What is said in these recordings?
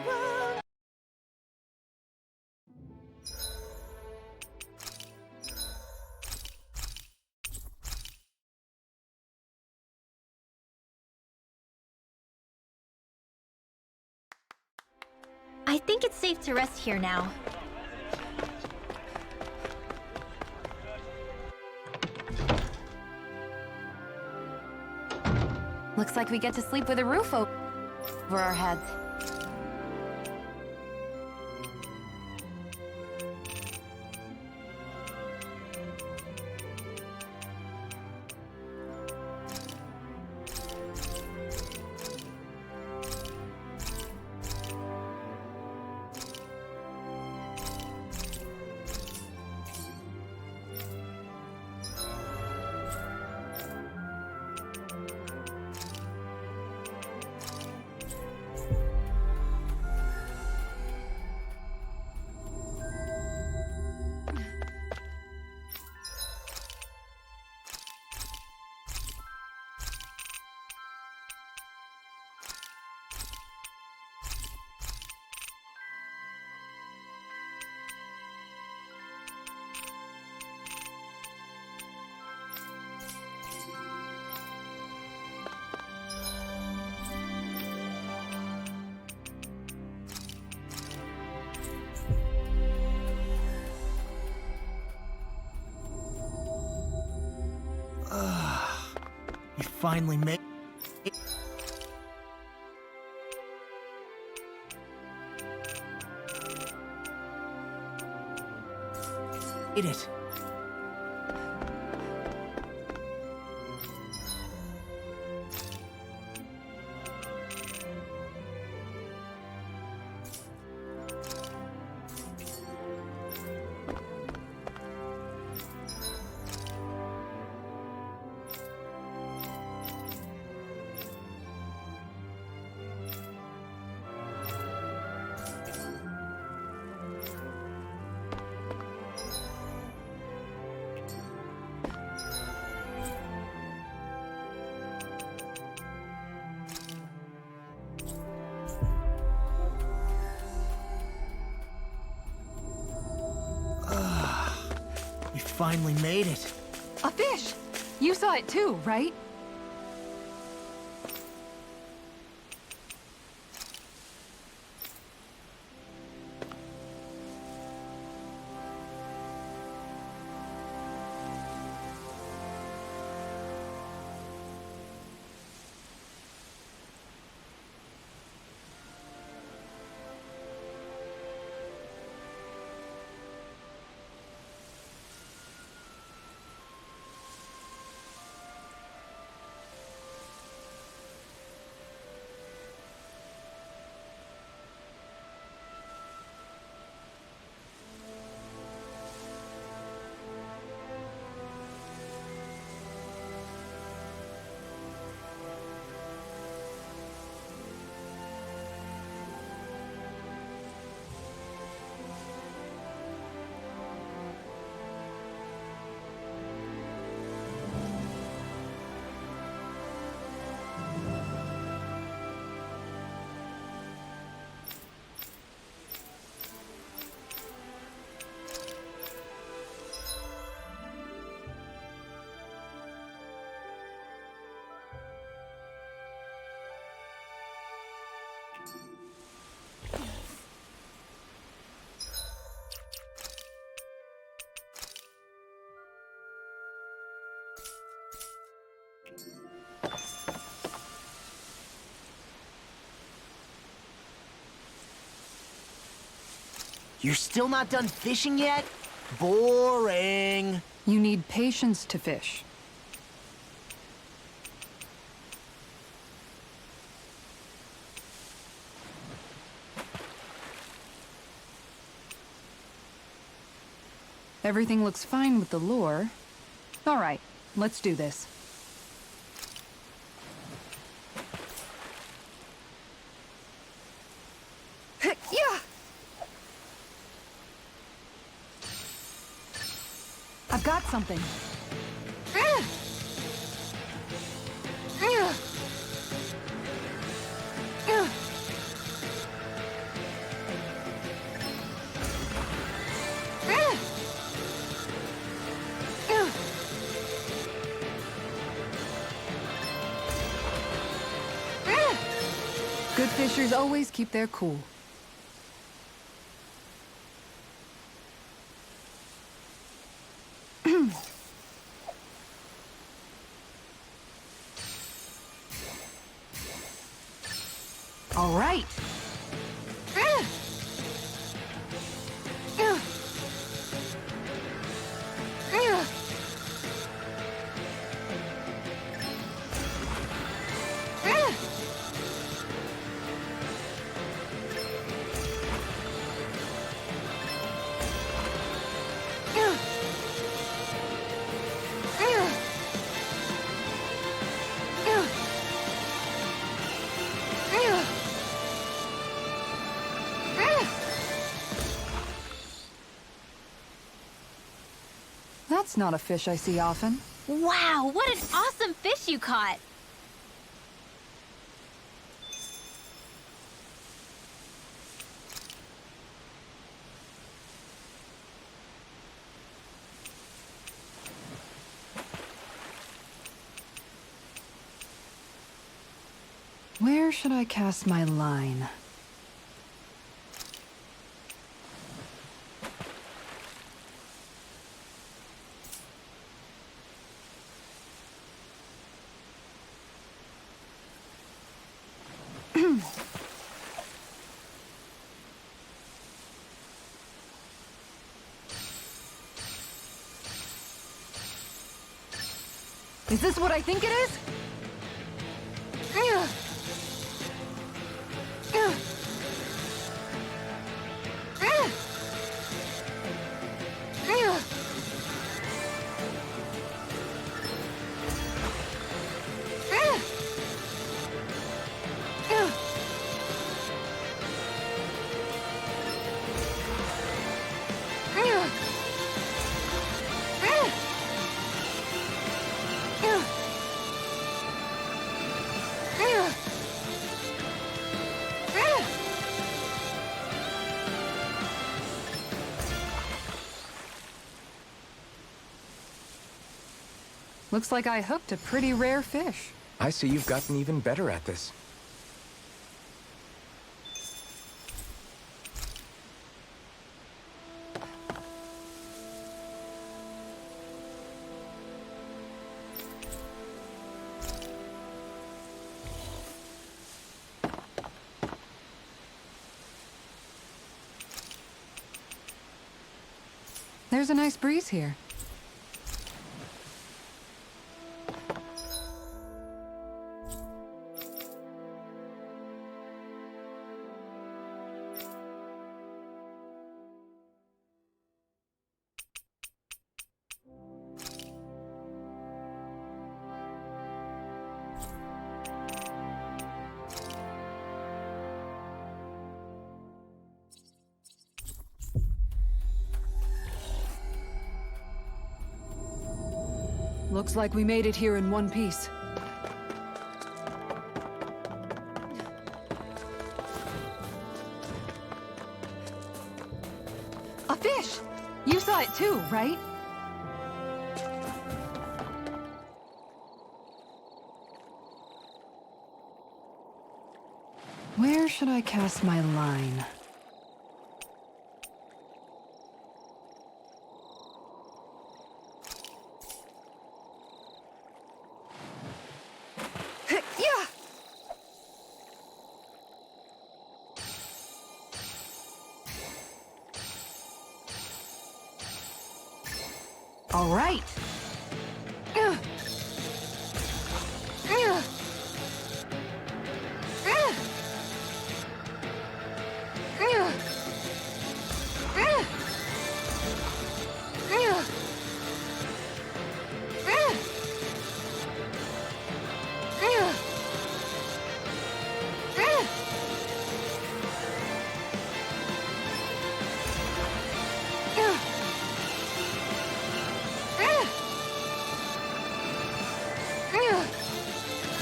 everyone. I think it's safe to rest here now. Looks like we get to sleep with a roof over our heads. You finally made it. Did it. You finally made it. A fish! You saw it too, right? You're still not done fishing yet? Boring. You need patience to fish. Everything looks fine with the lure. All right, let's do this. Yeah! I've got something. Good fishers always keep their cool. All right. That's not a fish I see often. Wow, what an awesome fish you caught! Where should I cast my line? Is this what I think it is? Looks like I hooked a pretty rare fish. I see you've gotten even better at this. There's a nice breeze here. Looks like we made it here in one piece. A fish! You saw it too, right? Where should I cast my line? All right.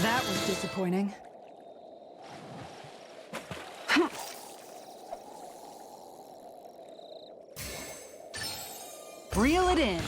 That was disappointing. Reel it in.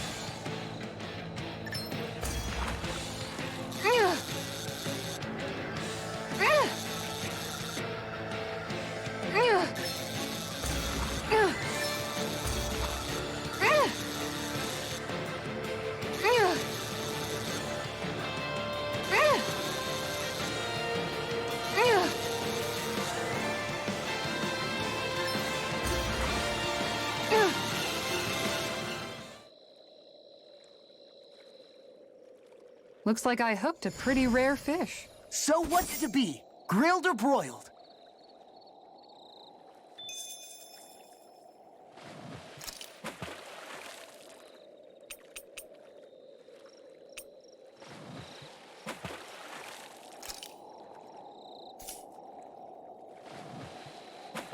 Looks like I hooked a pretty rare fish. So what's it to be? Grilled or broiled?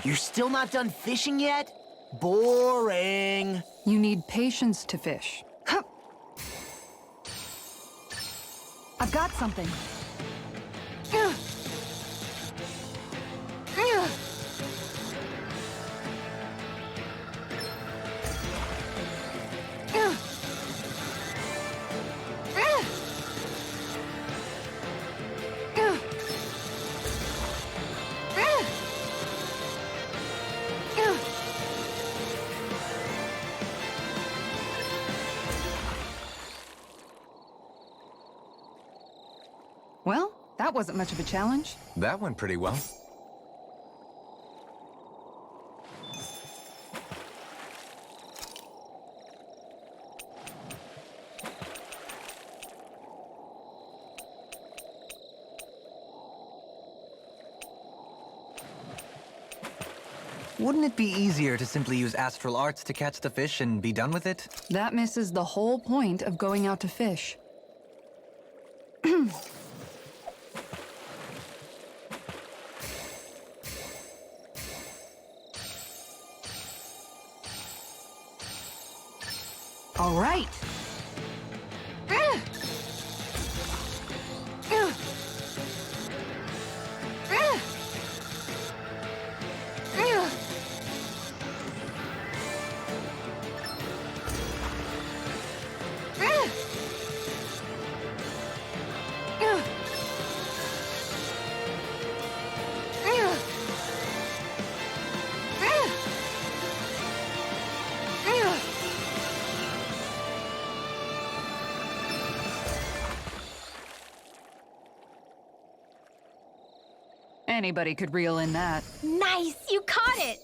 You're still not done fishing yet? Boring. You need patience to fish. Hup. I've got something. Well, that wasn't much of a challenge. That went pretty well. Wouldn't it be easier to simply use astral arts to catch the fish and be done with it? That misses the whole point of going out to fish. All right. Anybody could reel in that. Nice! You caught it!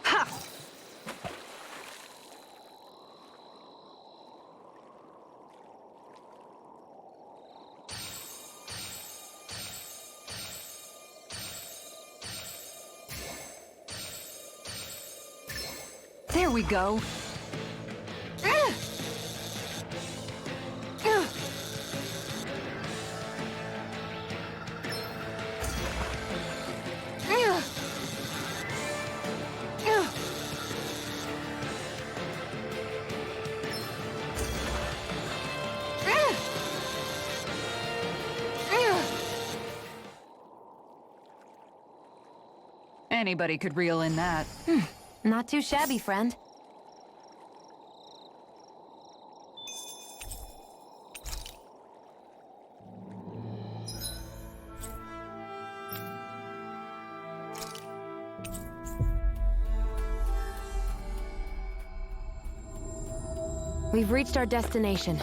Ha! There we go. Anybody could reel in that. Not too shabby, friend. We've reached our destination.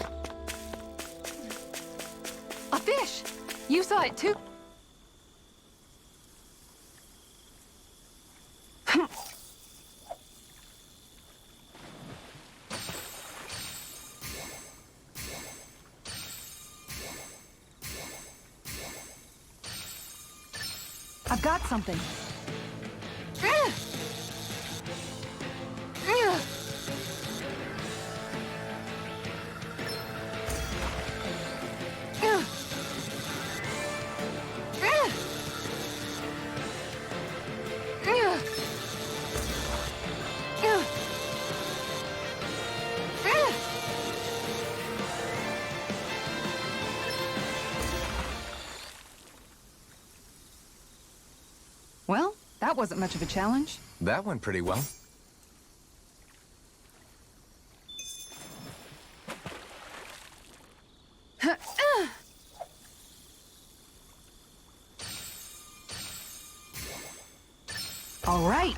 A fish! You saw it too. I've got something. Well, that wasn't much of a challenge. That went pretty well. All right.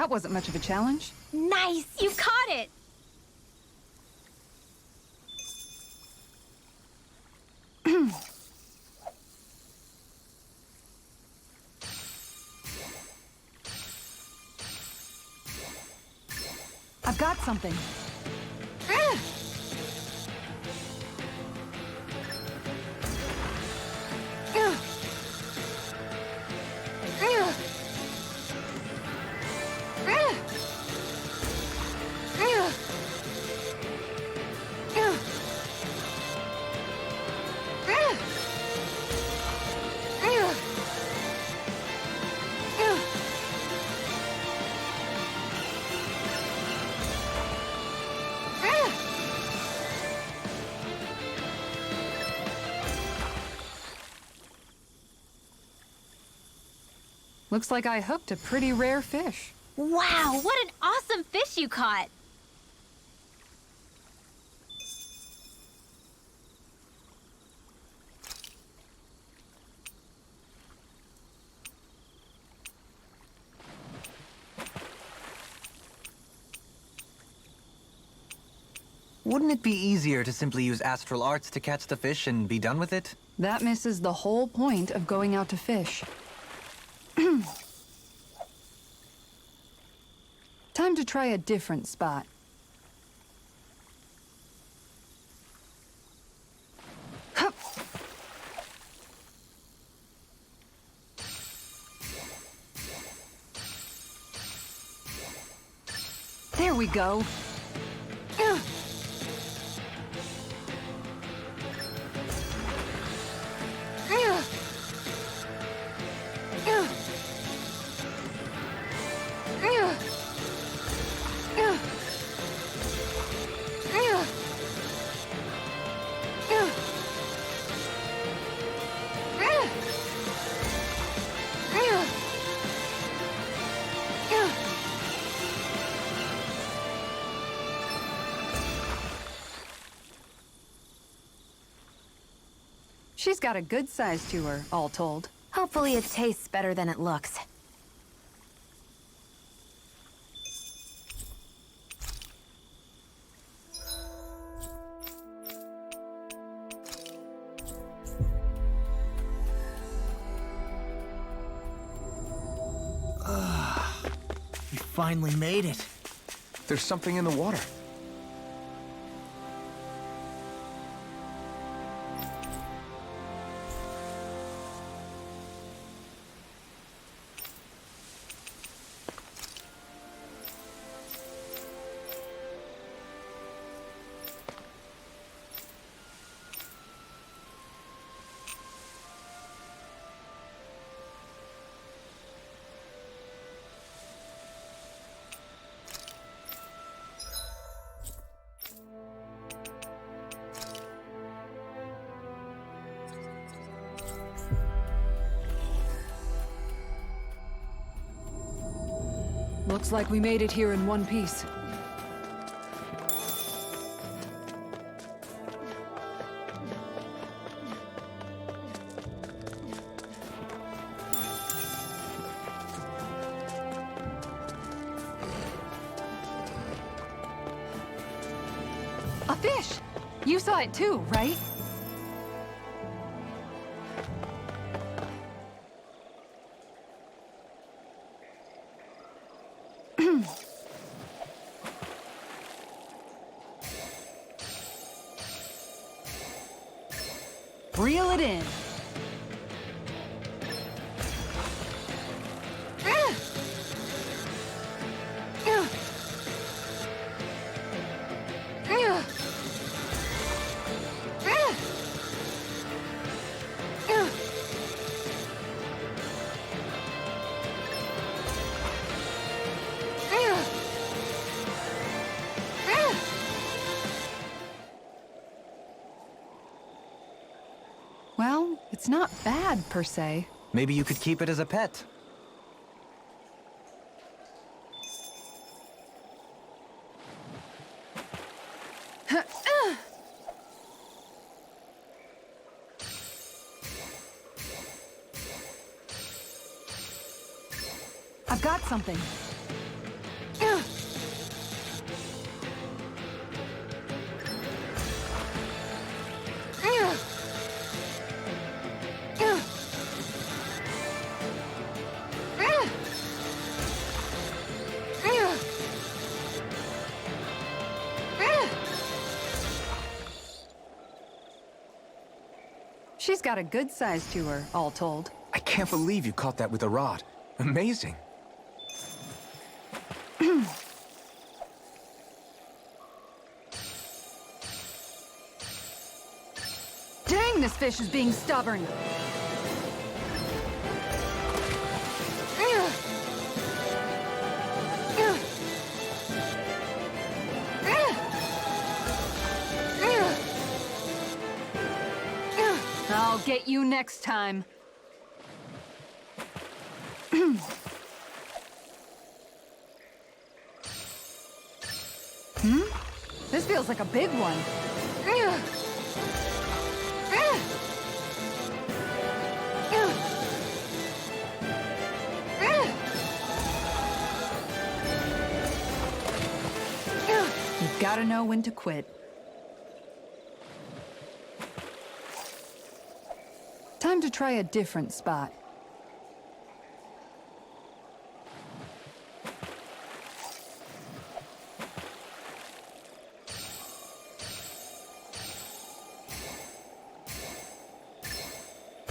That wasn't much of a challenge. Nice! You caught it! I've got something. Looks like I hooked a pretty rare fish. Wow, what an awesome fish you caught! Wouldn't it be easier to simply use astral arts to catch the fish and be done with it? That misses the whole point of going out to fish. Time to try a different spot. Hup. There we go. She's got a good size to her, all told. Hopefully it tastes better than it looks. We finally made it. There's something in the water. Looks like we made it here in one piece. A fish! You saw it too, right? Reel it in. Well, it's not bad, per se. Maybe you could keep it as a pet. I've got something. She's got a good size to her, all told. I can't believe you caught that with a rod. Amazing. Dang, this fish is being stubborn. I'll get you next time. This feels like a big one. You've got to know when to quit. Time to try a different spot.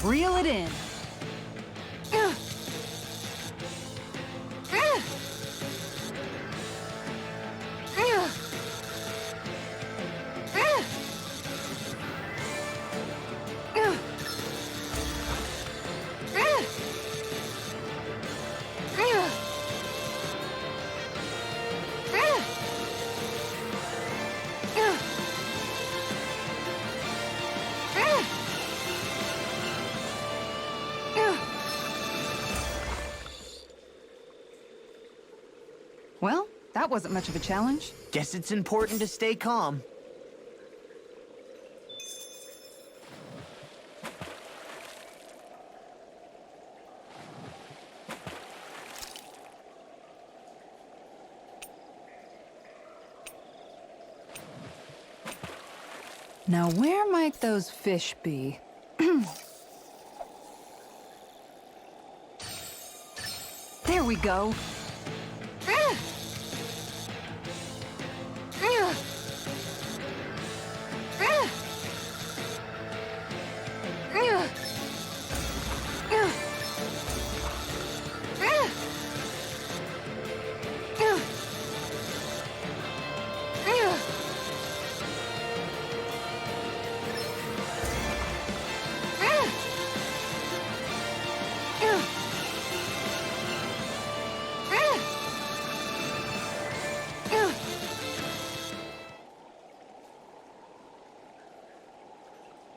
Reel it in. Well, that wasn't much of a challenge. Guess it's important to stay calm. Now, where might those fish be? There we go.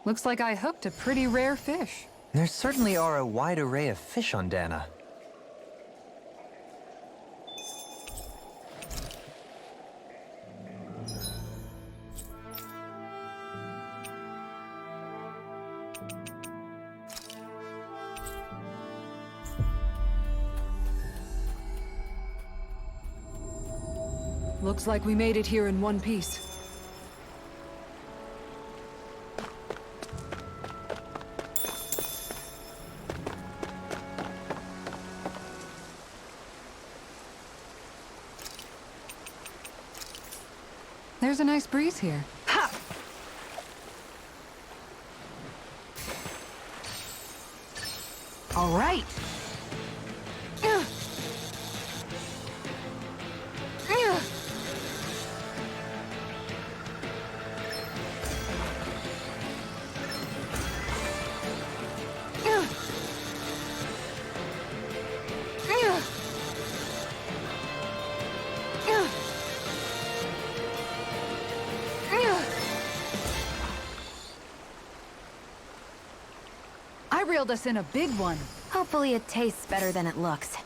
Looks like I hooked a pretty rare fish. There certainly are a wide array of fish on Dana. Looks like we made it here in one piece. There's a nice breeze here. Ha! All right. I reeled us in a big one. Hopefully it tastes better than it looks.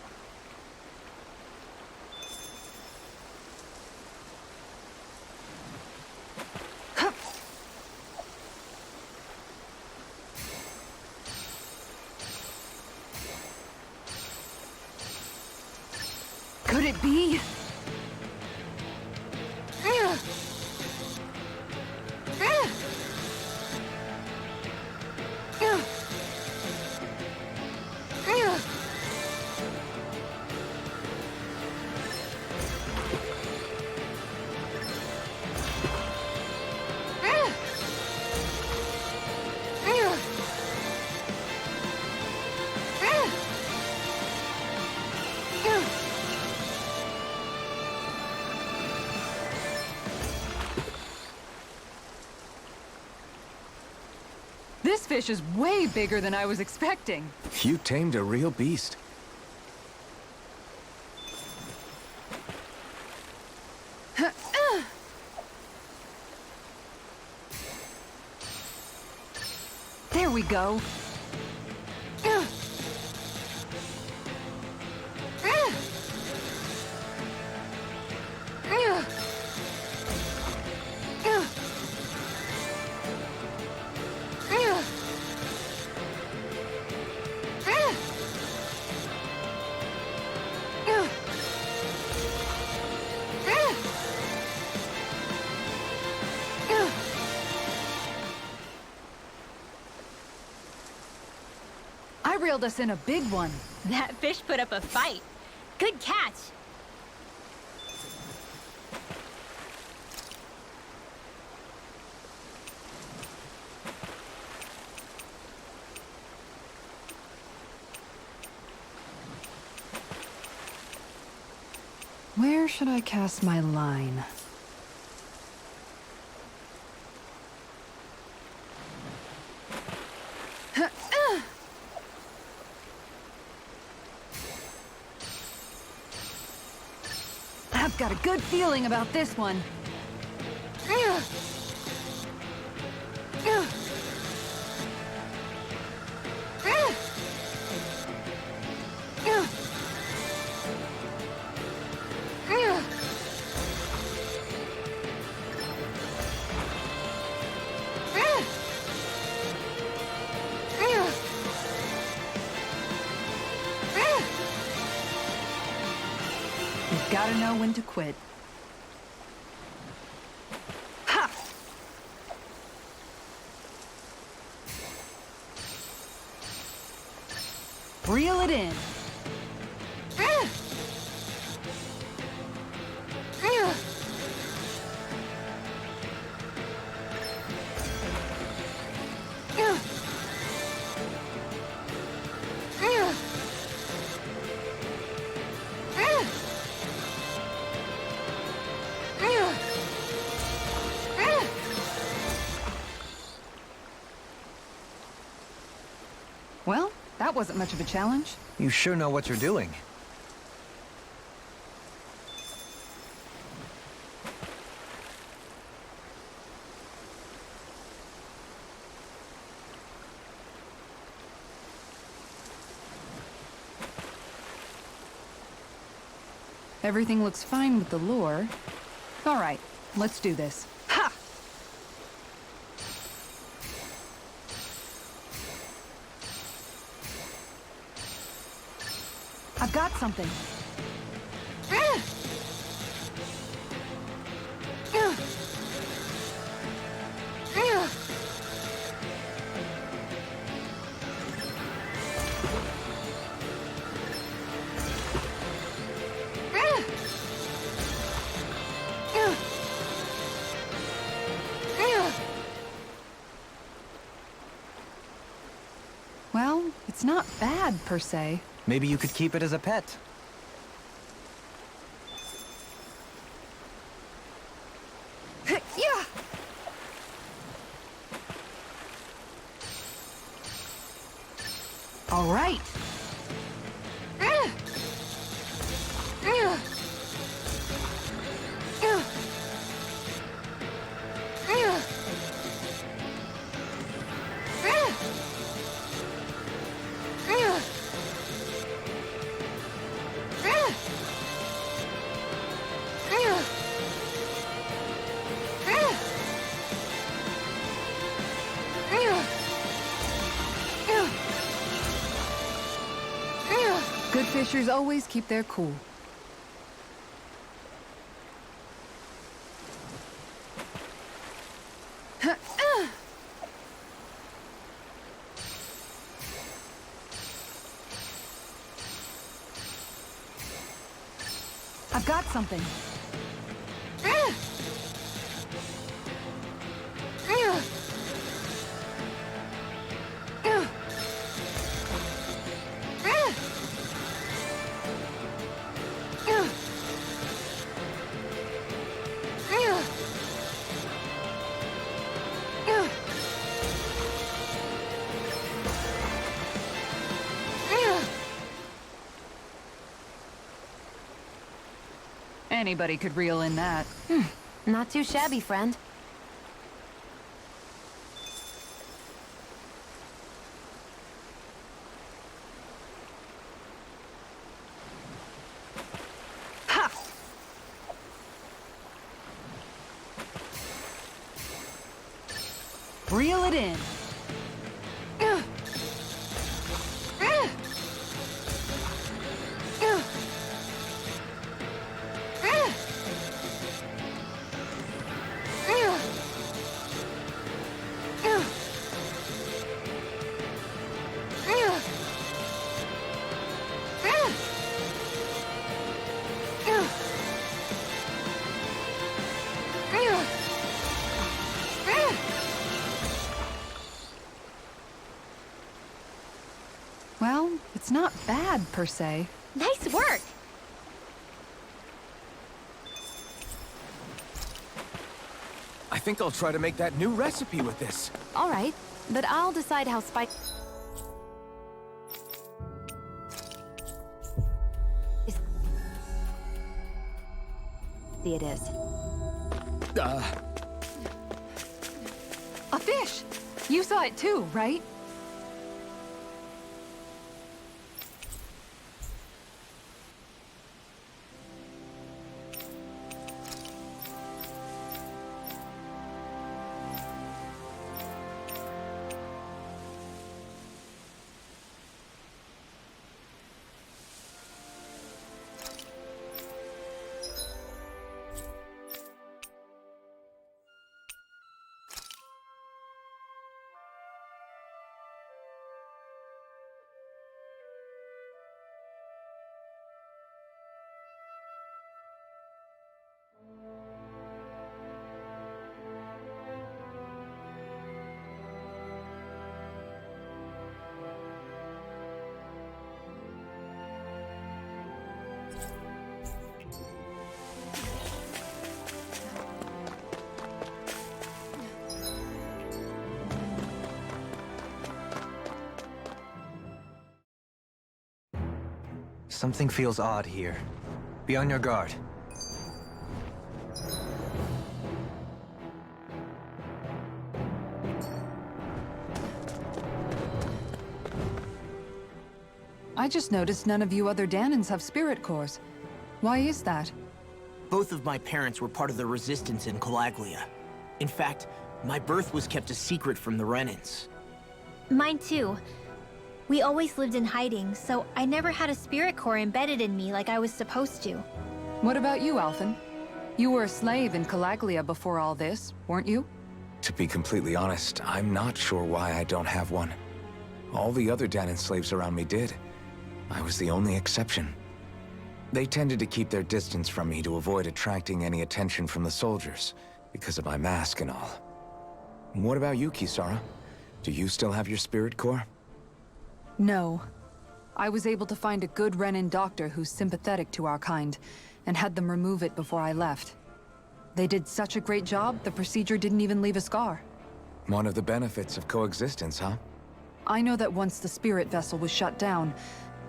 Could it be? This fish is way bigger than I was expecting. You tamed a real beast. There we go. I reeled us in a big one. That fish put up a fight. Good catch. Where should I cast my line? I've got a good feeling about this one. You've got to know when to quit. Ha! Reel it in. Well, that wasn't much of a challenge. You sure know what you're doing. Everything looks fine with the lure. All right, let's do this. Ha! I've got something. Well, it's not bad per se. Maybe you could keep it as a pet. Yeah! All right. Good fishers always keep their cool. I've got something. Anybody could reel in that. Not too shabby, friend. Ha! Reel it in. Well, it's not bad, per se. Nice work. I think I'll try to make that new recipe with this. All right, but I'll decide how spicy it is. A fish! You saw it too, right? Something feels odd here. Be on your guard. I just noticed none of you other Danans have spirit cores. Why is that? Both of my parents were part of the resistance in Calaglia. In fact, my birth was kept a secret from the Renans. Mine too. We always lived in hiding, so I never had a spirit core embedded in me like I was supposed to. What about you, Alphen? You were a slave in Calaglia before all this, weren't you? To be completely honest, I'm not sure why I don't have one. All the other Danan slaves around me did. I was the only exception. They tended to keep their distance from me to avoid attracting any attention from the soldiers, because of my mask and all. What about you, Kisara? Do you still have your spirit core? No. I was able to find a good Renan doctor who's sympathetic to our kind, and had them remove it before I left. They did such a great job, the procedure didn't even leave a scar. One of the benefits of coexistence, huh? I know that once the spirit vessel was shut down,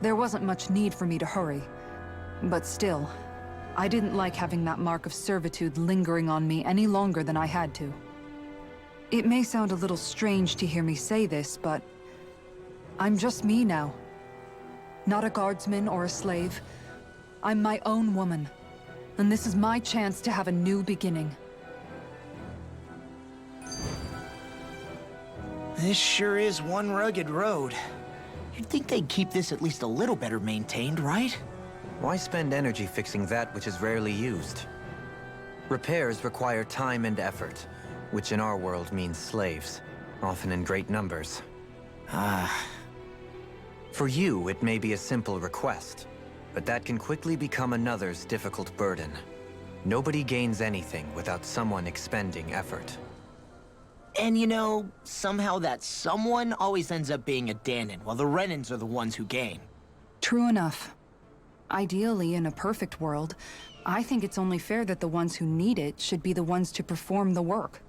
there wasn't much need for me to hurry. But still, I didn't like having that mark of servitude lingering on me any longer than I had to. It may sound a little strange to hear me say this, but I'm just me now. Not a guardsman or a slave. I'm my own woman. And this is my chance to have a new beginning. This sure is one rugged road. You'd think they'd keep this at least a little better maintained, right? Why spend energy fixing that which is rarely used? Repairs require time and effort, which in our world means slaves, often in great numbers. For you, it may be a simple request, but that can quickly become another's difficult burden. Nobody gains anything without someone expending effort. And you know, somehow that someone always ends up being a Danan, while the Renans are the ones who gain. True enough. Ideally, in a perfect world, I think it's only fair that the ones who need it should be the ones to perform the work.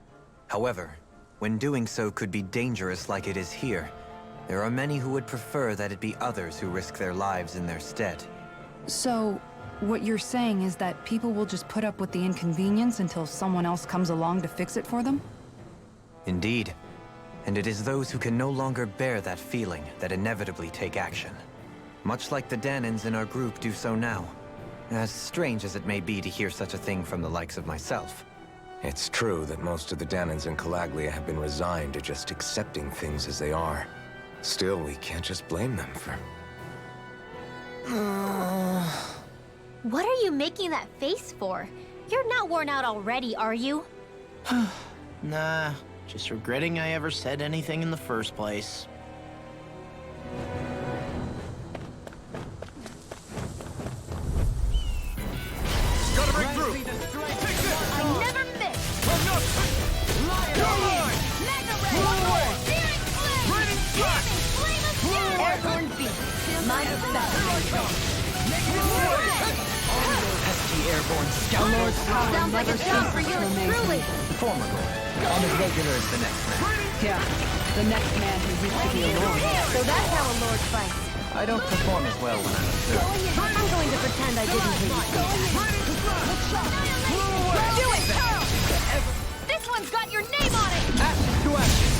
However, when doing so could be dangerous like it is here, there are many who would prefer that it be others who risk their lives in their stead. So, What you're saying is that people will just put up with the inconvenience until someone else comes along to fix it for them? Indeed. And it is those who can no longer bear that feeling that inevitably take action. Much like the Danins in our group do so now. As strange as it may be to hear such a thing from the likes of myself. It's true that most of the Danins in Colaglia have been resigned to just accepting things as they are. Still, we can't just blame them for... What are you making that face for? You're not worn out already, are you? Nah, just regretting I ever said anything in the first place. Gotta break through! I never miss! Airborne beast. My Pesky airborne scout. Sounds like a job for yours truly! Former lord. On as regular as the next man. Yeah, the next man who used to be a lord. So that's how a lord fights. I don't perform as well when I'm observed. I'm going to pretend I didn't hear you say that. Do it! This one's got your name on it! Ashes to ashes.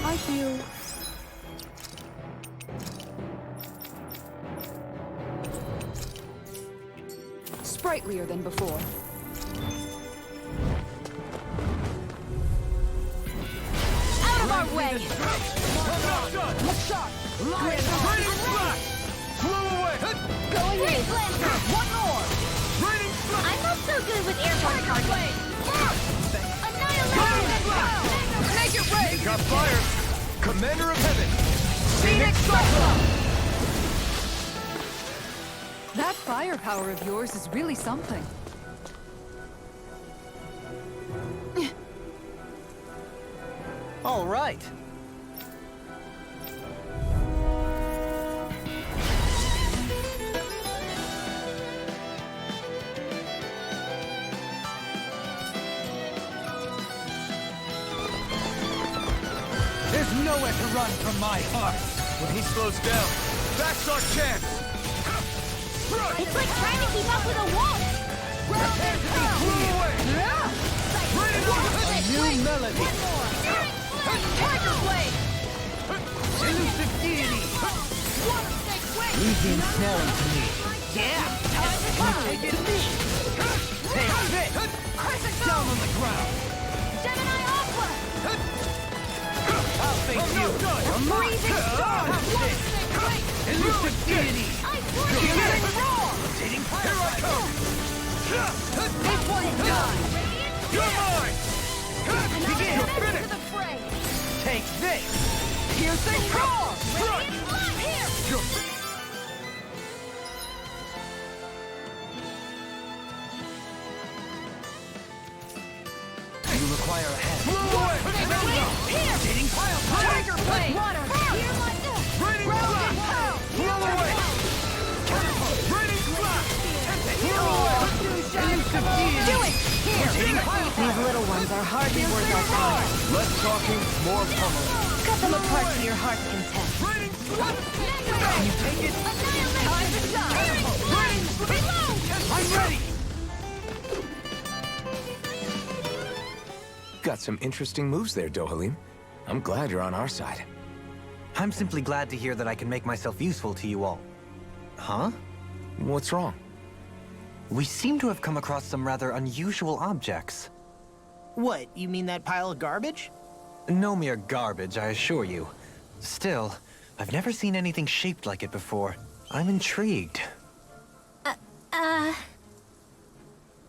I feel... sprightlier than before. Out of our way! Going in! One more! I'm not so good with airborne targets. Make it rain! Got fire! Commander of Heaven! Phoenix Cyclone! That firepower of yours is really something. All right. There's nowhere to run from my heart! When he slows down, that's our chance! It's like trying to keep up with a wolf! A new melody! Tiger Blade! Elusive deity! Leave the ensnaring to me. Yeah! Take it! Take it! Down on the ground! Gemini Aqua! I'll face you! Freezing Storm! Elusive deity! Ice Roar! Rotating fire! Here I come! This one's done! You're mine! Begin! You're To finished! the fray! Take this! Piercing Roar! Strike! Radiant Blood here! You're... You require a hand. Blow away! Here! Rotating pile! Tiger Blade! Water! Here my death! Raining blast! Blow away! Catapult! Raining blast! Blow away! Elusive deity! Do it! Here! Rotating pile! These little ones are hardly worth our time. Less talking, more pummeling. Cut them apart to your heart's content. Raining blast! Can you take it? Time to shine! Reload! I'm ready! Got some interesting moves there, Dohalim. I'm glad you're on our side. I'm simply glad to hear that I can make myself useful to you all. Huh? What's wrong? We seem to have come across some rather unusual objects. What, you mean that pile of garbage? No mere garbage, I assure you. Still, I've never seen anything shaped like it before. I'm intrigued.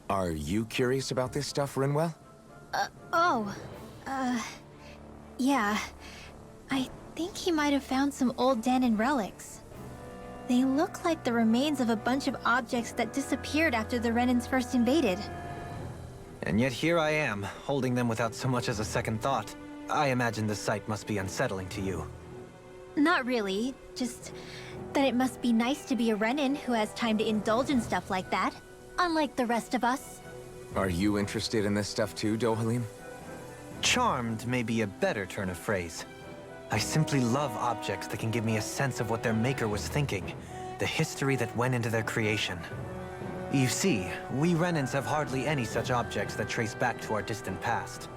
Are you curious about this stuff, Rinwell? Yeah. I think he might have found some old Danon relics. They look like the remains of a bunch of objects that disappeared after the Renans first invaded. And yet here I am, holding them without so much as a second thought. I imagine the sight must be unsettling to you. Not really, just that it must be nice to be a Renan who has time to indulge in stuff like that, unlike the rest of us. Are you interested in this stuff too, Dohalim? Charmed may be a better turn of phrase. I simply love objects that can give me a sense of what their maker was thinking, the history that went into their creation. You see, we Renans have hardly any such objects that trace back to our distant past.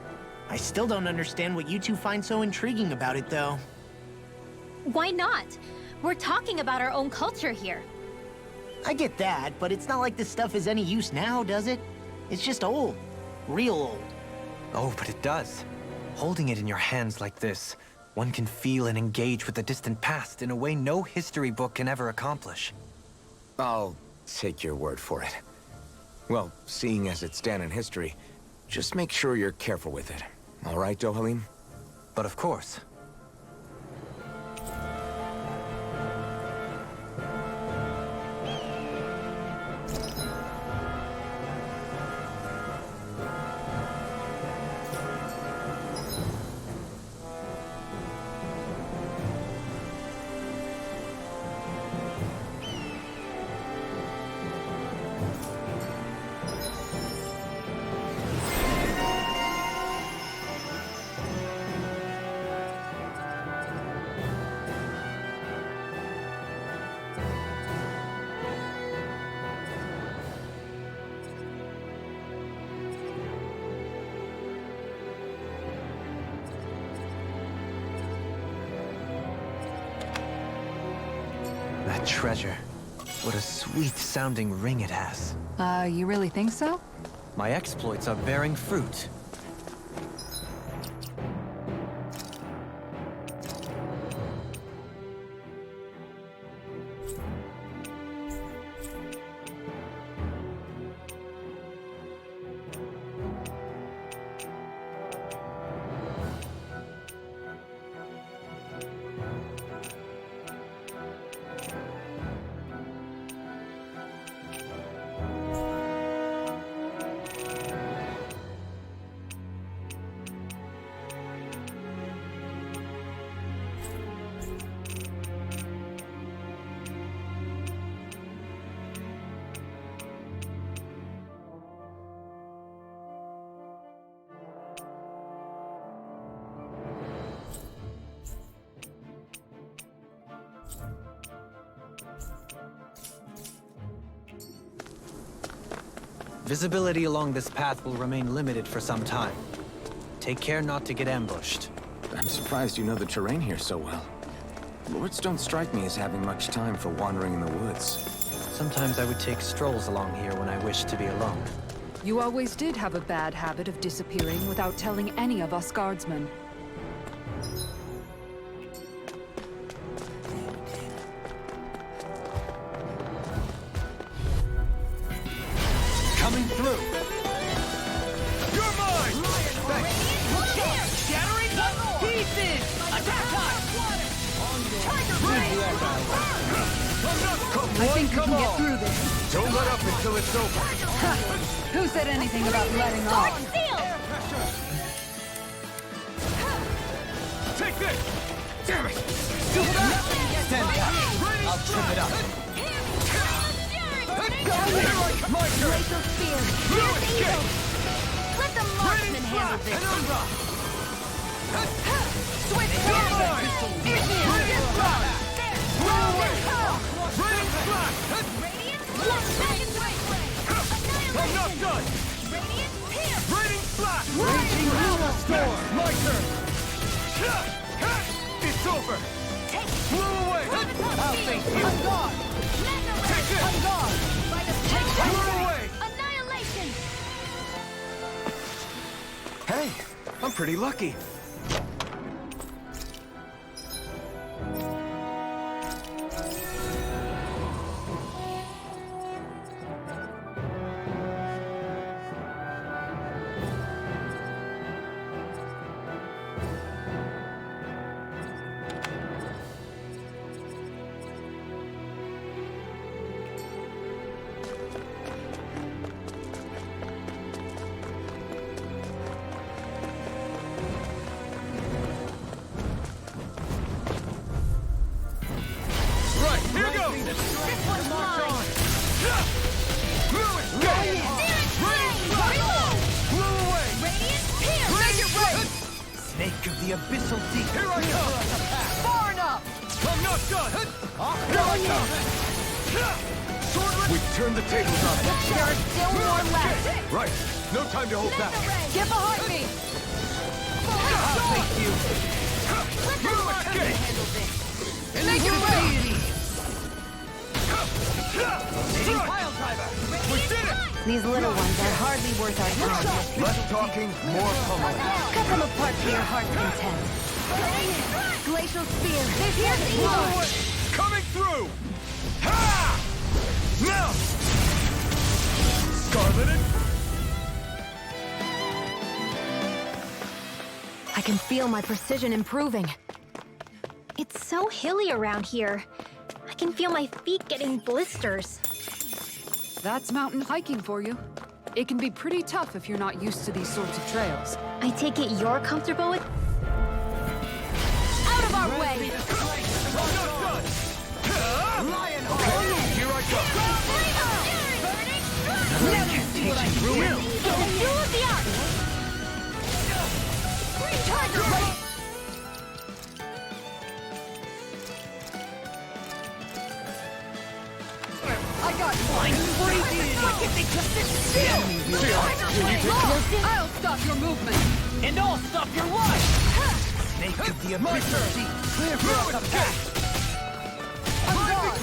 I still don't understand what you two find so intriguing about it, though. Why not? We're talking about our own culture here. I get that, but it's not like this stuff is any use now, does it? It's just old. Real old. Oh, but it does. Holding it in your hands like this, one can feel and engage with the distant past in a way no history book can ever accomplish. I'll take your word for it. Well, seeing as it's Dan in history, just make sure you're careful with it. All right, Dohalim? But of course. That treasure. What a sweet-sounding ring it has. You really think so? My exploits are bearing fruit. Visibility along this path will remain limited for some time. Take care not to get ambushed. I'm surprised you know the terrain here so well. Lords don't strike me as having much time for wandering in the woods. Sometimes I would take strolls along here when I wished to be alone. You always did have a bad habit of disappearing without telling any of us guardsmen. Coming through! You're mine! Look out! Shattering the pieces! Attack us! Tiger Blade! I think we can get through this. Don't let up until it's over. Who said anything about letting off? Take this! Damn it! Stand back! I'll trim it up. My turn! You escape! Let the marksman handle this. Penumbra! Switch You're gears. mine! Radiant Blast! Blow away! Radiant Blast! Radiant Blast. I'm not done! Radiant Pierce. Radiant Blast! Raging Luna Storm! My turn! It's over! Blow away! I'll face you. On guard. Take it! On guard. By the power Blow away! Annihilation. Hey, I'm pretty lucky. Snake of the abyssal deep. Here I come! Far enough! I'm not done! Here I come! We've turned the tables on it. There are still more left. Right. No time to hold back. Get behind me! I'll take you. You escape! Make your way! Pile driver! We did it! These little ones are hardly worth our time. Less talking, more pummeling. Cut them apart to your heart's content. Glacial Spear. Here's the evil! Coming through! Ha! Now! Scarleted! I can feel my precision improving. It's so hilly around here. I can feel my feet getting blisters. That's mountain hiking for you. It can be pretty tough if you're not used to these sorts of trails. I take it you're comfortable with? Out of our way! Here I go! It's a duel of the arts! Tiger ready! I got one! Why can't they just sit still? I'll stop your movement! And I'll stop your life! Snake of the abyssal deep! Clear for the path!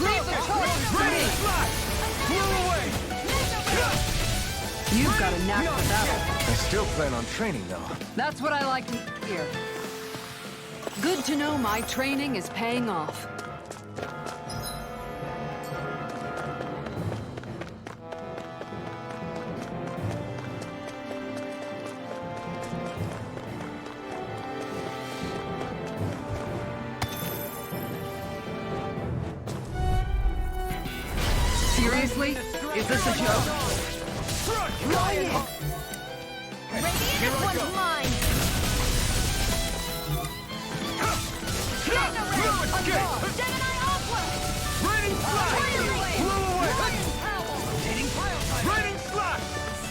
Leave the charge for me! Flew away! You've got a knack for battle. I still plan on training, though. That's what I like to hear. Good to know my training is paying off. Seriously? Is this a joke? Radiant, this one's mine! Gemini Aqua! Raining slash! Flew away! Raining slash!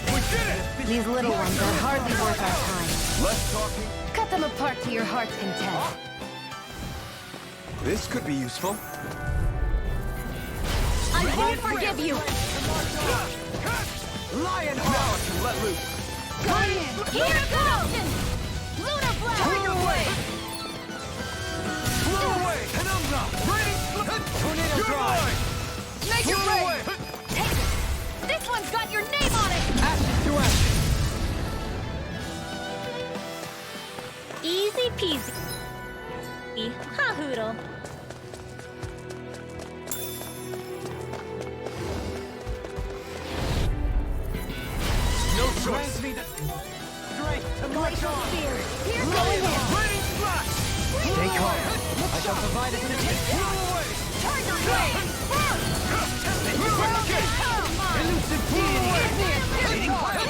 We did it! These little ones are hardly worth our time. Less talking. Cut them apart to your heart's content. This could be useful. I won't forgive you! Lion Now I can let loose. Here goes! Lunar Blast! Flew away! Flew away! Penumbra! Raining slash! Tornado drive! Make it Flew rain! away! Take it! This one's got your name on it! Ashes to ashes! Easy peasy. Ha hoodle. No choice! Strength to march on! Here Raining slash! Stay calm. I shall provide assistance. Flew away! Tiger Blade! Elusive deity! Raining fire!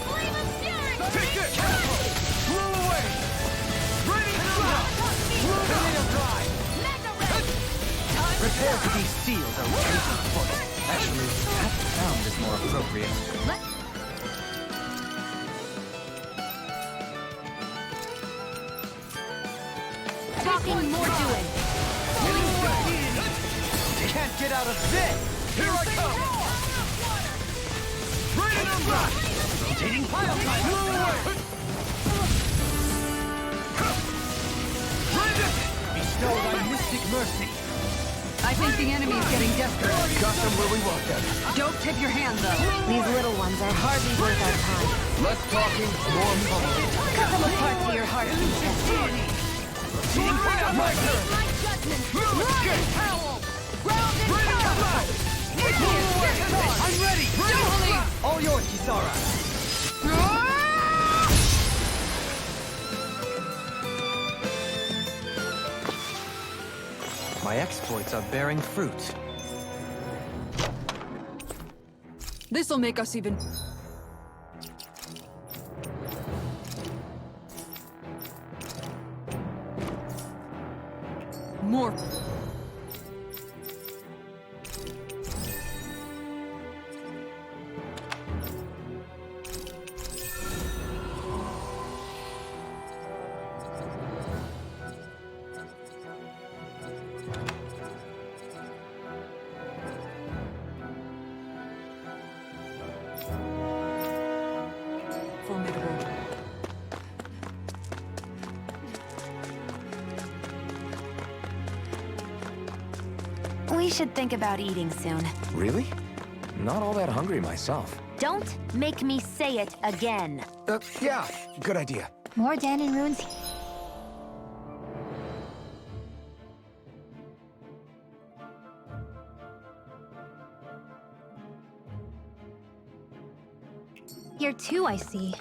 Flame of Fury! Take this! Flew away! Raining slash! Tornado drive! Mega Red! Prepare to be sealed, O ancient foot. Actually, that sound is more appropriate. Talking more doing! Can't get out of this! Here I come! Raining slash! Rotating pile time! Flew away! Raven! Bestow thy mystic mercy! I think the enemy's getting desperate. Got them where we want them. Don't tip your hand, though. These little ones are hardly worth our time. Less talking, more pummeling. Cut them apart to your heart's content. Rotating pile my turn! My judgment! Escape! Howl! Ground and Raining power! slash! I'm ready! Raining slash! All yours, Kisara! My exploits are bearing fruit. This'll make us even... more... We should think about eating soon. Really? Not all that hungry myself. Don't make me say it again. Yeah, good idea. More Danon runes. Here too, I see.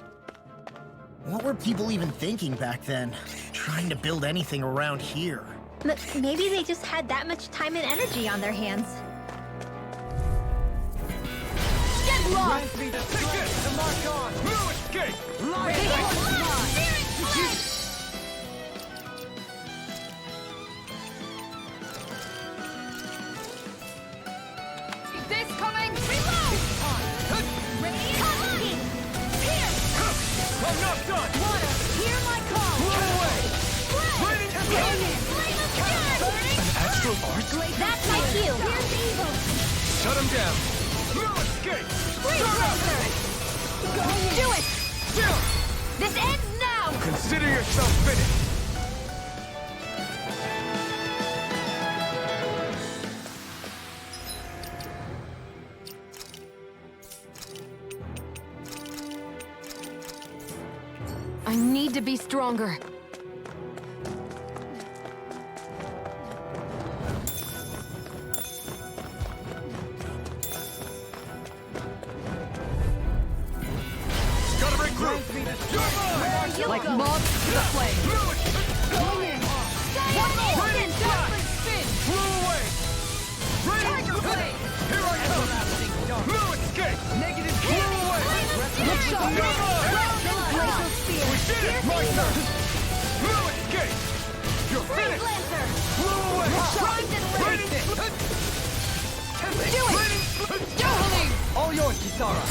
What were people even thinking back then? Trying to build anything around here. Maybe they just had that much time and energy on their hands. Get lost! Grant me the strength to march on! No escape! This coming! Reload! Ready? Here! I'm not done! Water, hear my call! Blow away! Raining Astral arts? That's my cue! Here's evil! Shut him down! No escape! Start up! Do it! Down! This ends now! Consider yourself finished! I need to be stronger. Gotta regroup! Like moths to the flame. Raining flash! Blew away! Raining flame! Here I come! No escape! Negative. Blew away! We did it! My turn! No escape! You're finished! Blew away! Raining All yours, Kisara.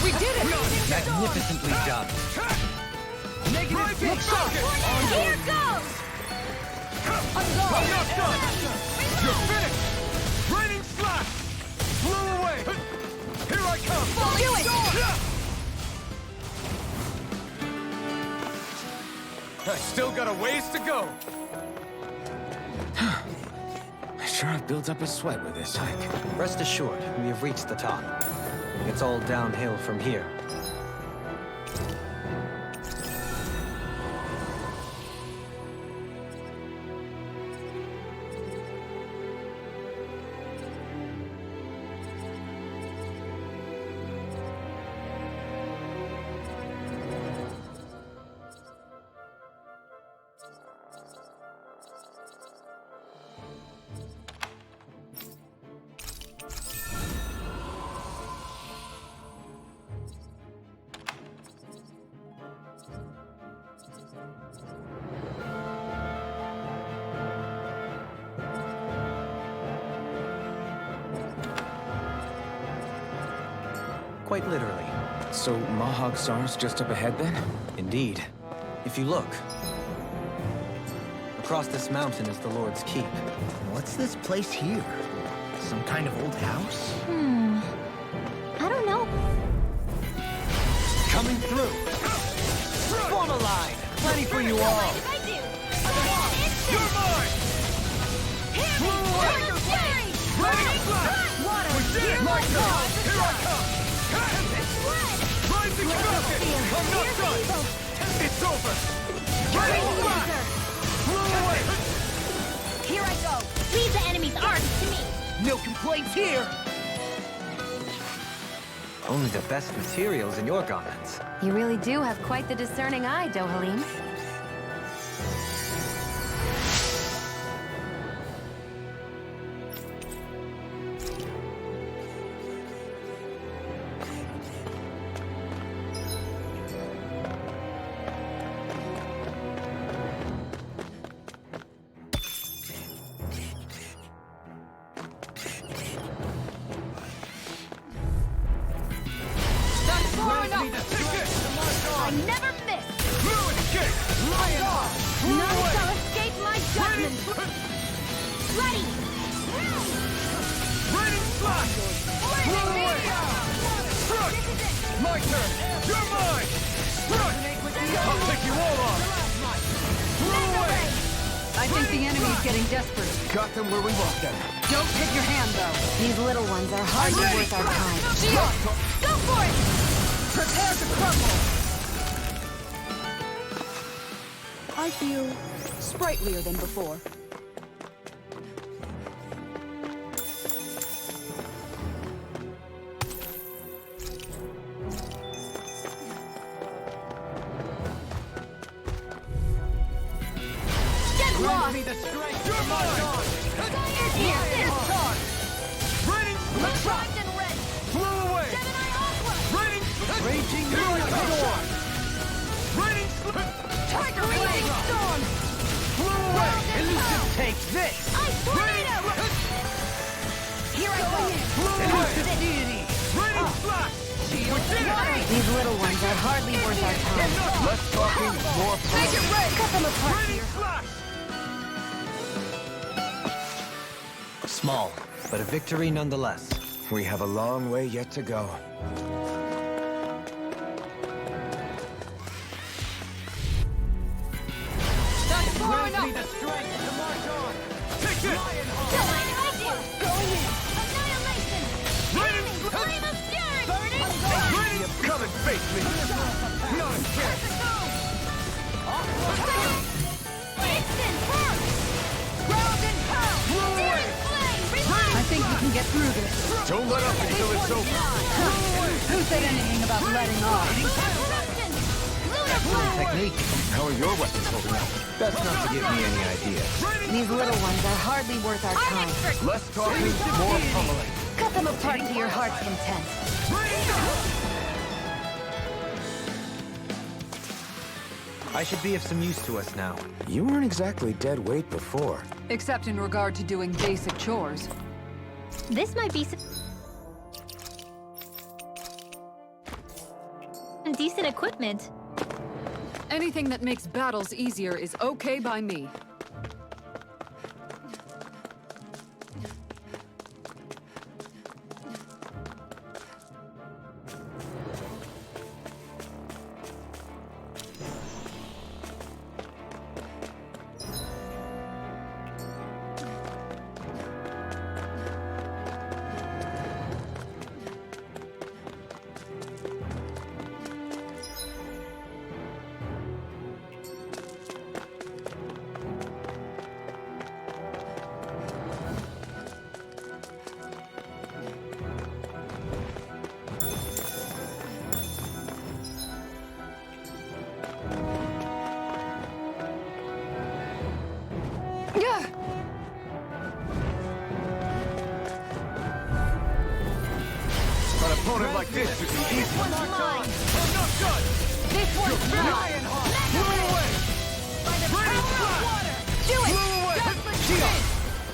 We did it! Magnificently done. Negative Here goes! I'm not done! You're finished! Raining slash! Blew away! Here I come! Do it! I still got a ways to go! I sure have built up a sweat with this hike. Rest assured, we have reached the top. It's all downhill from here. Quite literally. So Mahag Sar's just up ahead then? Indeed. If you look, across this mountain is the Lord's Keep. What's this place here? Some kind of old house? I don't know. Coming through. Form a line. Plenty for you all. I do! You're mine! Blew away! Raining slash! We did it! My turn! Here I come! Rising falcon! I'm not done! It's over! Raining slash! Blew away! Here I go! Leave the enemy's arms to me! No complaints here. Only the best materials in your garments. You really do have quite the discerning eye, Dohalim. I never miss! No escape! Lion off. None shall escape my judgment! Ready! Raining slash! Blew away! Struck! My turn! You're mine! Struck! I'll take you all on! Blew away! I think the enemy's getting desperate. Got them where we want them. Don't tip your hand, though. These little ones are hardly worth our time. Shield! Go for it! Prepare to crumble! I feel sprightlier than before. Get lost! Me the strength to march on. Here! Raining Primed and red! flew away. Gemini Aqua! Raining raging storm. Raining Tiger Raging Storm! flew away. Elusive Take this. Ice Tornado! Here I go! Elusive deity. Raining flash. We did it. These little ones are hardly worth our time. Less talking, more Make it red! Cut them apart Raining here. flash. Small, but a victory nonetheless. We have a long way yet to go. Grant me the strength to march on. Take this. Going in! Annihilation! Raining Flame of Fury! Burning! Raining. Come and face me. Not a chance. Instant burn! Ground and pound! Searing flame! Relax! I think we can get through this. Don't let up until it's over. Who said anything about letting off? Eruption! Lunar flower! Technique. How are your weapons holding up? That's not to give me any ideas. These little ones are hardly worth our time. Less talking, more pummeling. Cut them apart to your heart's content. I should be of some use to us now. You weren't exactly dead weight before. Except in regard to doing basic chores. This might be decent equipment. Anything that makes battles easier is okay by me. An opponent like this should be easy. This one's mine! I'm not done. This one's mine! Lionheart flew away. By the power of water! Do it! Flew away. Godless Spirit!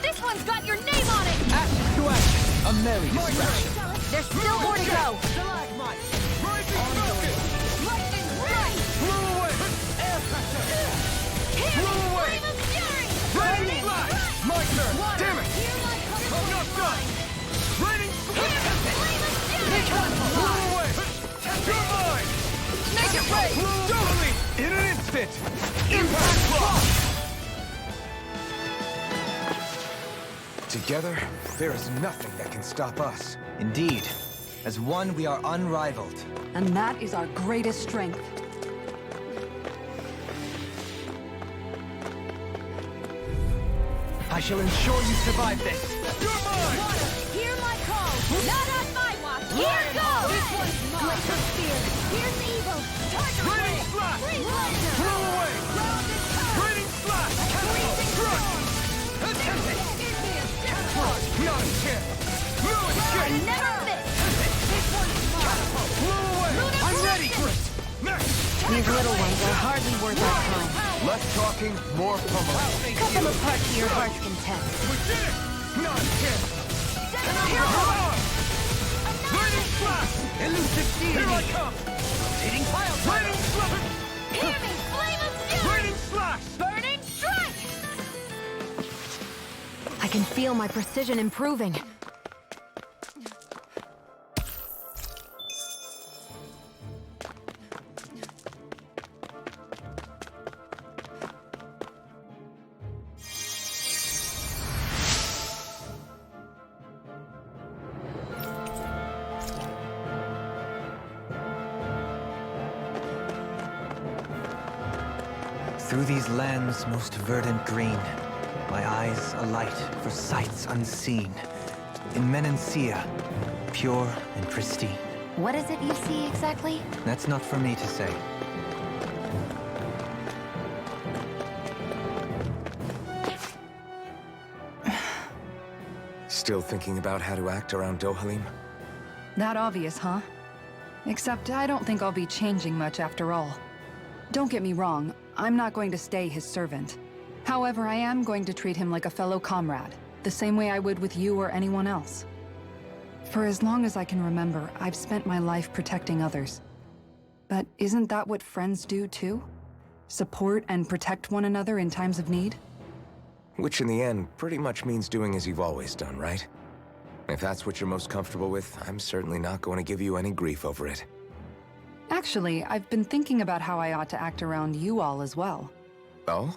This one's got your name on it! Action to action. A merry distraction. There's still more to go! Stalagmite. Rising focus. Lightning right! Flew away. Air pressure. Here! Flew away. Flame of Fury! Raining flash. My turn. Water! Damn it. Here like I'm not done. Raining Here! Flame of Fury! flew away. You're mine. Make it rain! Totally. In an instant. Impact block. Together, there is nothing that can stop us. Indeed. As one, we are unrivaled. And that is our greatest strength. I shall ensure you survive this. You're mine. Water! Hear my call! Not on my watch! Here goes! This one's mine! Glacier Spear! Here's evil! Tiger Raining Ray! flash. Freeze Laser! Flew away. Ground and power! Raining flash. Freezing Crush. storm! Not a chance. No I escape. never miss! This one's mine! Flew away. I'm ready! Next. These little ones are hardly worth our time. Less talking, more pummeling. Cut them apart to your heart's content. We did it. Not a chance. Here Raining flash. Elusive deity. Here I come. Rotating pile Raining flash. Hear me! Flame of Fury! Raining flash. Burning Strike! I can feel my precision improving. Through these lands most verdant green, my eyes alight for sights unseen. In Menancia, pure and pristine. What is it you see exactly? That's not for me to say. Still thinking about how to act around Dohalim? That obvious, huh? Except I don't think I'll be changing much after all. Don't get me wrong, I'm not going to stay his servant. However, I am going to treat him like a fellow comrade, the same way I would with you or anyone else. For as long as I can remember, I've spent my life protecting others. But isn't that what friends do too? Support and protect one another in times of need? Which in the end pretty much means doing as you've always done, right? If that's what you're most comfortable with, I'm certainly not going to give you any grief over it. Actually, I've been thinking about how I ought to act around you all as well. Oh?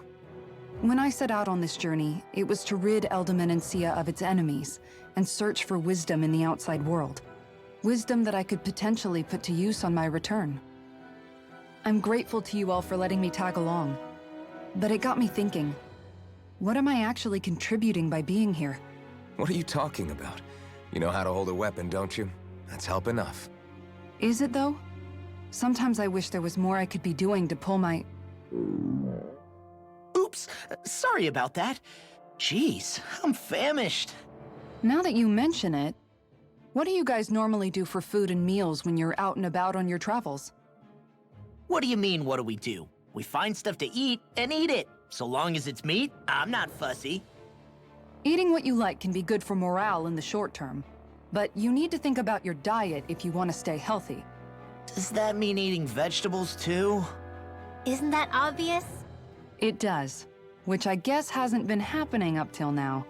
When I set out on this journey, it was to rid Eldaman and Sia of its enemies, and search for wisdom in the outside world. Wisdom that I could potentially put to use on my return. I'm grateful to you all for letting me tag along. But it got me thinking, what am I actually contributing by being here? What are you talking about? You know how to hold a weapon, don't you? That's help enough. Is it though? Sometimes I wish there was more I could be doing to pull my... Oops, sorry about that. Jeez, I'm famished. Now that you mention it, what do you guys normally do for food and meals when you're out and about on your travels? What do you mean, what do we do? We find stuff to eat and eat it. So long as it's meat, I'm not fussy. Eating what you like can be good for morale in the short term, but you need to think about your diet if you want to stay healthy. Does that mean eating vegetables too? Isn't that obvious? It does, which I guess hasn't been happening up till now.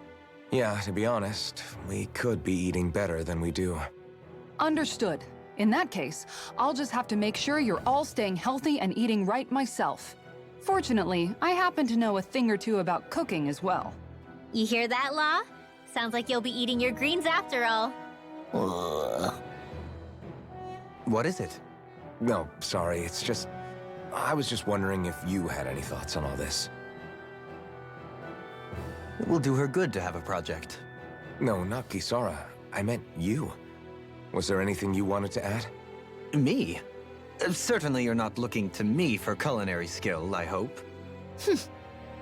Yeah, to be honest, we could be eating better than we do. Understood. In that case, I'll just have to make sure you're all staying healthy and eating right myself. Fortunately, I happen to know a thing or two about cooking as well. You hear that, Law? Sounds like you'll be eating your greens after all. Ugh. What is it? No, sorry, it's just... I was just wondering if you had any thoughts on all this. It will do her good to have a project. No, not Kisara. I meant you. Was there anything you wanted to add? Me? Certainly you're not looking to me for culinary skill, I hope.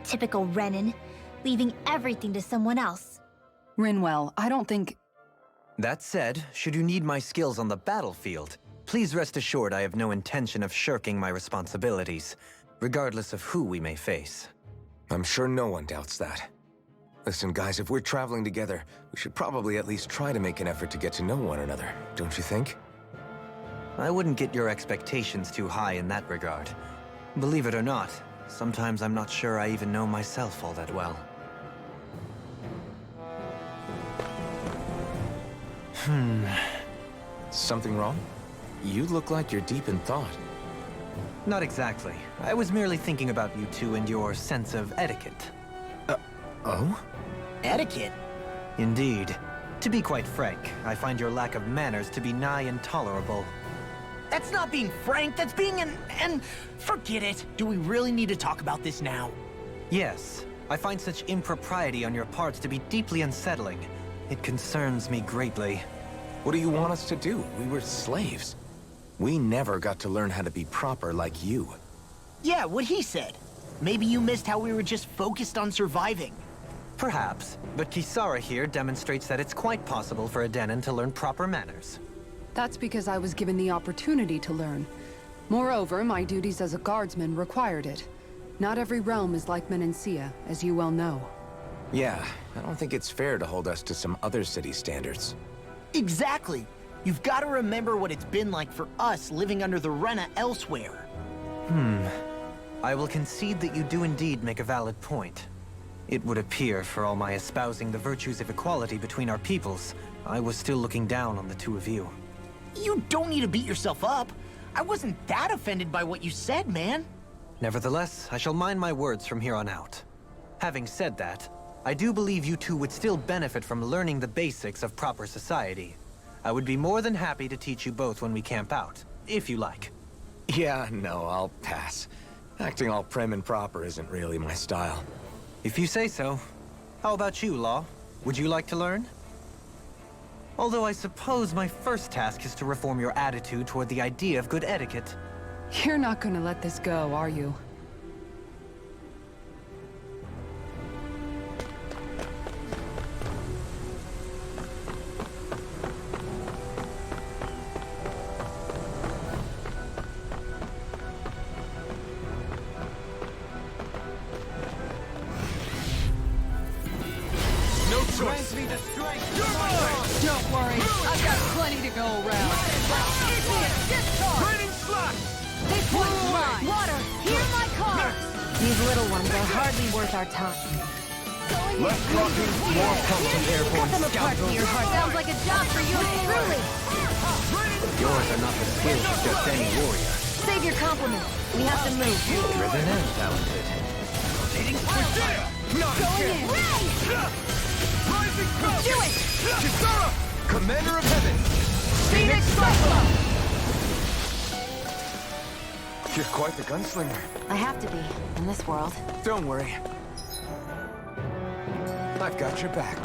Typical Renan, leaving everything to someone else. Rinwell, I don't think... That said, should you need my skills on the battlefield, please rest assured I have no intention of shirking my responsibilities, regardless of who we may face. I'm sure no one doubts that. Listen, guys, if we're traveling together, we should probably at least try to make an effort to get to know one another, don't you think? I wouldn't get your expectations too high in that regard. Believe it or not, sometimes I'm not sure I even know myself all that well. Something wrong? You look like you're deep in thought. Not exactly. I was merely thinking about you two and your sense of etiquette. Oh? Etiquette? Indeed. To be quite frank, I find your lack of manners to be nigh intolerable. That's not being frank, that's being and forget it. Do we really need to talk about this now? Yes, I find such impropriety on your parts to be deeply unsettling. It concerns me greatly. What do you want us to do? We were slaves. We never got to learn how to be proper like you. Yeah, what he said. Maybe you missed how we were just focused on surviving. Perhaps, but Kisara here demonstrates that it's quite possible for a Denon to learn proper manners. That's because I was given the opportunity to learn. Moreover, my duties as a guardsman required it. Not every realm is like Menancia, as you well know. Yeah, I don't think it's fair to hold us to some other city standards. Exactly. You've got to remember what it's been like for us living under the Rena elsewhere. I will concede that you do indeed make a valid point. It would appear, for all my espousing the virtues of equality between our peoples, I was still looking down on the two of you. You don't need to beat yourself up. I wasn't that offended by what you said, man. Nevertheless, I shall mind my words from here on out. Having said that, I do believe you two would still benefit from learning the basics of proper society. I would be more than happy to teach you both when we camp out, if you like. Yeah, no, I'll pass. Acting all prim and proper isn't really my style. If you say so. How about you, Law? Would you like to learn? Although I suppose my first task is to reform your attitude toward the idea of good etiquette. You're not gonna let this go, are you? Choice. Me the strength. You're mine. Don't worry, I've got plenty to go around. Raining slash. This one's mine! Water, hear my call! These little ones are hardly worth our time. Left blocking, more pumps and airborne Cut them apart to your heart. Sounds like a job for you, truly! Yours are not the skills of just any warrior. Save your compliments. We have to move. Driven and talented. Going in! Rising Cross. Do it! Kisara, Commander of Heaven. Phoenix Cyclone! You're quite the gunslinger. I have to be, in this world. Don't worry. I've got your back.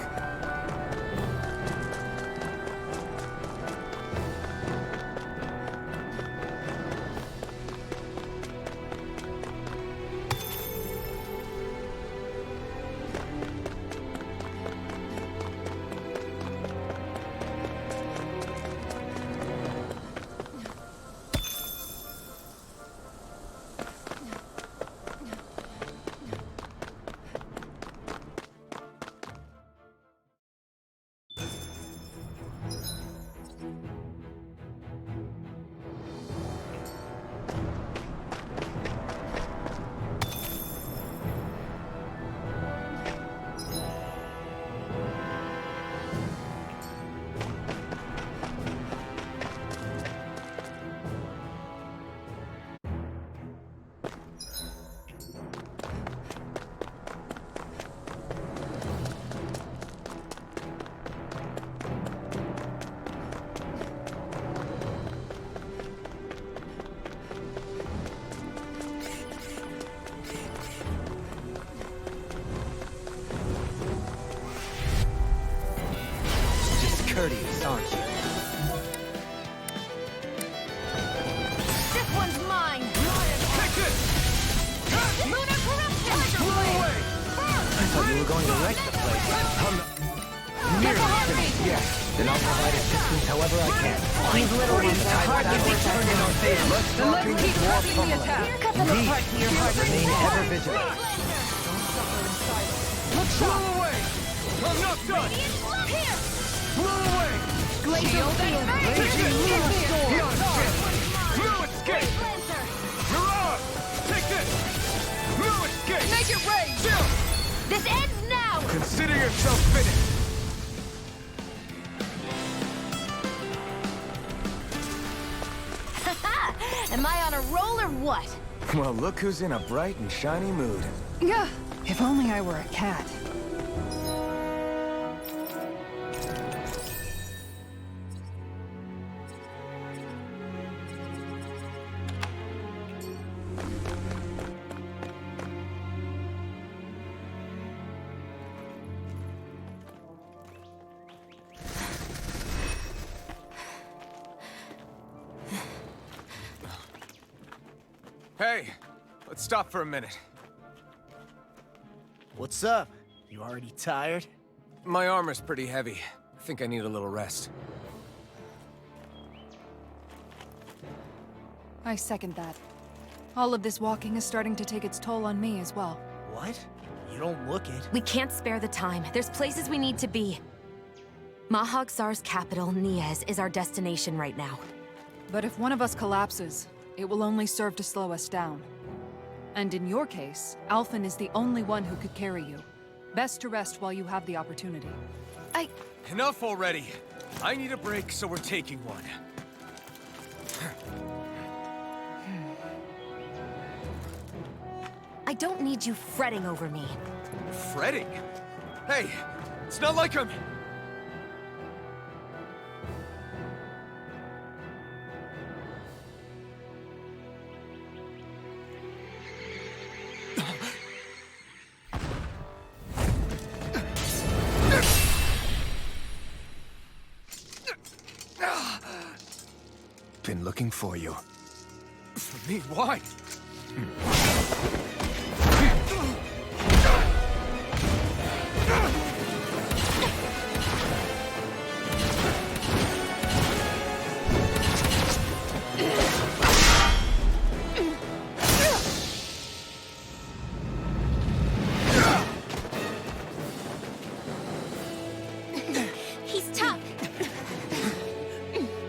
Courteous, aren't you? This one's mine! Take it. Lunar corruption! I thought you were going to wreck the place. Get the heart rate! Yes, then I'll provide assistance however I can. These little ones are hardly worth our Turned in our favor. Then let's keep pressing the attack. Cut them apart to your heart. Remain ever vigilant. Blow away. I'm not done. Here! Blow away. Glacial field! Blue escape. Mirage. Take this. Blue escape. Make it rain! Chill. This ends now! Consider yourself finished. Am I on a roll or what? Well, look who's in a bright and shiny mood. Yeah, if only I were a cat. Hey, let's stop for a minute. What's up? You already tired? My armor's pretty heavy. I think I need a little rest. I second that. All of this walking is starting to take its toll on me as well. What? You don't look it. We can't spare the time. There's places we need to be. Mahag Sar's capital, Niez, is our destination right now. But if one of us collapses, it will only serve to slow us down. And in your case, Alphen is the only one who could carry you. Best to rest while you have the opportunity. Enough already. I need a break, so we're taking one. I don't need you fretting over me. Fretting? Hey, it's not like I'm... looking for you. For me? Why? He's tough.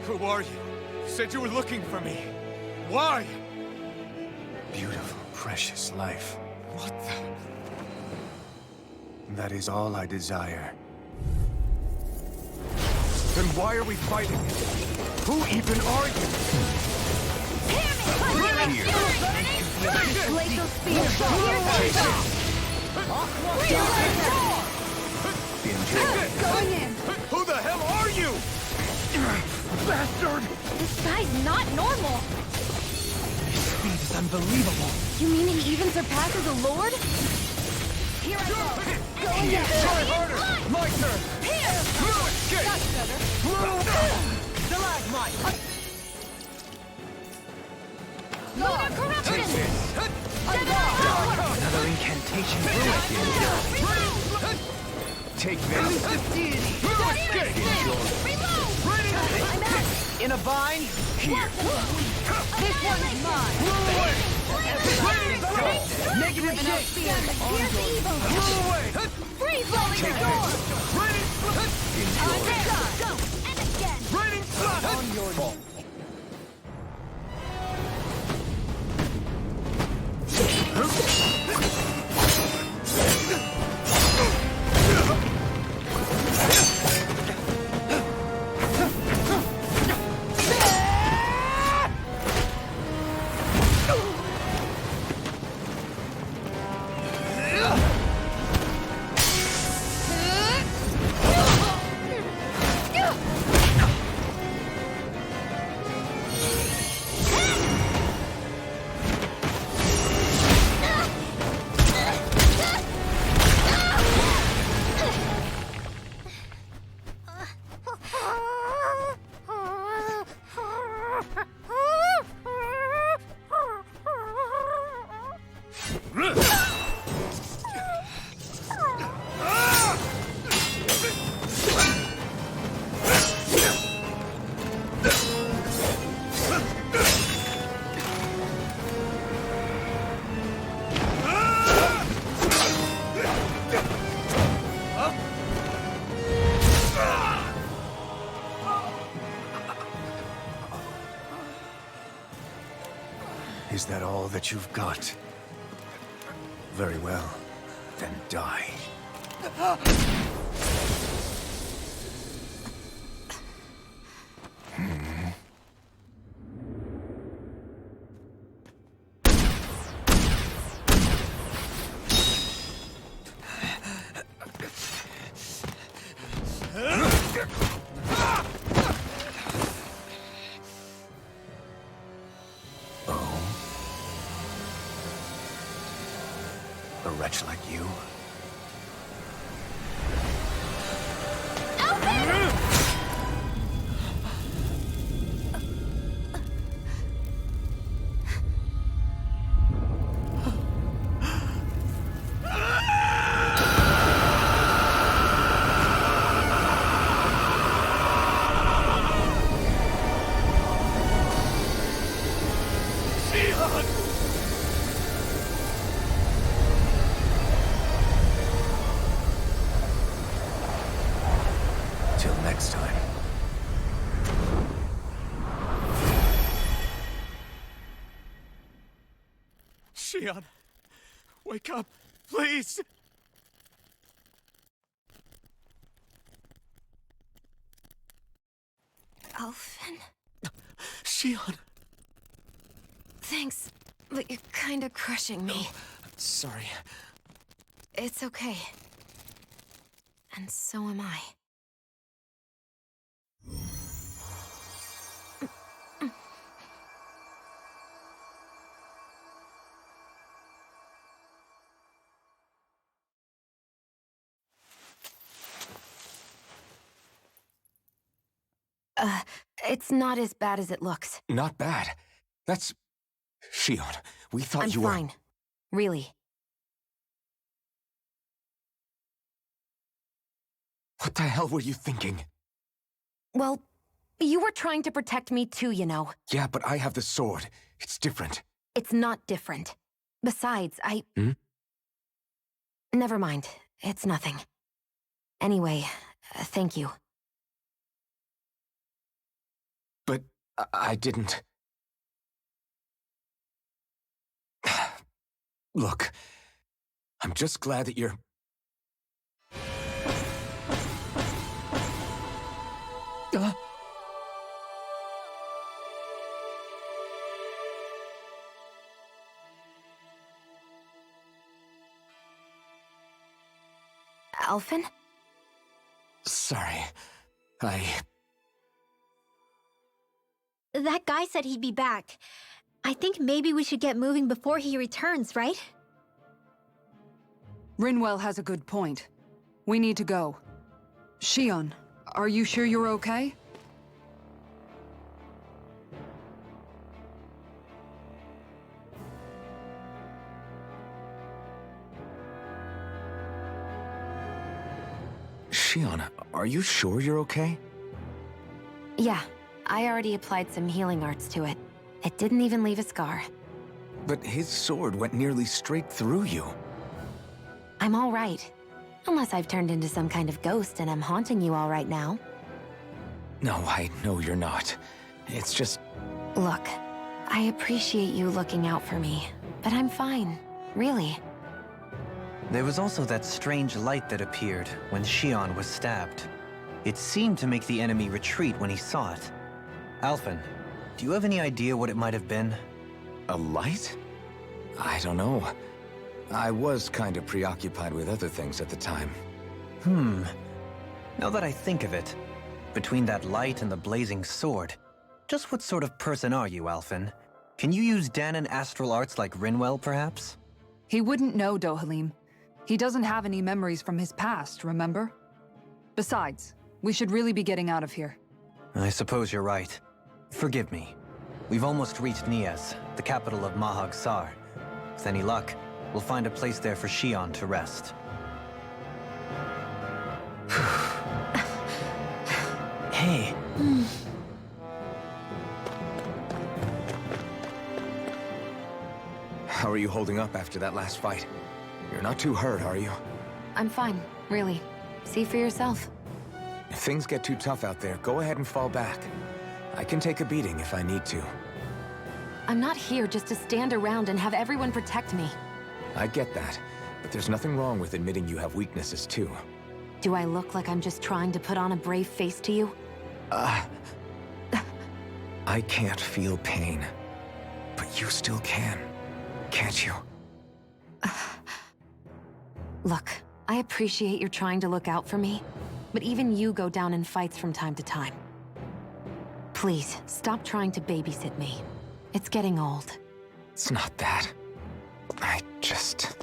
Who are you? You said you were looking for me. Why? Beautiful, precious life. What the... That is all I desire. Then why are we fighting? Who even are you? Glacial spear. Going in. Who the hell are you? Bastard! This guy's not normal. Speed is unbelievable. You mean he even surpasses the Lord? Here I go. Going in. Try harder. My turn. Here. No escape. That's better. Stalagmite! Lunar corruption. Another incantation ruined you. Take this. No escape. Reload. I'm out. In a bind? Here. This one's mine. Negative Here's evil. Free blowing the door. On there. Go. And again. On your fault. Is that all that you've got? Very well. Then die. A wretch like you? Till next time. Shion, wake up, please. Elfin? Shion. Thanks, but you're kinda crushing me. Sorry. It's okay. And so am I. It's not as bad as it looks. Not bad. That's... Shion, we thought I'm you were... fine. Really. What the hell were you thinking? Well, you were trying to protect me too, you know. Yeah, but I have the sword. It's different. It's not different. Besides, Hmm? Never mind. It's nothing. Anyway, thank you. But I didn't... Look, I'm just glad that you're... Alphen? Sorry. That guy said he'd be back. I think maybe we should get moving before he returns, right? Rinwell has a good point. We need to go. Shion, are you sure you're okay? Shion, are you sure you're okay? Yeah, I already applied some healing arts to it. It didn't even leave a scar. But his sword went nearly straight through you. I'm all right. Unless I've turned into some kind of ghost and I'm haunting you all right now. No, I know you're not. It's just... Look, I appreciate you looking out for me, but I'm fine, really. There was also that strange light that appeared when Shion was stabbed. It seemed to make the enemy retreat when he saw it. Alphen, do you have any idea what it might have been? A light? I don't know. I was kind of preoccupied with other things at the time. Now that I think of it, between that light and the blazing sword, just what sort of person are you, Alphen? Can you use Danon astral arts like Rinwell, perhaps? He wouldn't know, Dohalim. He doesn't have any memories from his past, remember? Besides, we should really be getting out of here. I suppose you're right. Forgive me. We've almost reached Nias, the capital of Mahag Sar. With any luck, we'll find a place there for Shion to rest. Hey. How are you holding up after that last fight? You're not too hurt, are you? I'm fine, really. See for yourself. If things get too tough out there, go ahead and fall back. I can take a beating if I need to. I'm not here just to stand around and have everyone protect me. I get that, but there's nothing wrong with admitting you have weaknesses too. Do I look like I'm just trying to put on a brave face to you? I can't feel pain, but you still can, can't you? Look, I appreciate you're trying to look out for me, but even you go down in fights from time to time. Please, stop trying to babysit me. It's getting old. It's not that. I just...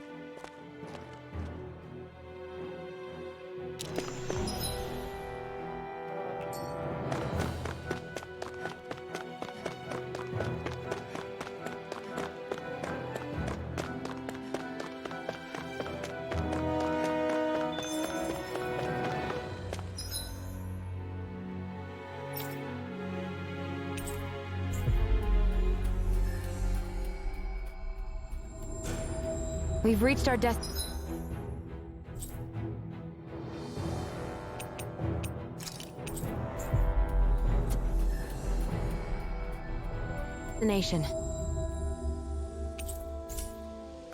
We've reached our destination.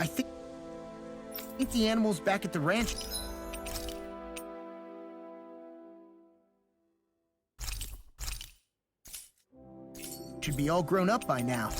I think the animal's back at the ranch. Should be all grown up by now.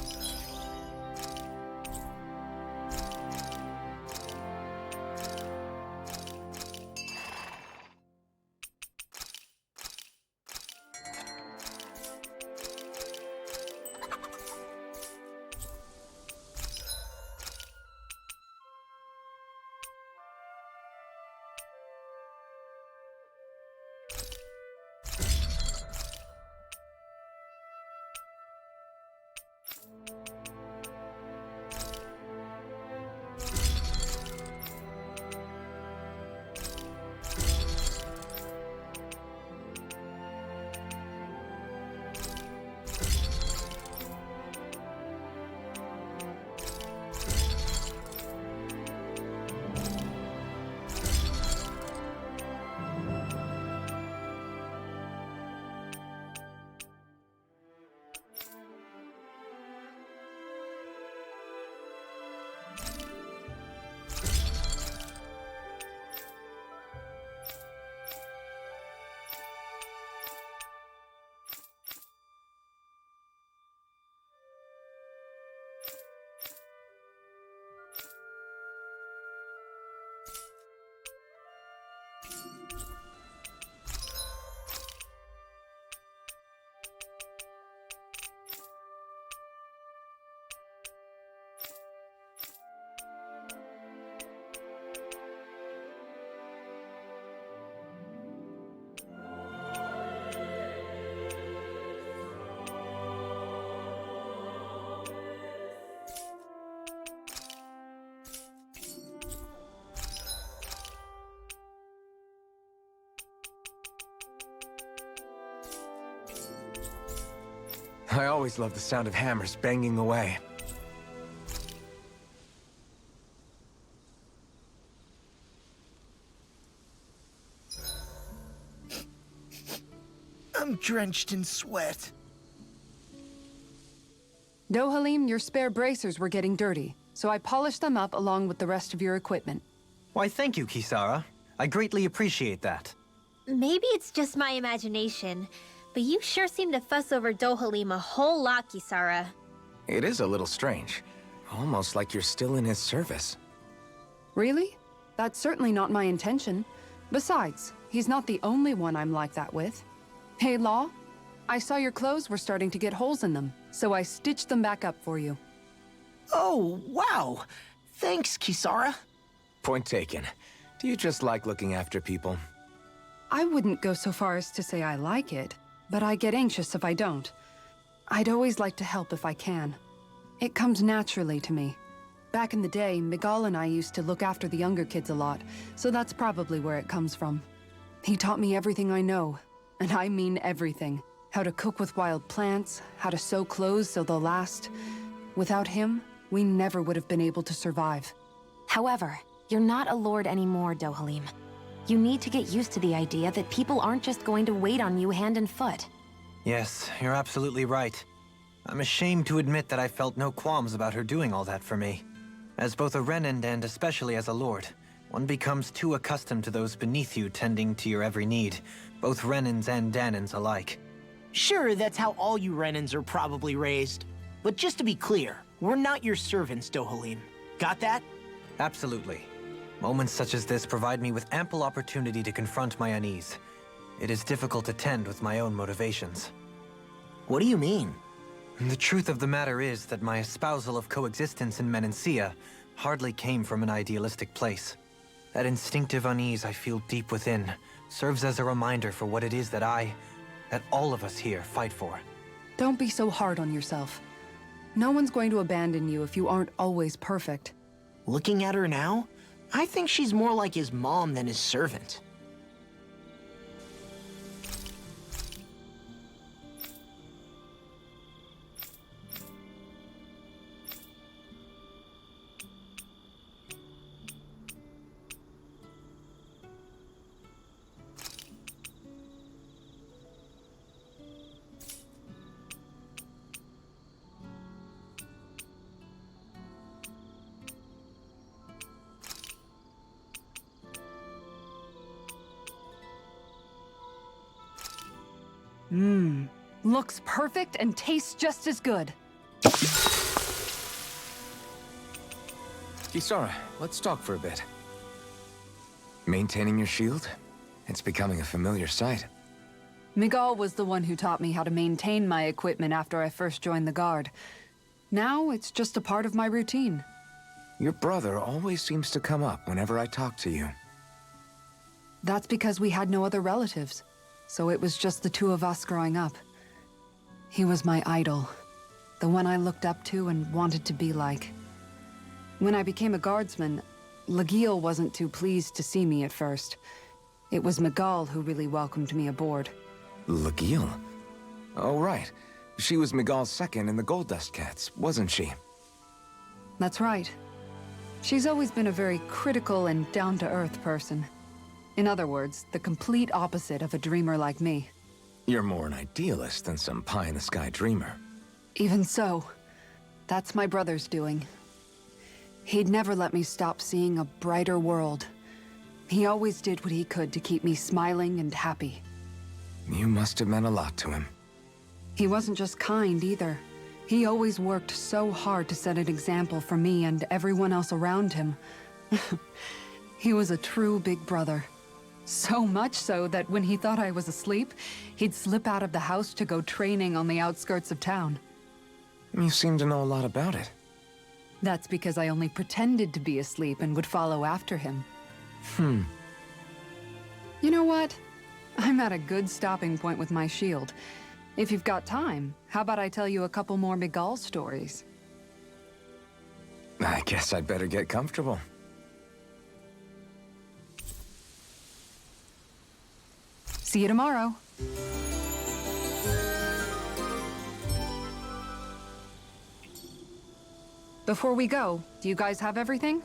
I always love the sound of hammers banging away. I'm drenched in sweat. Dohalim, your spare bracers were getting dirty, so I polished them up along with the rest of your equipment. Why, thank you, Kisara. I greatly appreciate that. Maybe it's just my imagination, but you sure seem to fuss over Dohalim a whole lot, Kisara. It is a little strange. Almost like you're still in his service. Really? That's certainly not my intention. Besides, he's not the only one I'm like that with. Hey, Law, I saw your clothes were starting to get holes in them, so I stitched them back up for you. Oh, wow. Thanks, Kisara. Point taken. Do you just like looking after people? I wouldn't go so far as to say I like it, but I get anxious if I don't. I'd always like to help if I can. It comes naturally to me. Back in the day, Miguel and I used to look after the younger kids a lot, so that's probably where it comes from. He taught me everything I know, and I mean everything. How to cook with wild plants, how to sew clothes so they'll last. Without him, we never would have been able to survive. However, you're not a lord anymore, Dohalim. You need to get used to the idea that people aren't just going to wait on you hand and foot. Yes, you're absolutely right. I'm ashamed to admit that I felt no qualms about her doing all that for me. As both a Renan and especially as a lord, one becomes too accustomed to those beneath you tending to your every need, both Renans and Danans alike. Sure, that's how all you Renans are probably raised. But just to be clear, we're not your servants, Dohalim. Got that? Absolutely. Moments such as this provide me with ample opportunity to confront my unease. It is difficult to tend with my own motivations. What do you mean? The truth of the matter is that my espousal of coexistence in Menancia hardly came from an idealistic place. That instinctive unease I feel deep within serves as a reminder for what it is that all of us here fight for. Don't be so hard on yourself. No one's going to abandon you if you aren't always perfect. Looking at her now, I think she's more like his mom than his servant. Looks perfect and tastes just as good. Kisara, let's talk for a bit. Maintaining your shield? It's becoming a familiar sight. Miguel was the one who taught me how to maintain my equipment after I first joined the Guard. Now it's just a part of my routine. Your brother always seems to come up whenever I talk to you. That's because we had no other relatives, so it was just the two of us growing up. He was my idol, the one I looked up to and wanted to be like. When I became a guardsman, Lagiel wasn't too pleased to see me at first. It was Miguel who really welcomed me aboard. Lagiel? Oh, right. She was Miguel's second in the Gold Dust Cats, wasn't she? That's right. She's always been a very critical and down-to-earth person. In other words, the complete opposite of a dreamer like me. You're more an idealist than some pie-in-the-sky dreamer. Even so, that's my brother's doing. He'd never let me stop seeing a brighter world. He always did what he could to keep me smiling and happy. You must have meant a lot to him. He wasn't just kind, either. He always worked so hard to set an example for me and everyone else around him. He was a true big brother. So much so that when he thought I was asleep, he'd slip out of the house to go training on the outskirts of town. You seem to know a lot about it. That's because I only pretended to be asleep and would follow after him. You know what? I'm at a good stopping point with my shield. If you've got time, how about I tell you a couple more Miguel stories? I guess I'd better get comfortable. See you tomorrow. Before we go, do you guys have everything?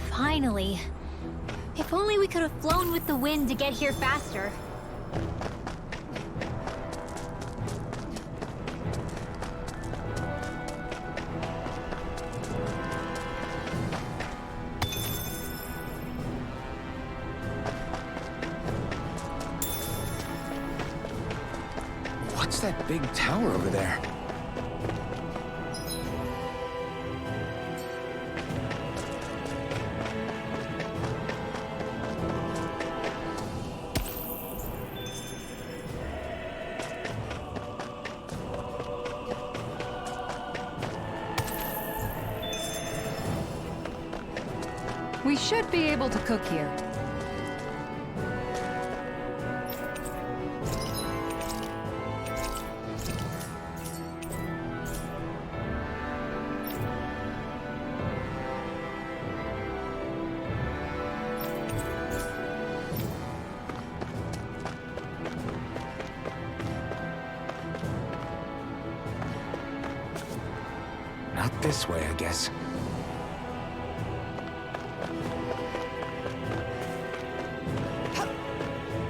Finally. If only we could have flown with the wind to get here faster. What's that big tower over there? We should be able to cook here. Not this way, I guess.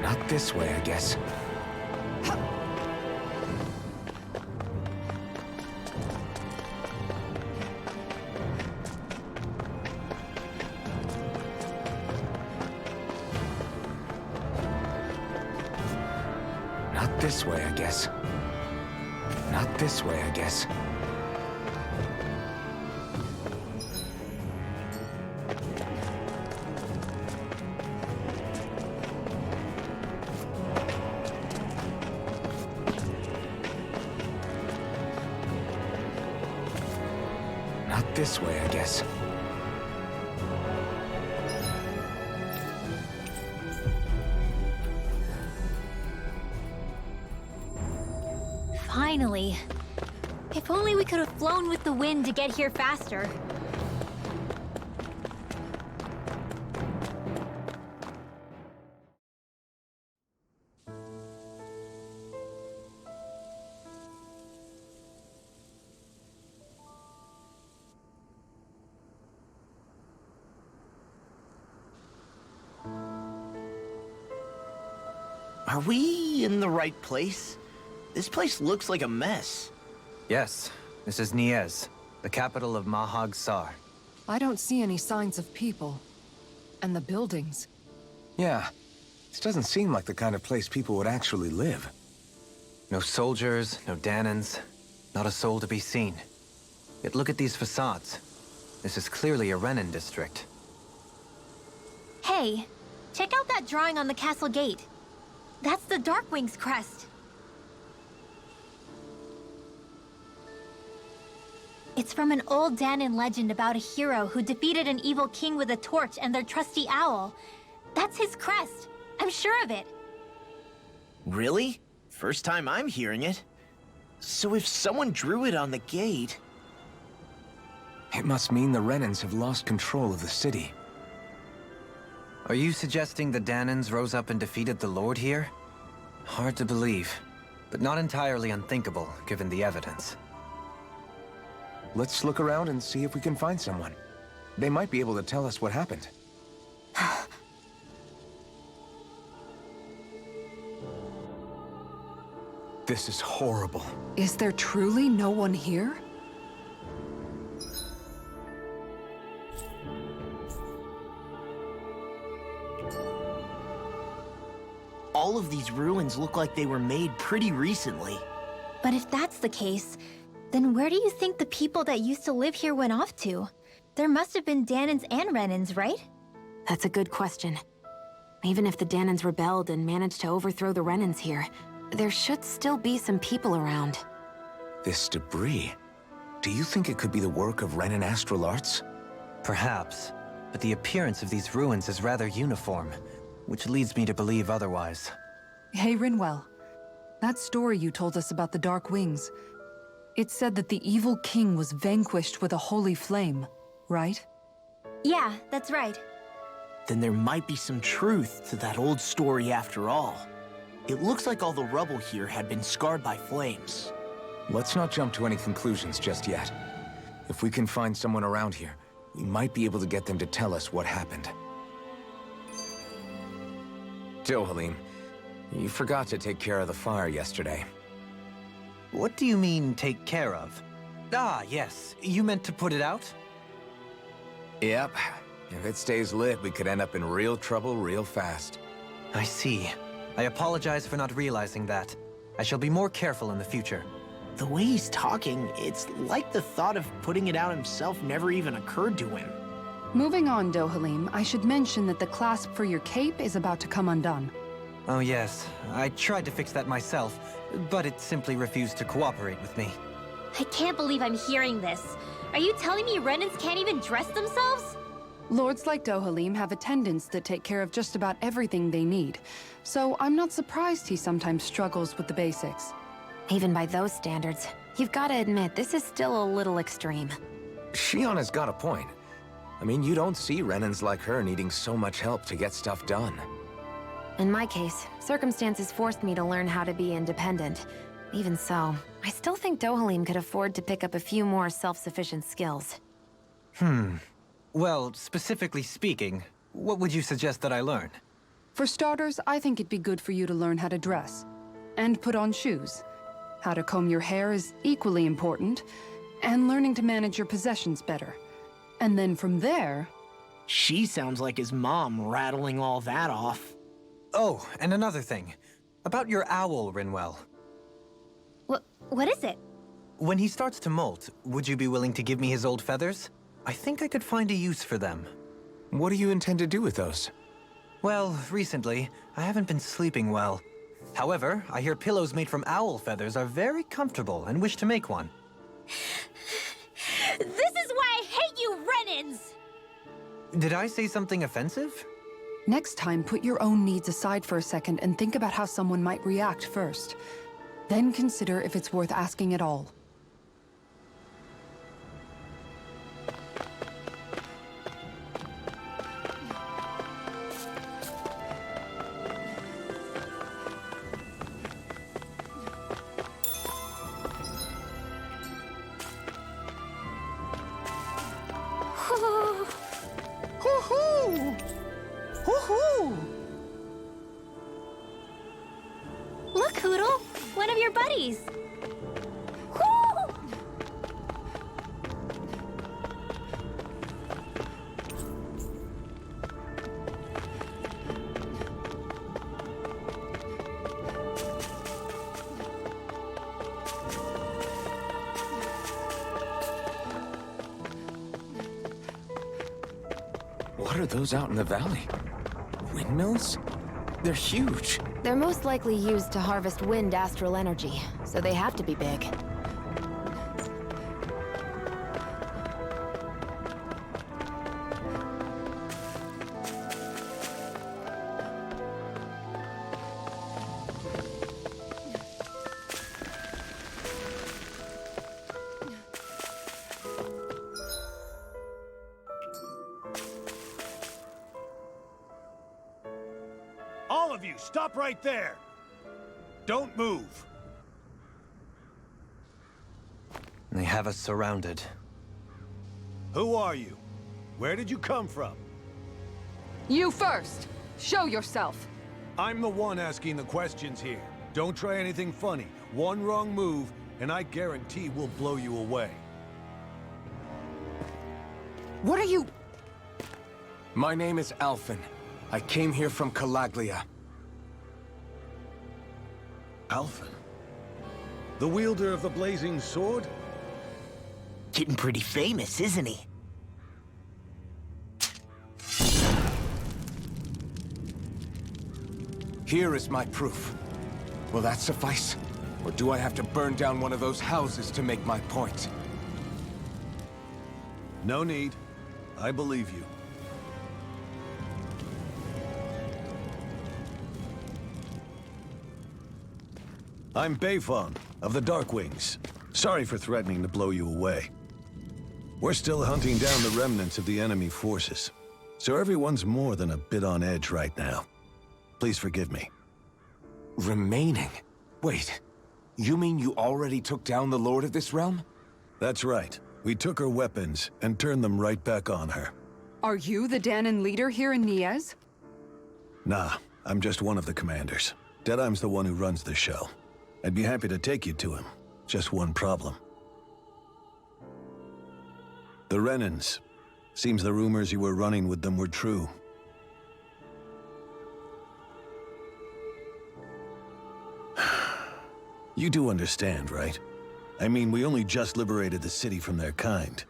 Not this way, I guess. Not this way, I guess. Not this way, I guess. Not this way, I guess. Finally. If only we could have flown with the wind to get here faster. Are we in the right place? This place looks like a mess. Yes, this is Niez, the capital of Mahag Sar. I don't see any signs of people. And the buildings. Yeah. This doesn't seem like the kind of place people would actually live. No soldiers, no Danans, not a soul to be seen. Yet look at these facades. This is clearly a Renin district. Hey, check out that drawing on the castle gate. That's the Darkwing's crest. It's from an old Danan legend about a hero who defeated an evil king with a torch and their trusty owl. That's his crest. I'm sure of it. Really? First time I'm hearing it. So if someone drew it on the gate... It must mean the Renins have lost control of the city. Are you suggesting the Danans rose up and defeated the Lord here? Hard to believe, but not entirely unthinkable, given the evidence. Let's look around and see if we can find someone. They might be able to tell us what happened. This is horrible. Is there truly no one here? All of these ruins look like they were made pretty recently. But if that's the case, then where do you think the people that used to live here went off to? There must have been Danans and Renins, right? That's a good question. Even if the Danans rebelled and managed to overthrow the Renins here, there should still be some people around. This debris. Do you think it could be the work of Renin astral arts? Perhaps, but the appearance of these ruins is rather uniform, which leads me to believe otherwise. Hey, Rinwell. That story you told us about the Dark Wings. It said that the evil king was vanquished with a holy flame, right? Yeah, that's right. Then there might be some truth to that old story after all. It looks like all the rubble here had been scarred by flames. Let's not jump to any conclusions just yet. If we can find someone around here, we might be able to get them to tell us what happened. Dohalim, you forgot to take care of the fire yesterday. What do you mean, take care of? Ah, yes. You meant to put it out? Yep. If it stays lit, we could end up in real trouble real fast. I see. I apologize for not realizing that. I shall be more careful in the future. The way he's talking, it's like the thought of putting it out himself never even occurred to him. Moving on, Dohalim, I should mention that the clasp for your cape is about to come undone. Oh yes, I tried to fix that myself, but it simply refused to cooperate with me. I can't believe I'm hearing this. Are you telling me Renans can't even dress themselves? Lords like Dohalim have attendants that take care of just about everything they need, so I'm not surprised he sometimes struggles with the basics. Even by those standards, you've got to admit this is still a little extreme. Shionna's got a point. I mean, you don't see Renans like her needing so much help to get stuff done. In my case, circumstances forced me to learn how to be independent. Even so, I still think Dohalim could afford to pick up a few more self-sufficient skills. Well, specifically speaking, what would you suggest that I learn? For starters, I think it'd be good for you to learn how to dress. And put on shoes. How to comb your hair is equally important. And learning to manage your possessions better. And then from there... She sounds like his mom rattling all that off. Oh, and another thing. About your owl, Rinwell. What is it? When he starts to molt, would you be willing to give me his old feathers? I think I could find a use for them. What do you intend to do with those? Well, recently, I haven't been sleeping well. However, I hear pillows made from owl feathers are very comfortable and wish to make one. This is why I hate you, Renans! Did I say something offensive? Next time, put your own needs aside for a second and think about how someone might react first. Then consider if it's worth asking at all. Hoo-hoo! Hoo-hoo! Look, Hoodle! One of your buddies! Woo! What are those out in the valley? Windmills? They're huge. They're most likely used to harvest wind astral energy, so they have to be big. All of you, stop right there! Don't move! They have us surrounded. Who are you? Where did you come from? You first! Show yourself! I'm the one asking the questions here. Don't try anything funny. One wrong move, and I guarantee we'll blow you away. What are you... My name is Alphen. I came here from Calaglia. Alphen? The wielder of the blazing sword? Getting pretty famous, isn't he? Here is my proof. Will that suffice? Or do I have to burn down one of those houses to make my point? No need. I believe you. I'm Beifong, of the Darkwings. Sorry for threatening to blow you away. We're still hunting down the remnants of the enemy forces, so everyone's more than a bit on edge right now. Please forgive me. Remaining? Wait, you mean you already took down the Lord of this realm? That's right. We took her weapons and turned them right back on her. Are you the Danon leader here in Niez? Nah, I'm just one of the commanders. Deadheim's the one who runs the show. I'd be happy to take you to him. Just one problem. The Renans. Seems the rumors you were running with them were true. You do understand, right? I mean, we only just liberated the city from their kind.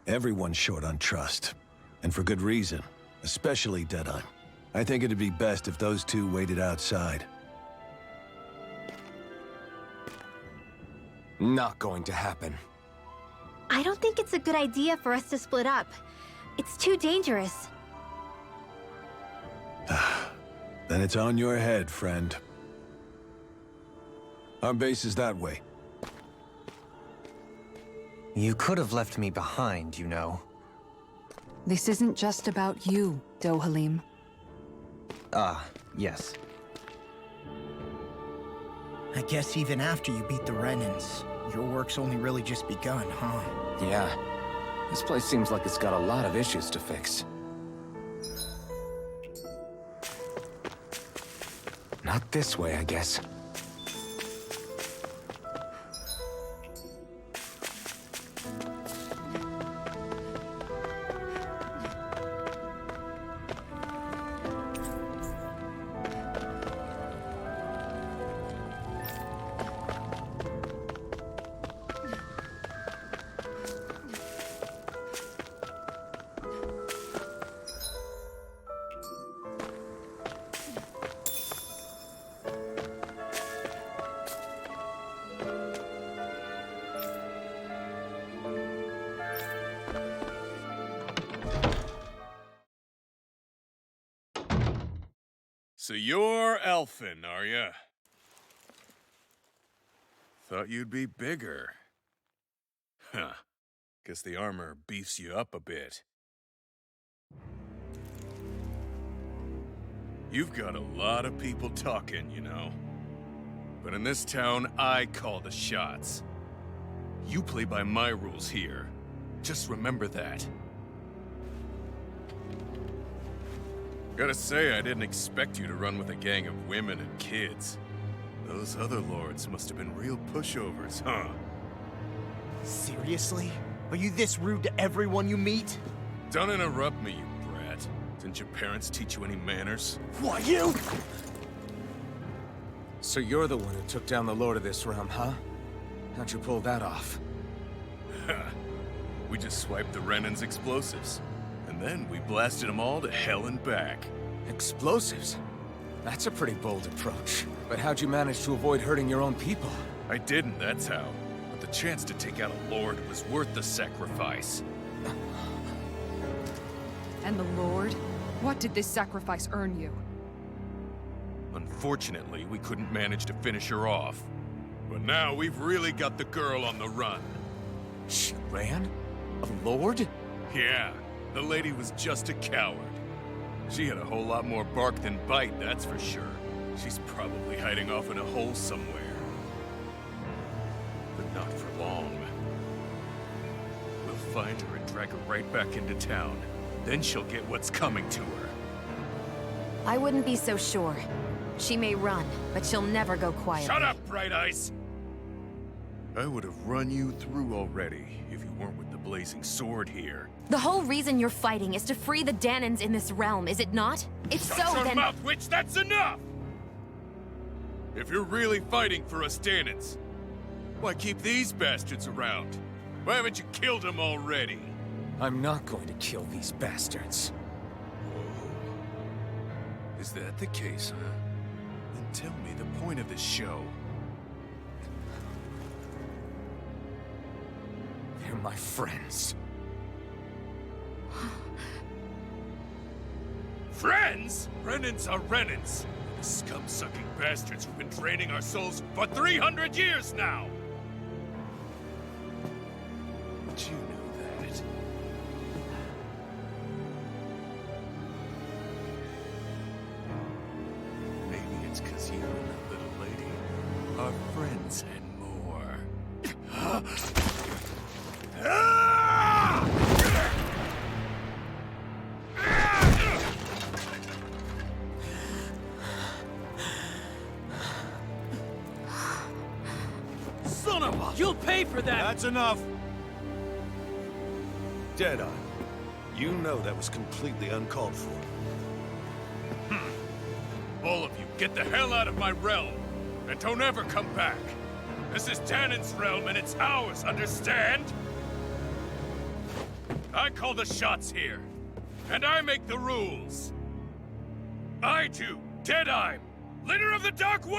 Everyone's short on trust. And for good reason. Especially Deadheim. I think it'd be best if those two waited outside. Not going to happen. I don't think it's a good idea for us to split up. It's too dangerous. Then it's on your head, friend. Our base is that way. You could have left me behind, you know. This isn't just about you, Dohalim. Ah, yes. I guess even after you beat the Renans, your work's only really just begun, huh? Yeah. This place seems like it's got a lot of issues to fix. Not this way, I guess. So you're Elfin, are ya? Thought you'd be bigger. Huh. Guess the armor beefs you up a bit. You've got a lot of people talking, you know. But in this town, I call the shots. You play by my rules here. Just remember that. Gotta say, I didn't expect you to run with a gang of women and kids. Those other lords must have been real pushovers, huh? Seriously? Are you this rude to everyone you meet? Don't interrupt me, you brat. Didn't your parents teach you any manners? What, you? So you're the one who took down the Lord of this realm, huh? How'd you pull that off? We just swiped the Renan's explosives. And then we blasted them all to hell and back. Explosives? That's a pretty bold approach. But how'd you manage to avoid hurting your own people? I didn't, that's how. But the chance to take out a lord was worth the sacrifice. And the Lord? What did this sacrifice earn you? Unfortunately, we couldn't manage to finish her off. But now we've really got the girl on the run. She ran? A lord? Yeah, the lady was just a coward. She had a whole lot more bark than bite, that's for sure. She's probably hiding off in a hole somewhere. But not for long. We'll find her and drag her right back into town. Then she'll get what's coming to her. I wouldn't be so sure. She may run, but she'll never go quietly. Shut up, Bright Eyes! I would have run you through already if you weren't with the blazing sword here. The whole reason you're fighting is to free the Danons in this realm, is it not? If so, Shut your then— mouth, witch! That's enough! If you're really fighting for us Danons, why keep these bastards around? Why haven't you killed them already? I'm not going to kill these bastards. Whoa. Is that the case, huh? Then tell me the point of this show. They're my friends. Friends? Renans are Renans. The Scum-sucking bastards who've been draining our souls for 300 years now! But you knew that. Maybe it's 'cause you and the little lady are friends and more. Son of a... You'll pay for that! That's enough! Deadeye, you know that was completely uncalled for. All of you, get the hell out of my realm! And don't ever come back! This is Danon's realm and it's ours, understand? I call the shots here. And I make the rules. I do, Deadeye, leader of the Dark Way!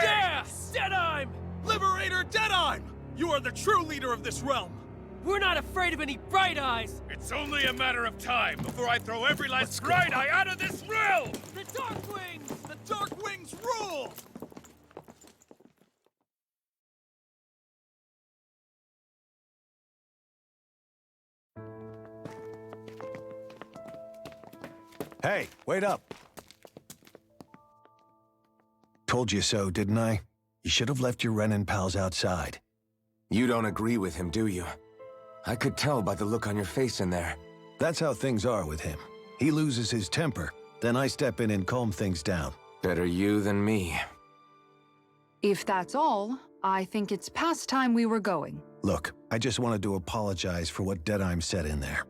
Yeah! Deadeye! Liberator Deadeye! You are the true leader of this realm! We're not afraid of any Bright Eyes! It's only a matter of time before I throw every last Bright Eye out of this realm! The Dark Wings! The Dark Wings rule! Hey, wait up! Told you so, didn't I? You should have left your Renin pals outside. You don't agree with him, do you? I could tell by the look on your face in there. That's how things are with him. He loses his temper, then I step in and calm things down. Better you than me. If that's all, I think it's past time we were going. Look, I just wanted to apologize for what Deadeye said in there.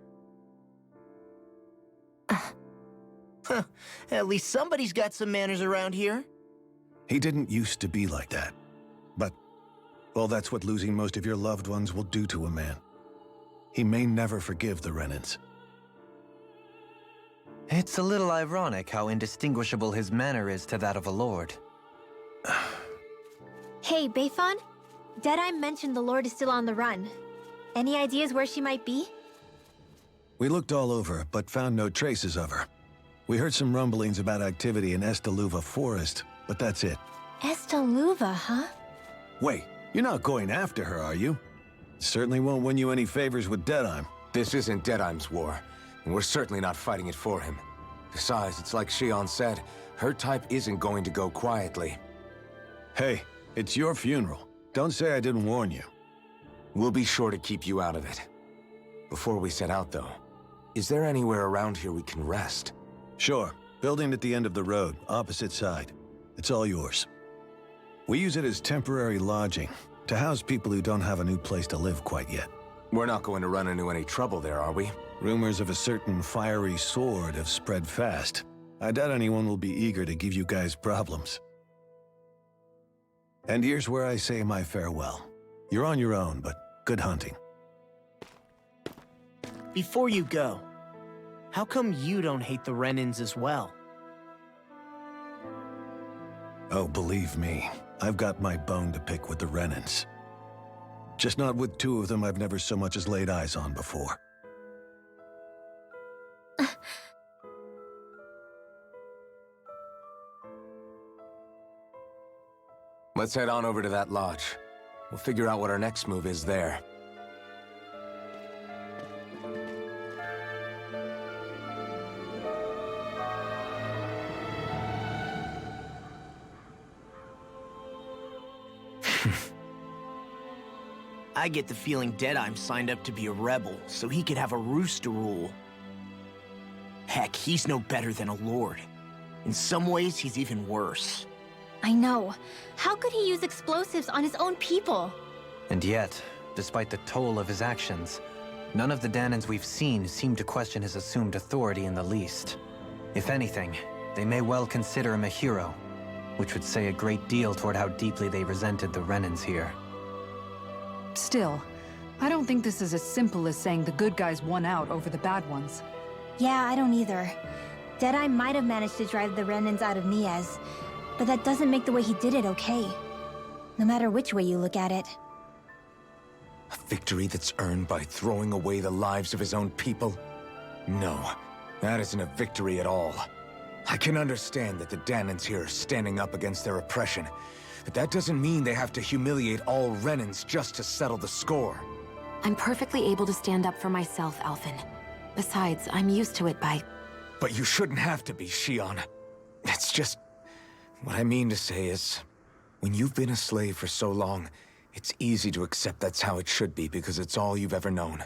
At least somebody's got some manners around here. He didn't used to be like that. But, well, that's what losing most of your loved ones will do to a man. He may never forgive the Renins. It's a little ironic how indistinguishable his manner is to that of a lord. Hey, Beifan? Deadeye mentioned the Lord is still on the run. Any ideas where she might be? We looked all over, but found no traces of her. We heard some rumblings about activity in Estaluva Forest, but that's it. Estaluva, huh? Wait, you're not going after her, are you? Certainly won't win you any favors with Deadeye. This isn't Deadeye's war, and we're certainly not fighting it for him. Besides, it's like Shion said, her type isn't going to go quietly. Hey, it's your funeral. Don't say I didn't warn you. We'll be sure to keep you out of it. Before we set out, though, is there anywhere around here we can rest? Sure. Building at the end of the road, opposite side. It's all yours. We use it as temporary lodging, to house people who don't have a new place to live quite yet. We're not going to run into any trouble there, are we? Rumors of a certain fiery sword have spread fast. I doubt anyone will be eager to give you guys problems. And here's where I say my farewell. You're on your own, but good hunting. Before you go, how come you don't hate the Renins as well? Oh, believe me, I've got my bone to pick with the Renins. Just not with two of them I've never so much as laid eyes on before. Let's head on over to that lodge. We'll figure out what our next move is there. I get the feeling Deadeye signed up to be a rebel, so he could have a roost to rule. Heck, he's no better than a lord. In some ways, he's even worse. I know. How could he use explosives on his own people? And yet, despite the toll of his actions, none of the Danons we've seen seem to question his assumed authority in the least. If anything, they may well consider him a hero, which would say a great deal toward how deeply they resented the Renins here. Still, I don't think this is as simple as saying the good guys won out over the bad ones. Yeah, I don't either. Deadeye might have managed to drive the Renins out of Niaz, but that doesn't make the way he did it okay. No matter which way you look at it. A victory that's earned by throwing away the lives of his own people? No, that isn't a victory at all. I can understand that the Danans here are standing up against their oppression, but that doesn't mean they have to humiliate all Renans just to settle the score. I'm perfectly able to stand up for myself, Alphen. Besides, I'm used to it by... But you shouldn't have to be, Shion. It's just... What I mean to say is, when you've been a slave for so long, it's easy to accept that's how it should be because it's all you've ever known.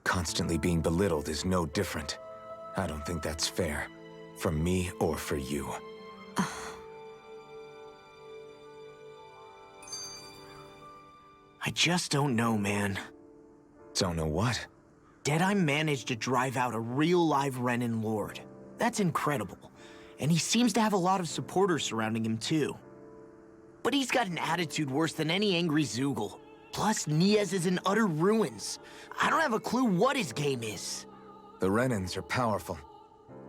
Constantly being belittled is no different. I don't think that's fair. For me or for you. I just don't know, man. Don't know what? Deadeye managed to drive out a real live Renan Lord. That's incredible. And he seems to have a lot of supporters surrounding him too. But he's got an attitude worse than any angry Zoogle. Plus, Niaz is in utter ruins. I don't have a clue what his game is. The Renans are powerful.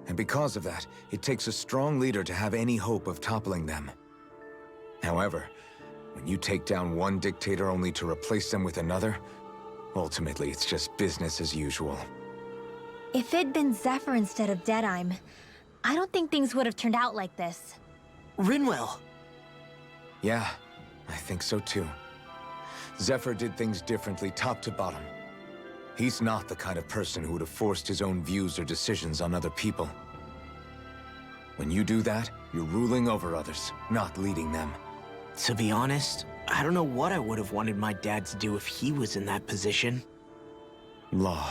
And because of that, it takes a strong leader to have any hope of toppling them. However, when you take down one dictator only to replace them with another, ultimately it's just business as usual. If it'd been Zephyr instead of Deadeye, I don't think things would have turned out like this. Rinwell! Yeah, I think so too. Zephyr did things differently top to bottom. He's not the kind of person who would have forced his own views or decisions on other people. When you do that, you're ruling over others, not leading them. To be honest, I don't know what I would have wanted my dad to do if he was in that position. Law.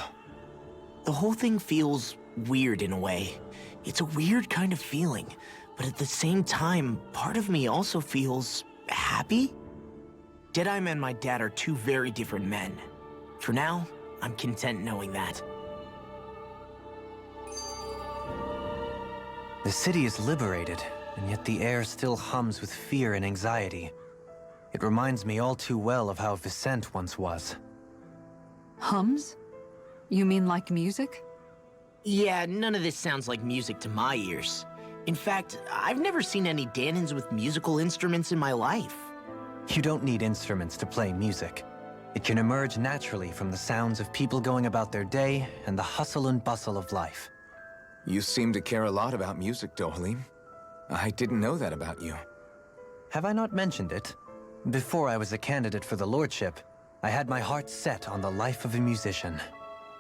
The whole thing feels weird in a way. It's a weird kind of feeling, but at the same time, part of me also feels happy? Deadeye and my dad are two very different men. For now, I'm content knowing that. The city is liberated, and yet the air still hums with fear and anxiety. It reminds me all too well of how Vicente once was. Hums? You mean like music? Yeah, none of this sounds like music to my ears. In fact, I've never seen any Danans with musical instruments in my life. You don't need instruments to play music. It can emerge naturally from the sounds of people going about their day and the hustle and bustle of life. You seem to care a lot about music, Dohalim. I didn't know that about you. Have I not mentioned it? Before I was a candidate for the lordship, I had my heart set on the life of a musician.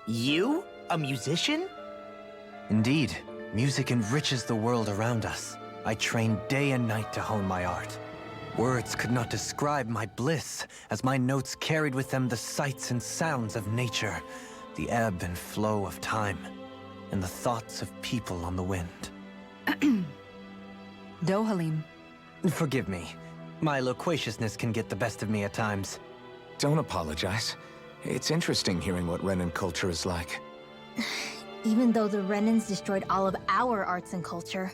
You? A musician? Indeed, music enriches the world around us. I trained day and night to hone my art. Words could not describe my bliss, as my notes carried with them the sights and sounds of nature, the ebb and flow of time, and the thoughts of people on the wind. Dohalim. Forgive me. My loquaciousness can get the best of me at times. Don't apologize. It's interesting hearing what Renan culture is like. Even though the Renans destroyed all of our arts and culture.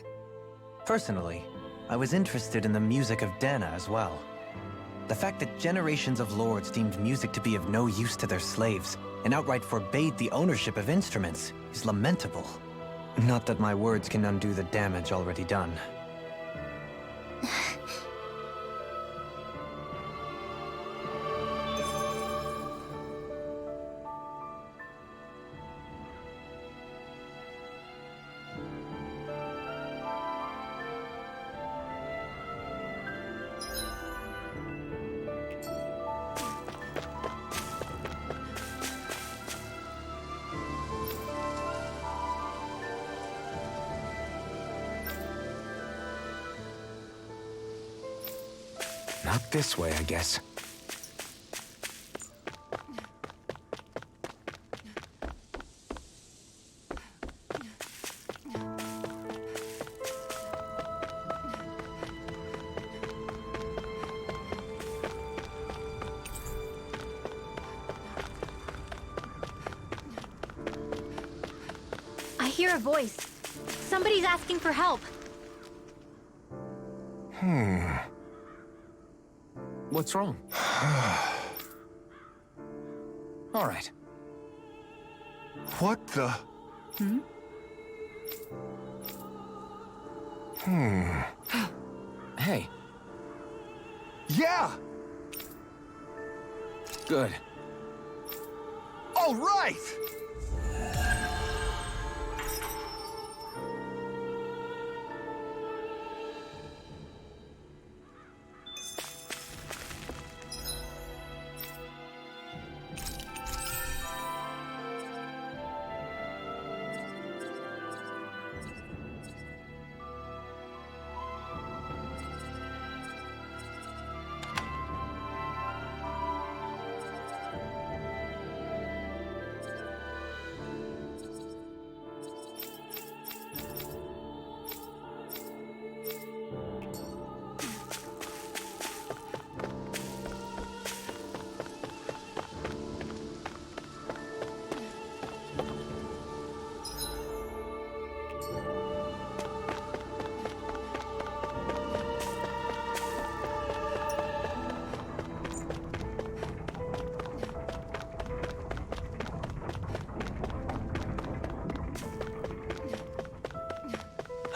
Personally, I was interested in the music of Dana as well. The fact that generations of lords deemed music to be of no use to their slaves, and outright forbade the ownership of instruments, is lamentable. Not that my words can undo the damage already done. Not this way, I guess. I hear a voice. Somebody's asking for help. What's wrong? All right. What the? Hey. Yeah! Good. All right!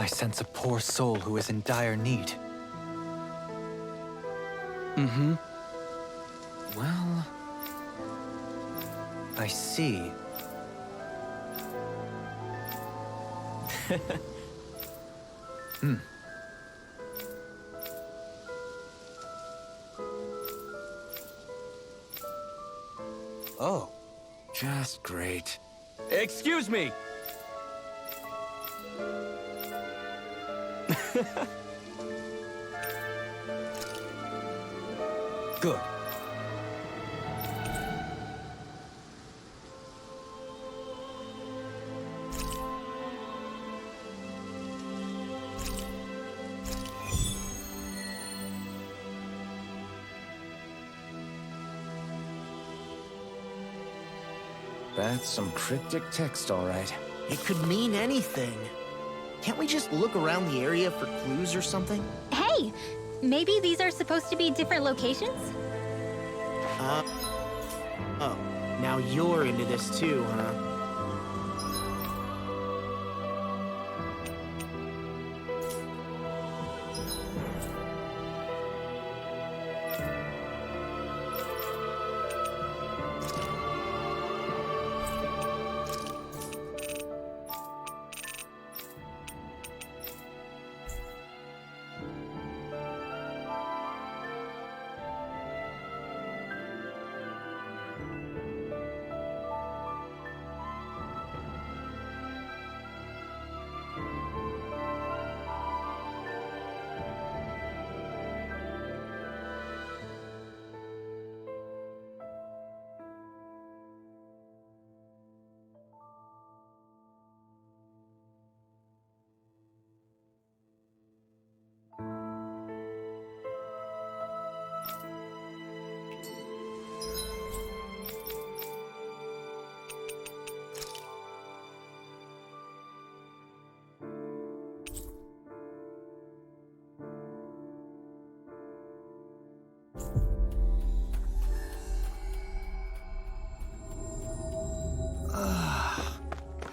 I sense a poor soul who is in dire need. Mm-hmm. Well... I see. Oh. Just great. Excuse me! Good. That's some cryptic text, all right. It could mean anything. Can't we just look around the area for clues or something? Hey! Maybe these are supposed to be different locations? Oh, now you're into this too, huh?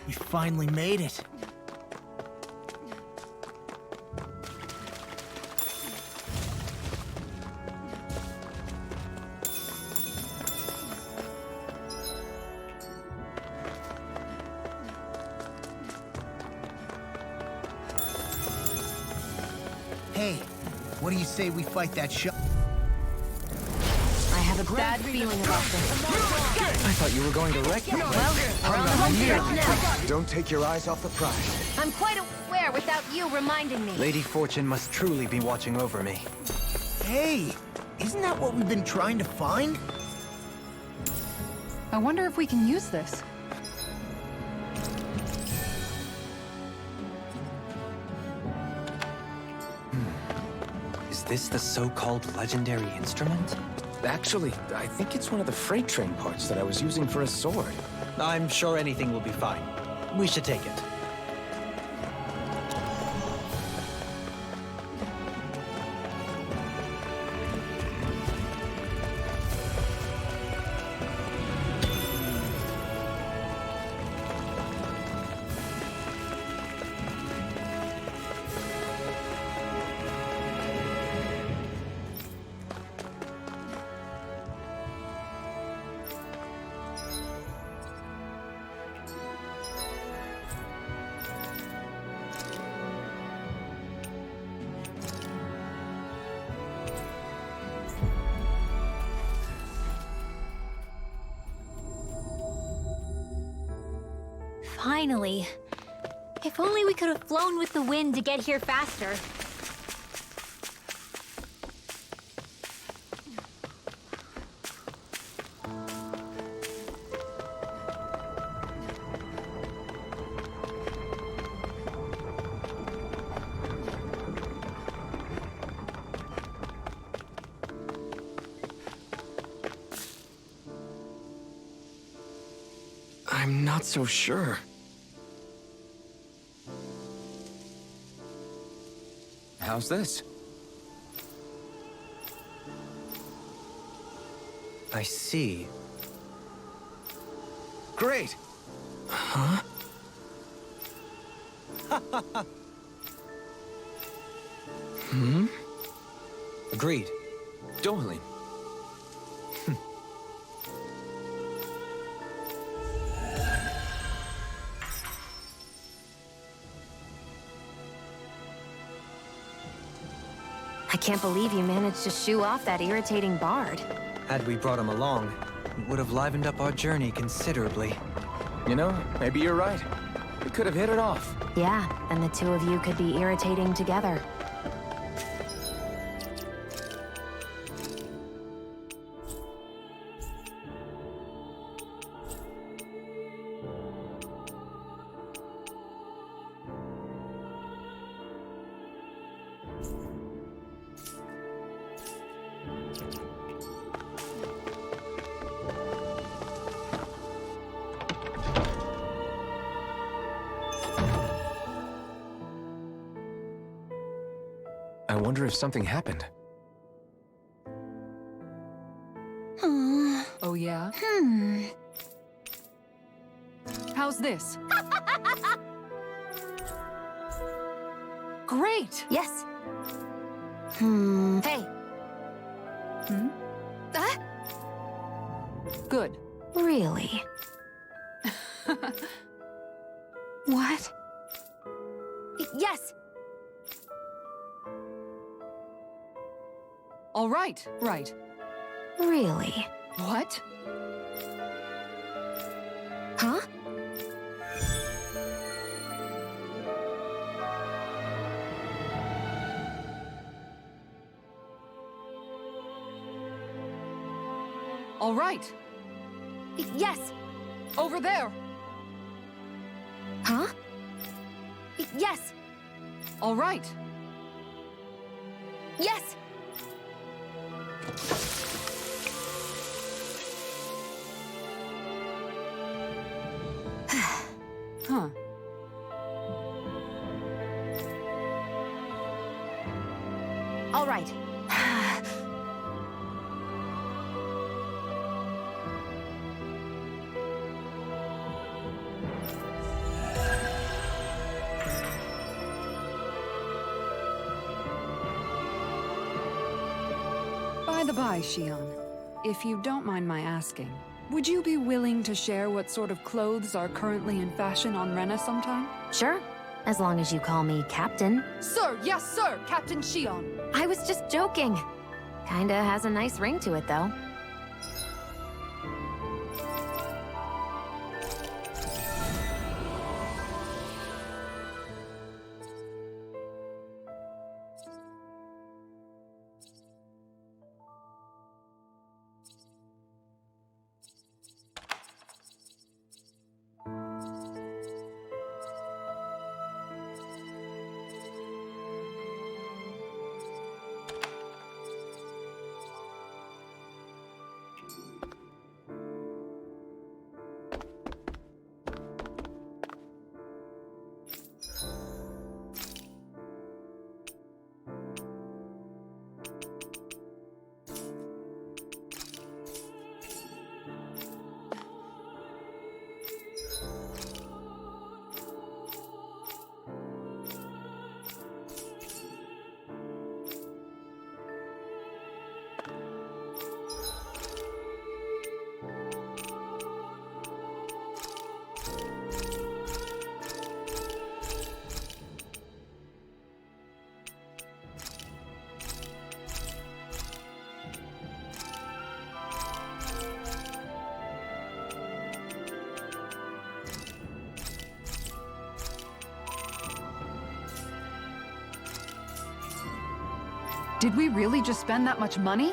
We finally made it. Hey, what do you say we fight that shot? I have a bad feeling about this. I thought you were going to wreck me. Well, we're on the home stretch now. Don't take your eyes off the prize. I'm quite aware without you reminding me. Lady Fortune must truly be watching over me. Hey, isn't that what we've been trying to find? I wonder if we can use this. Is this the so-called legendary instrument? Actually, I think it's one of the freight train parts that I was using for a sword. I'm sure anything will be fine. We should take it. Finally. If only we could have flown with the wind to get here faster. I'm not so sure. How's this? I see. Great! Huh? Agreed. Dolan. I can't believe you managed to shoo off that irritating bard. Had we brought him along, it would have livened up our journey considerably. You know, maybe you're right. We could have hit it off. Yeah, and the two of you could be irritating together. I wonder if something happened. Oh, yeah? How's this? Great! Yes. Hey. Good. Really? What? Yes! All right, right. Really? What? Huh? All right. Yes! Over there! Huh? Yes! All right. Yes! Huh. All right. By the by, Shion, if you don't mind my asking, would you be willing to share what sort of clothes are currently in fashion on Rena sometime? Sure. As long as you call me Captain. Sir, yes, sir, Captain Shion. I was just joking. Kinda has a nice ring to it, though. Did we really just spend that much money?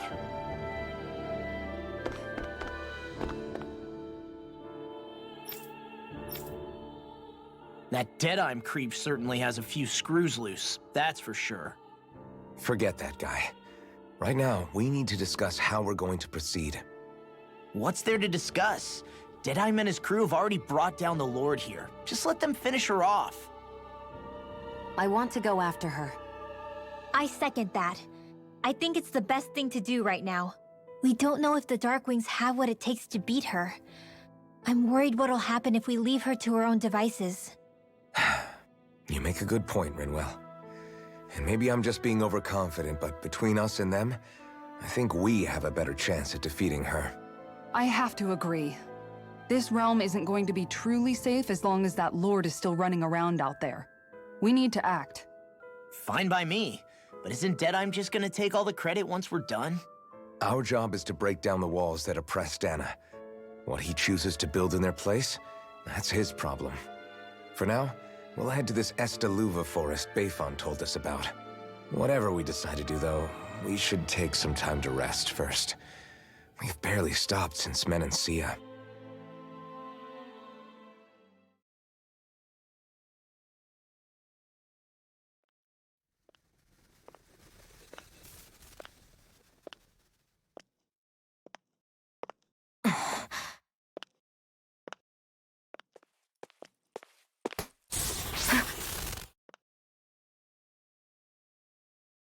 That Deadeye creep certainly has a few screws loose, that's for sure. Forget that guy. Right now, we need to discuss how we're going to proceed. What's there to discuss? Deadeye and his crew have already brought down the Lord here. Just let them finish her off. I want to go after her. I second that. I think it's the best thing to do right now. We don't know if the Darkwings have what it takes to beat her. I'm worried what'll happen if we leave her to her own devices. You make a good point, Rinwell. And maybe I'm just being overconfident, but between us and them, I think we have a better chance at defeating her. I have to agree. This realm isn't going to be truly safe as long as that lord is still running around out there. We need to act. Fine by me. But isn't Deadeye just gonna take all the credit once we're done? Our job is to break down the walls that oppress Dana. What he chooses to build in their place, that's his problem. For now, we'll head to this Estaluva forest Bayfon told us about. Whatever we decide to do, though, we should take some time to rest first. We've barely stopped since Menancia.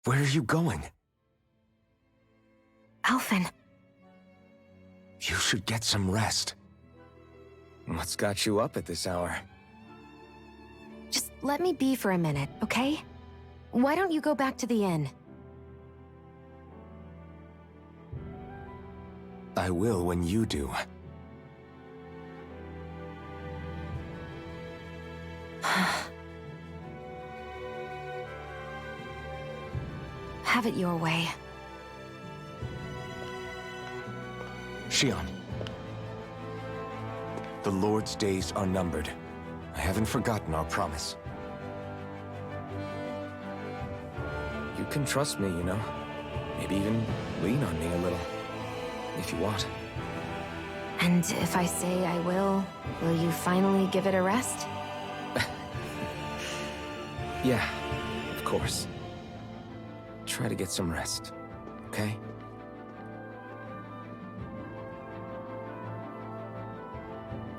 Where are you going? Alphen. You should get some rest. What's got you up at this hour? Just let me be for a minute, okay? Why don't you go back to the inn? I will when you do. Have it your way. Shion. The Lord's days are numbered. I haven't forgotten our promise. You can trust me, you know. Maybe even lean on me a little. If you want. And if I say I will you finally give it a rest? Yeah, of course. Try to get some rest, okay?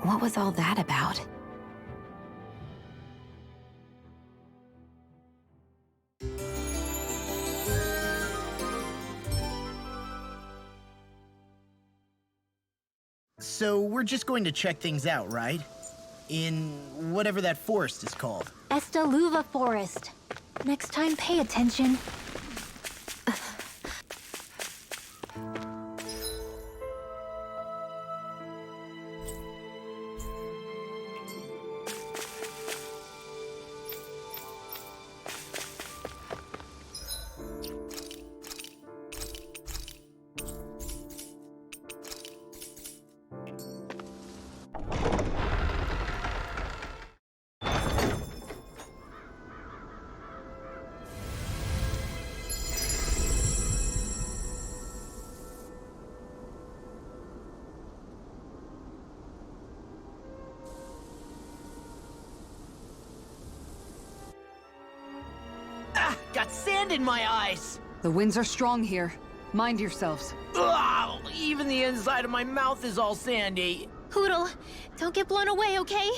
What was all that about? So we're just going to check things out, right? In whatever that forest is called. Estaluva Forest. Next time, pay attention. Got sand in my eyes! The winds are strong here. Mind yourselves. Ugh, even the inside of my mouth is all sandy. Hoodle, don't get blown away, okay?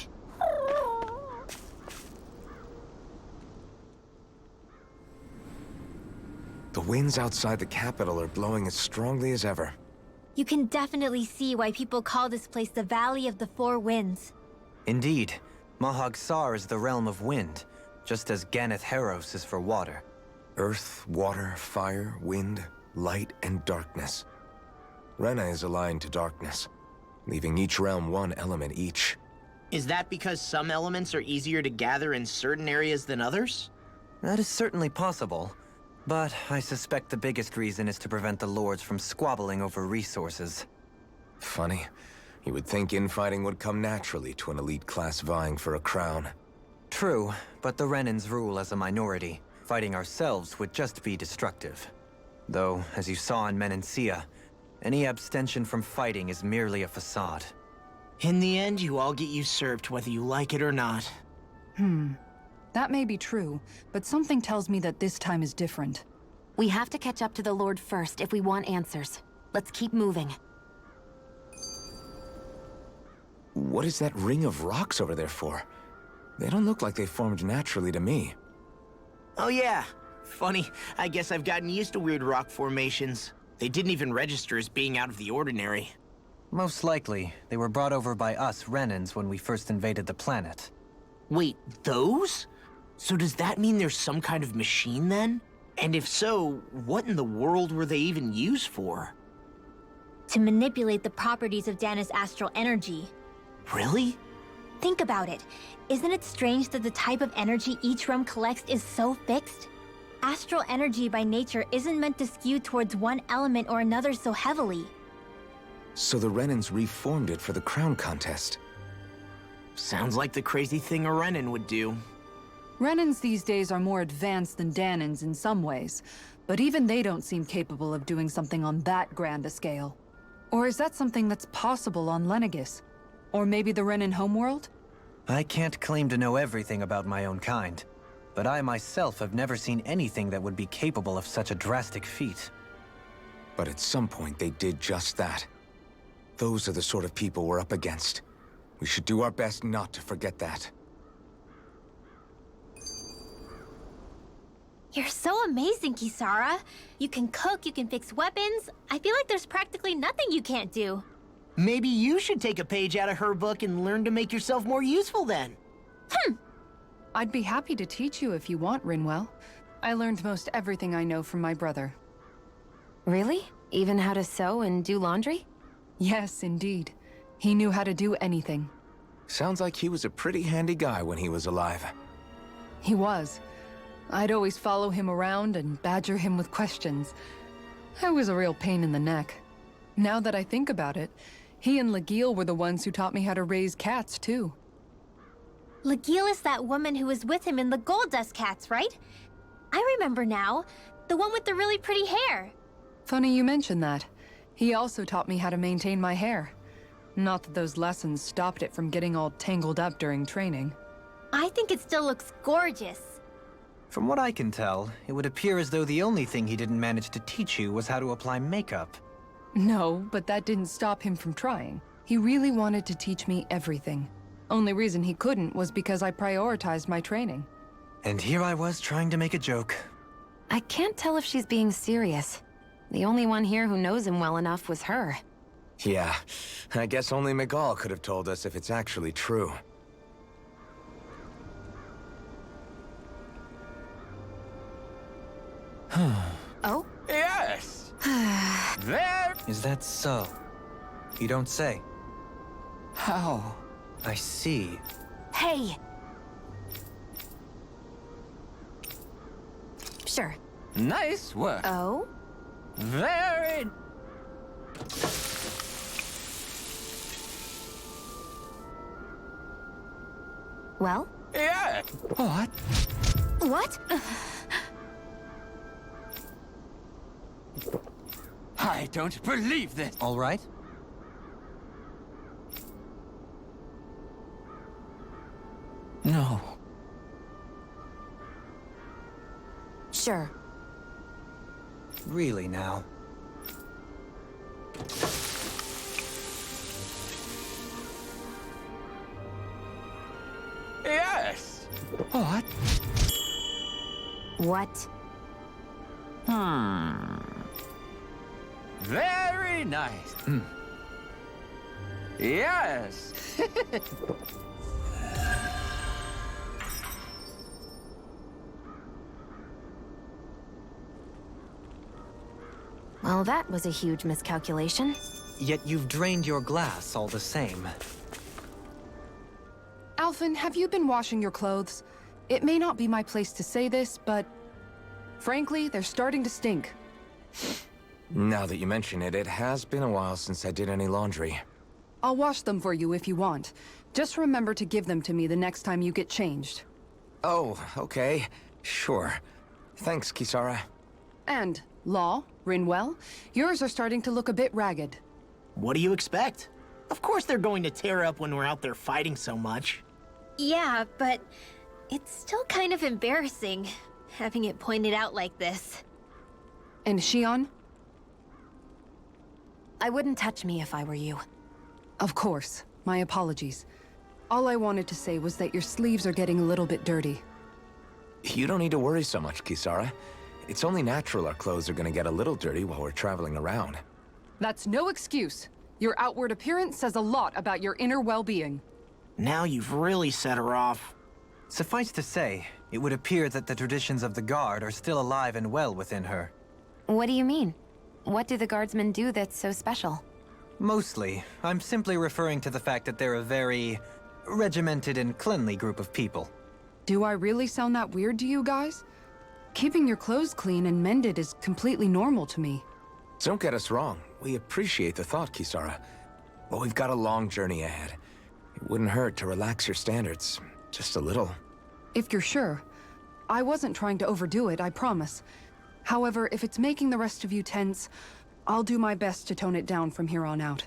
The winds outside the capital are blowing as strongly as ever. You can definitely see why people call this place the Valley of the Four Winds. Indeed. Mahag Sar is the realm of wind, just as Ganeth Heros is for water. Earth, water, fire, wind, light, and darkness. Rena is aligned to darkness, leaving each realm one element each. Is that because some elements are easier to gather in certain areas than others? That is certainly possible, but I suspect the biggest reason is to prevent the lords from squabbling over resources. Funny. You would think infighting would come naturally to an elite class vying for a crown. True, but the Renans rule as a minority. Fighting ourselves would just be destructive. Though, as you saw in Menancia, any abstention from fighting is merely a facade. In the end, you all get usurped whether you like it or not. That may be true, but something tells me that this time is different. We have to catch up to the Lord first if we want answers. Let's keep moving. What is that ring of rocks over there for? They don't look like they formed naturally to me. Oh yeah. Funny, I guess I've gotten used to weird rock formations. They didn't even register as being out of the ordinary. Most likely, they were brought over by us Renans when we first invaded the planet. Wait, those? So does that mean there's some kind of machine then? And if so, what in the world were they even used for? To manipulate the properties of Dana's astral energy. Really? Think about it. Isn't it strange that the type of energy each realm collects is so fixed? Astral energy by nature isn't meant to skew towards one element or another so heavily. So the Renans reformed it for the crown contest. Sounds like the crazy thing a Renan would do. Renans these days are more advanced than Danans in some ways, but even they don't seem capable of doing something on that grand a scale. Or is that something that's possible on Lenegis? Or maybe the Renan homeworld? I can't claim to know everything about my own kind, but I myself have never seen anything that would be capable of such a drastic feat. But at some point they did just that. Those are the sort of people we're up against. We should do our best not to forget that. You're so amazing, Kisara. You can cook, you can fix weapons. I feel like there's practically nothing you can't do. Maybe you should take a page out of her book and learn to make yourself more useful then. I'd be happy to teach you if you want, Rinwell. I learned most everything I know from my brother. Really? Even how to sew and do laundry? Yes, indeed. He knew how to do anything. Sounds like he was a pretty handy guy when he was alive. He was. I'd always follow him around and badger him with questions. I was a real pain in the neck. Now that I think about it, he and Legil were the ones who taught me how to raise cats, too. Legil is that woman who was with him in the Gold Dust Cats, right? I remember now. The one with the really pretty hair. Funny you mention that. He also taught me how to maintain my hair. Not that those lessons stopped it from getting all tangled up during training. I think it still looks gorgeous. From what I can tell, it would appear as though the only thing he didn't manage to teach you was how to apply makeup. No, but that didn't stop him from trying. He really wanted to teach me everything. Only reason he couldn't was because I prioritized my training. And here I was trying to make a joke. I can't tell if she's being serious. The only one here who knows him well enough was her. Yeah, I guess only Miguel could have told us if it's actually true. Oh? Yes! There! Is that so? You don't say. How? I see. Hey! Sure. Nice work. Oh? Very... Well? Yeah! What? What? I don't believe this! All right? No. Sure. Really now. Yes! What? What? Very nice. Yes! Well, that was a huge miscalculation. Yet you've drained your glass all the same. Alphen, have you been washing your clothes? It may not be my place to say this, but... frankly, they're starting to stink. Now that you mention it, it has been a while since I did any laundry. I'll wash them for you if you want. Just remember to give them to me the next time you get changed. Oh, okay. Sure. Thanks, Kisara. And, Law, Rinwell, yours are starting to look a bit ragged. What do you expect? Of course they're going to tear up when we're out there fighting so much. Yeah, but it's still kind of embarrassing, having it pointed out like this. And Shion? I wouldn't touch me if I were you. Of course. My apologies. All I wanted to say was that your sleeves are getting a little bit dirty. You don't need to worry so much, Kisara. It's only natural our clothes are gonna get a little dirty while we're traveling around. That's no excuse. Your outward appearance says a lot about your inner well-being. Now you've really set her off. Suffice to say, it would appear that the traditions of the Guard are still alive and well within her. What do you mean? What do the Guardsmen do that's so special? Mostly, I'm simply referring to the fact that they're a very regimented and cleanly group of people. Do I really sound that weird to you guys? Keeping your clothes clean and mended is completely normal to me. Don't get us wrong. We appreciate the thought, Kisara. But we've got a long journey ahead. It wouldn't hurt to relax your standards. Just a little. If you're sure. I wasn't trying to overdo it, I promise. However, if it's making the rest of you tense, I'll do my best to tone it down from here on out.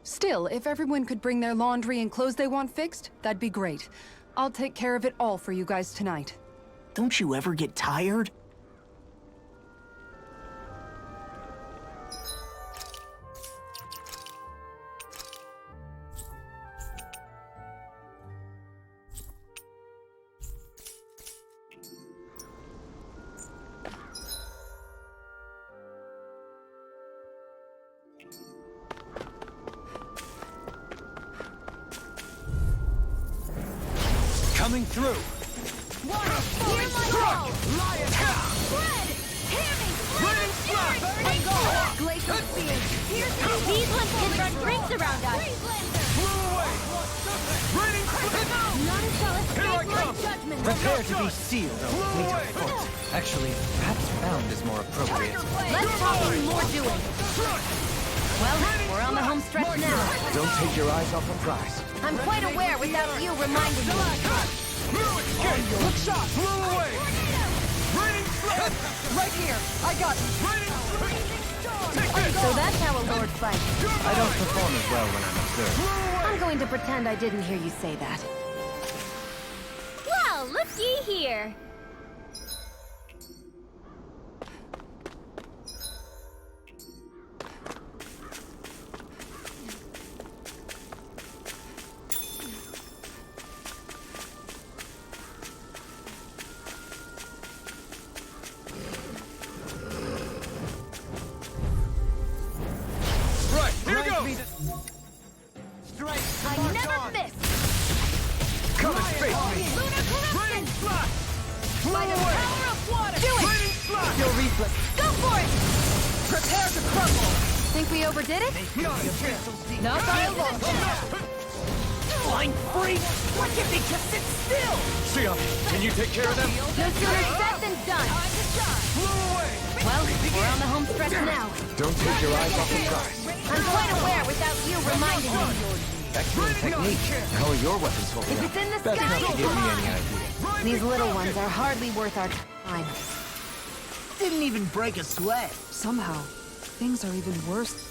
Still, if everyone could bring their laundry and clothes they want fixed, that'd be great. I'll take care of it all for you guys tonight. Don't you ever get tired? Coming through! Hear my call! Spread! Hear me! Burning slap! Burning slap! Glacial spear! These ones can run rings around us! Blew away! Burning None shall Here I escape my come! judgment! Prepare to be sealed, or fleet of foot. Actually, perhaps bound is more appropriate. Let's talking, more doing! Well, we're on the home stretch now. Don't take your eyes off the prize. I'm quite aware without you reminding me. Look shot! Blew away! Burning slap! Right here! I got it! Burning slap! So that's how a lord fights. I don't perform as well when I'm observed. I'm going to pretend I didn't hear you say that. Well, look ye here. Right, here goes! I never miss. Come and face me! Lunar corruption. Burning slap! Blew By the away! power of water. Do it. Burning slap! Your reflex. Go for it. Prepare to crumble! Think we overdid it? Not by a long Flying free! What you think? Just sit still! Sia, can you take care of them? No sooner said than done. Blew away! Well, we're on the home stretch now. Don't take your eyes off the prize. I'm quite aware without you reminding me. Excellent technique. How are your weapons holding If up? it's in the Best sky, not to give me any idea. these little ones are hardly worth our time. Didn't even break a sweat. Somehow, things are even worse.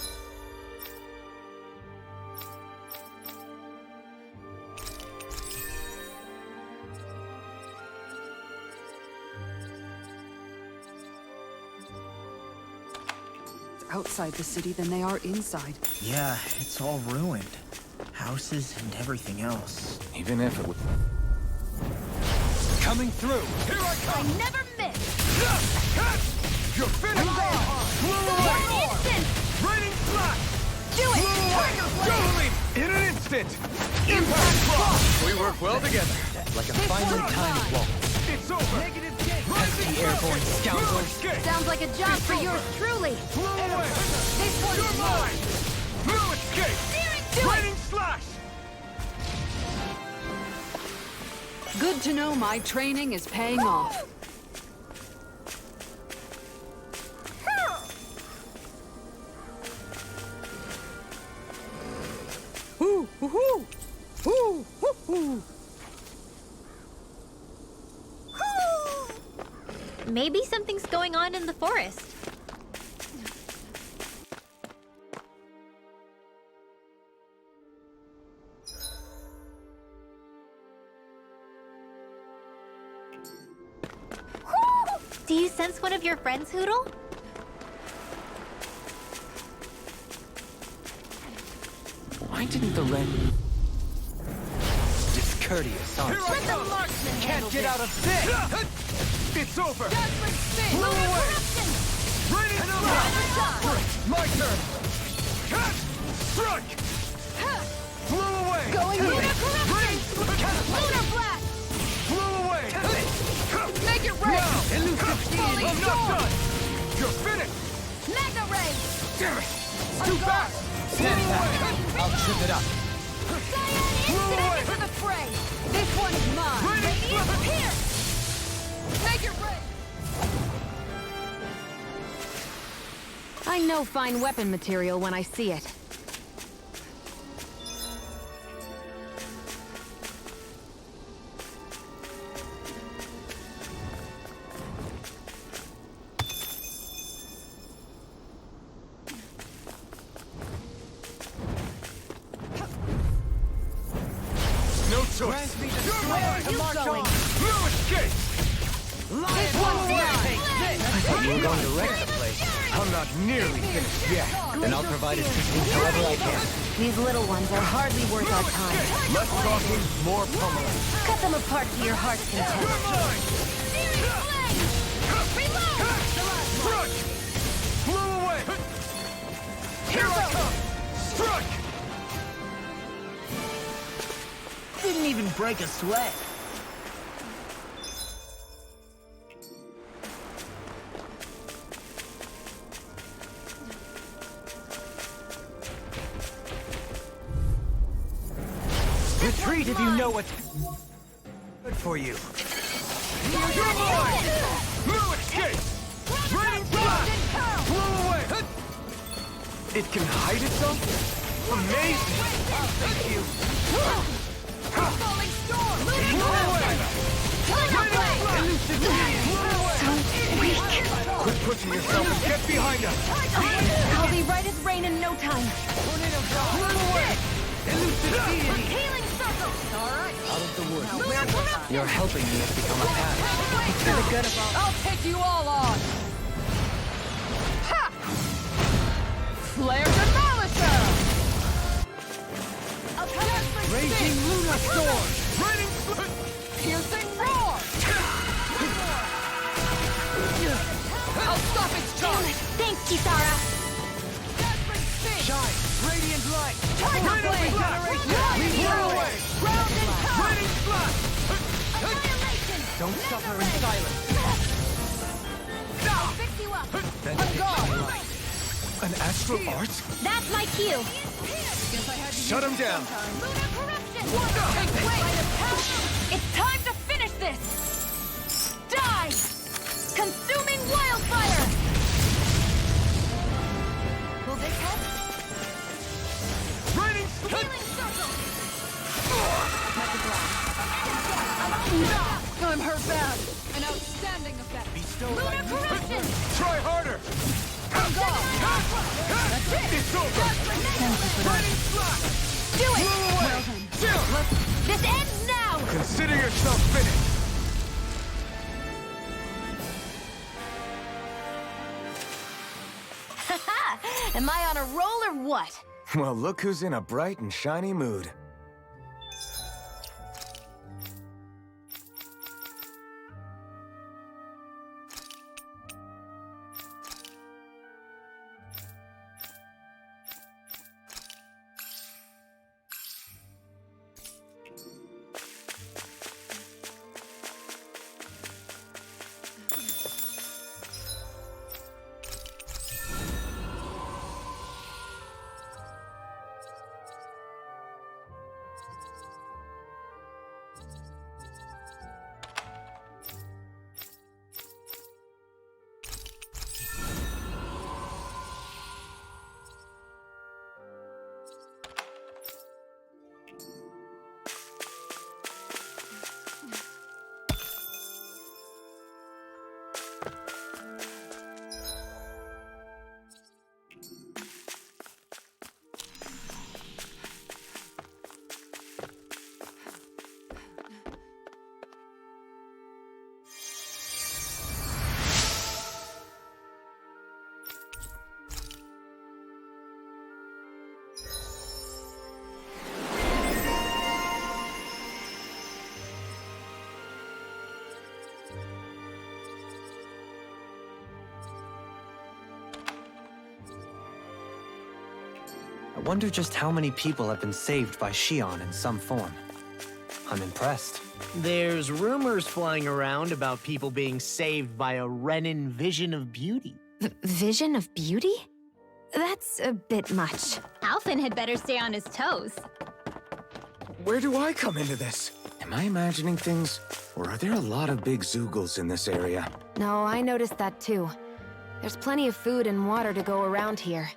Outside the city than they are inside. Yeah, it's all ruined. Houses and everything else. Even if it would... Coming through! Here I I come! never miss. You're finished! Blew away! One instant. Raining slap! Do it. Blew away! Tiger blade. Totally! In an instant! Impact cross! We work well together. Like a finely timed waltz. It's over! Negative gate! Pesky airborne scoundrels. Sounds like a job for yours truly. Blew away! This one's You're mine! Blue escape! Do it. Raining slash! Good to know my training is paying off. Hoo, hoo, hoo. Hoo, hoo, hoo. Maybe something's going on in the forest. Do you sense one of your friends, Hoodle? Why didn't the Ren... Discourteous, aren't you? Let the marksman handle Get out of this! It's over! Dazzling spin. Blow Lunar away. corruption. Raining slash! My turn! Strike! Blew away! Going lunar corruption. Lunar blast. Blew I'm not done! You're finished! Mega Ray! Damn it! It's too fast! Stand back. I'll trip it up. Step into the fray! This one's mine! Radiant here! Make it rain! I know fine weapon material when I see it. No choice! Where are you going? No escape! This one's mine! I thought you were going to wreck the place. I'm not nearly finished yet. Then I'll provide assistance however I can. These little ones are hardly worth our time. Less talking, more pummeling. Cut them apart to your heart's content. Struck! Blew away! Here I come! Struck! Didn't even break a sweat. Retreat if you know what's good for you. You're mine! No escape! Raining blast! Blew away! It can hide itself? Amazing! Thank you! Falling storm! Blew away! Quit pushing yourself and get behind us! I'll be right as rain in no time. Blew away! Healing circle! Alright! Out of the woods. Your helping me has become a habit. For the good of all. I'll take you all on! Ha! Flare Demolisher! Raging Luna Storm! Raining Piercing Roar! I'll stop its charge! Thanks, Kisara. Shine! Radiant light! Tiger Raining Blade! regeneration! Blow away! Ground and power! Raining blast! Annihilation! Don't suffer in silence. I'll fix you up! Then I'm gone! an astral art? That's my cue. Shut him down! Lunar corruption! Take weight! It's time to finish this. Die! Consuming wildfire! Will this help? Raining Healing circle! I'm hurt bad! An outstanding effect! Bestow Lunar corruption! Try harder! I'm gone! That's it! It's over! Raining blast! Do it! Blow away! Chill! This ends now! Consider yourself finished! Am I on a roll or what? Well, look who's in a bright and shiny mood. I wonder just how many people have been saved by Shion in some form. I'm impressed. There's rumors flying around about people being saved by a Renin vision of beauty. Vision of beauty? That's a bit much. Alphen had better stay on his toes. Where do I come into this? Am I imagining things? Or are there a lot of big Zoogles in this area? No, I noticed that too. There's plenty of food and water to go around here.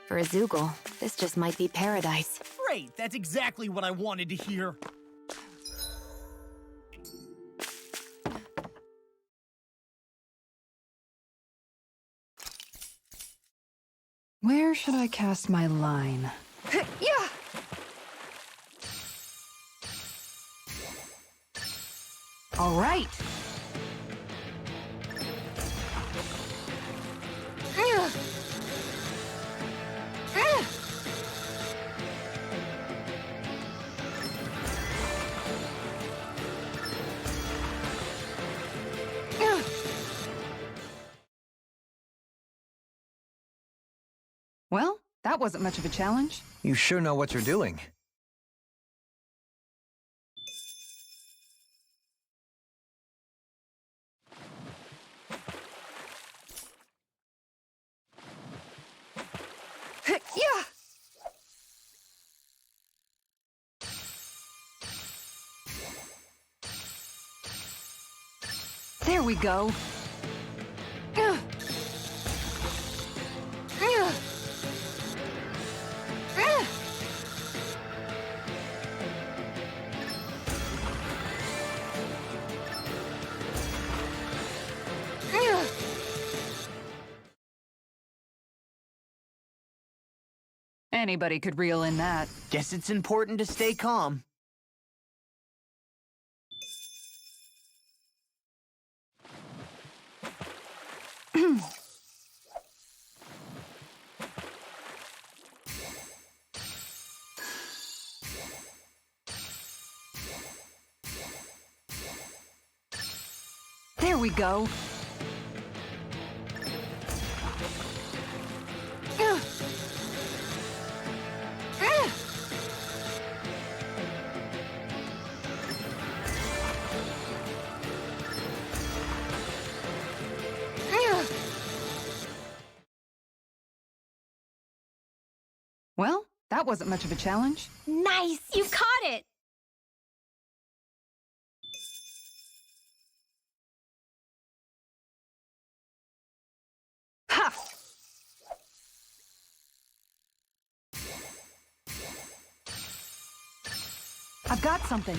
For a Zoogle, this just might be paradise. Great, that's exactly what I wanted to hear. Where should I cast my line? Yeah! All right! Well, that wasn't much of a challenge. You sure know what you're doing. Yeah! There we go. Anybody could reel in that. Guess it's important to stay calm. There we go. Well, that wasn't much of a challenge. Nice! You caught it! Ha! I've got something.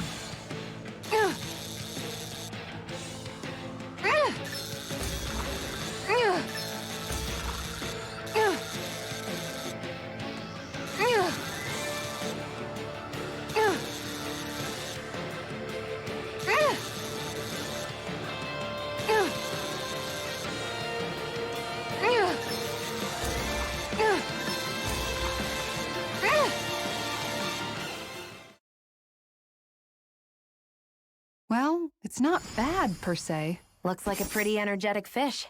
Well, it's not bad, per se. Looks like a pretty energetic fish.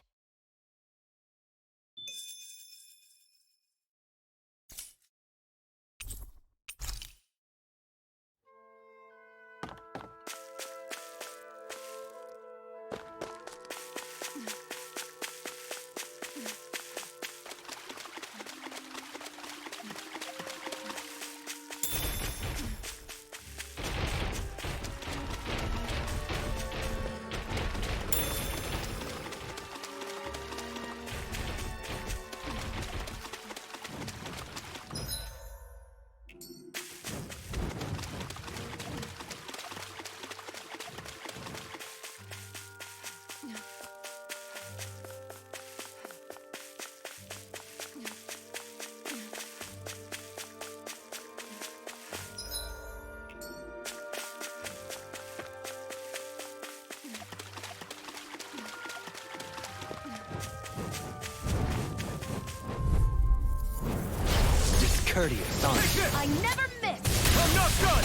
Courteous, son. I never miss! I'm not done!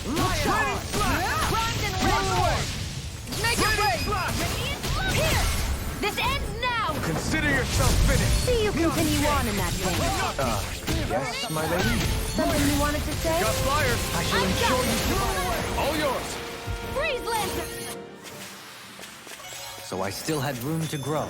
Ready, flash! Primed and ready! Make it rain! Here! This ends now! Consider yourself finished! See you continue on in that vein. Yes, my lady? Something you wanted to say? Got flyers! I shall ensure you survive. so I still had room to grow.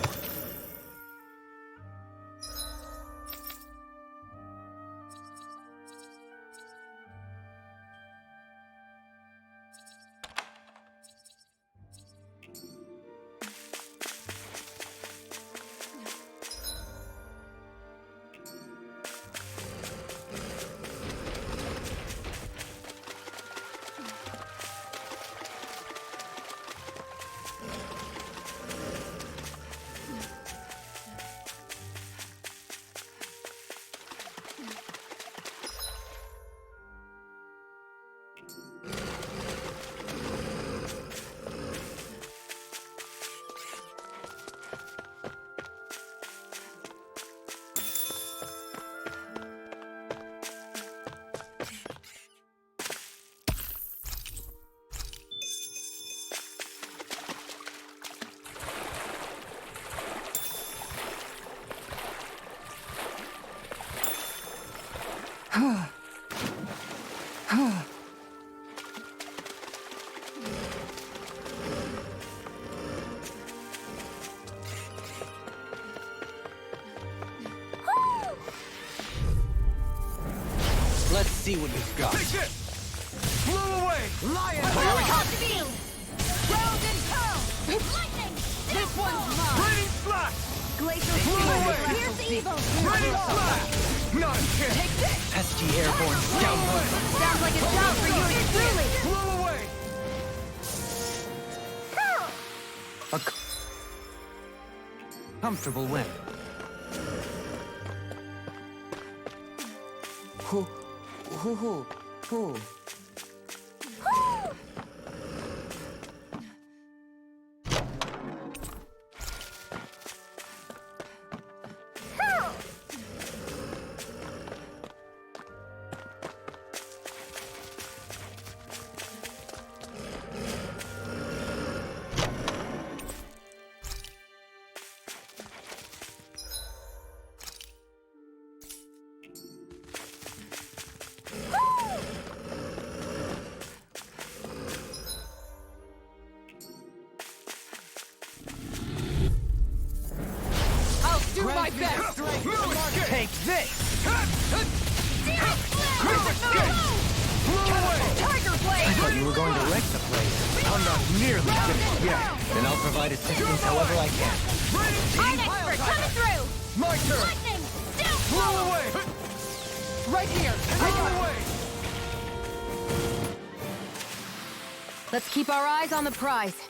Let's see what we've got. Take it! Blow away! Lion! Round and pound! Lightning! This one's mine! Raining slash! Glacial Blow away! Here's evil! Raining slash! Not a chance! Take this! Pesky airborne scoundrel! Sounds like a job for you and truly! Blow away! A comfortable win. Do my best! Take this! Tiger Blade! I thought you were going to wreck the place. I'm not nearly finished yet. Then I'll provide assistance however I can. I'm expert! Coming through! My turn! Lightning! Down! Blow away! Right here! Blow away! Let's keep our eyes on the prize.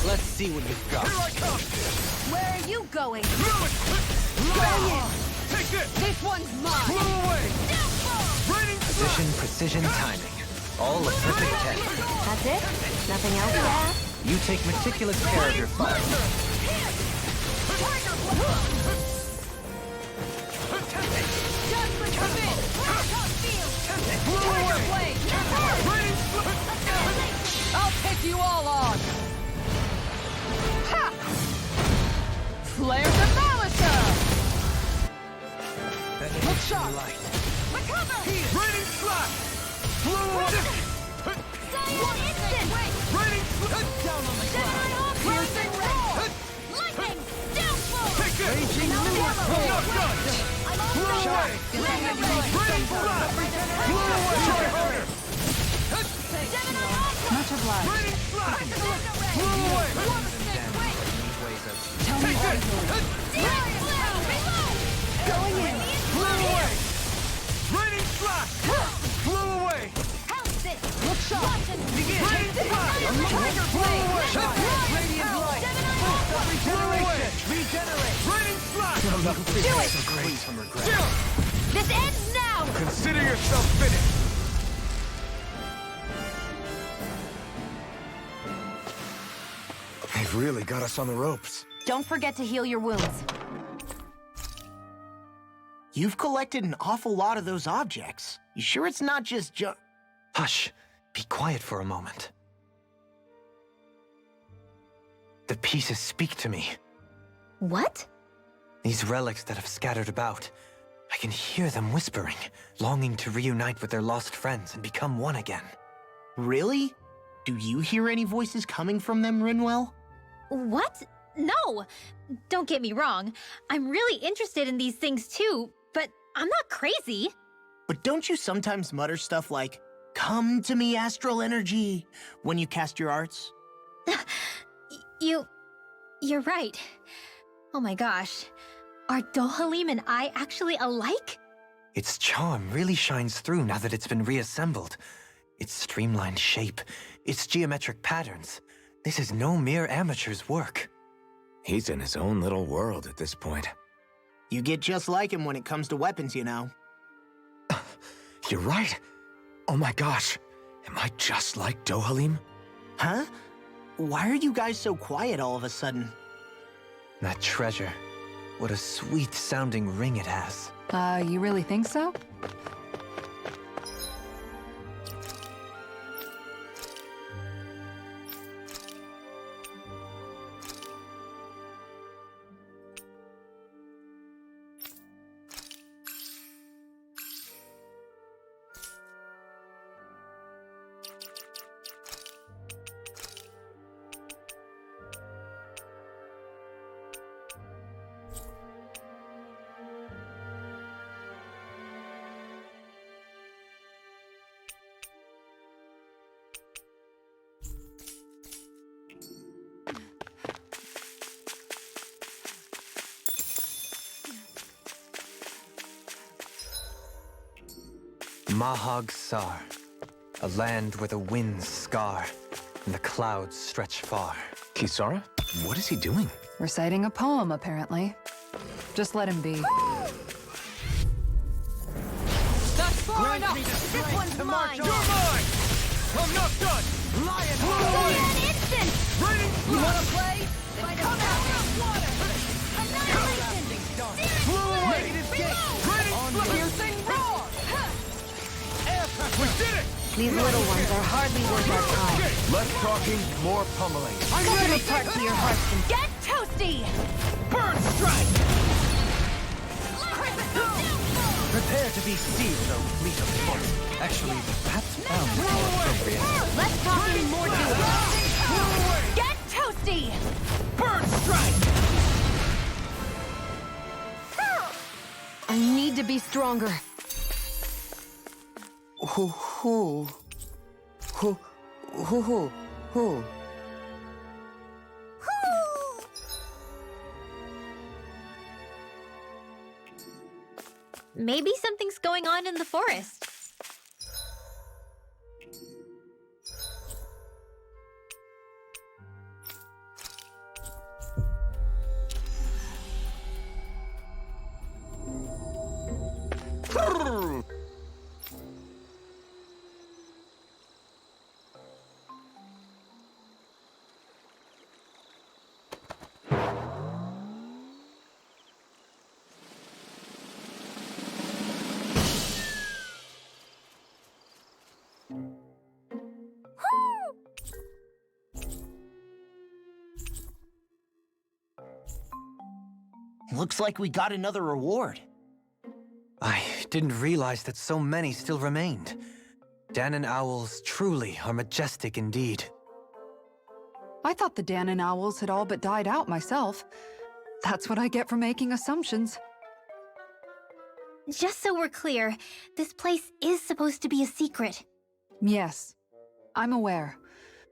Let's see what you've got. Here I come! Where are you going? Take it! This one's mine! Blow away! Raining Position, precision, timing. All a perfect 10. That's it? Nothing else to add? You take meticulous care of your fire. I'll take you all on! Ha! Flare the Malisa! Look sharp! Recover! Raining slash! Blow away! Instant! Raining slash! Down on the ground! Piercing roll! Lightning! Downfall! Take it! Raging Lure! Not done! Blow away! Raining slash! Blow away! Try harder! Much obliged. Raining slash! Blow away! Tell Going in! Flew away! Raining slash! Flew away! Pounce it! Look sharp! Watch and Begin! Raining slash! Tiger blade! Radiant light! Regeneration! Regenerate! Raining slash! Do it! This ends now! Consider yourself finished! They've really got us on the ropes. Don't forget to heal your wounds. You've collected an awful lot of those objects. You sure it's not just Hush. Be quiet for a moment. The pieces speak to me. What? These relics that have scattered about. I can hear them whispering, longing to reunite with their lost friends and become one again. Really? Do you hear any voices coming from them, Rinwell? What? No! Don't get me wrong. I'm really interested in these things too, but I'm not crazy. But don't you sometimes mutter stuff like, "Come to me, astral energy," when you cast your arts? You're right. Oh my gosh. Are Dohalim and I actually alike? Its charm really shines through now that it's been reassembled. Its streamlined shape, its geometric patterns. This is no mere amateur's work. He's in his own little world at this point. You get just like him when it comes to weapons, you know. You're right. Oh my gosh. Am I just like Dohalim? Huh? Why are you guys so quiet all of a sudden? That treasure. What a sweet-sounding ring it has. You really think so? Mahag Sar, a land where the winds scar and the clouds stretch far. Kisara? What is he doing? Reciting a poem, apparently. Just let him be. That's far enough! This one's mine! You're mine! I'm not done! Lion! An instant! Raining You slash! wanna play? Then come out of water! Annihilation! Flew away! Negative gate! Raining slash! Piercing roar! We did it! These little ones are hardly worth our time. Less talking, more pummeling. I'm ready! Apart to your hearts and get toasty! Burn strike! Prepare to be sealed, O fleet of foot. Actually, perhaps bound is more appropriate. Less talking, more doing! Get toasty! Burn strike! I need to be stronger. Maybe something's going on in the forest. Looks like we got another reward. I didn't realize that so many still remained. Danon owls truly are majestic indeed. I thought the Danon owls had all but died out myself. That's what I get for making assumptions. Just so we're clear, this place is supposed to be a secret. Yes, I'm aware.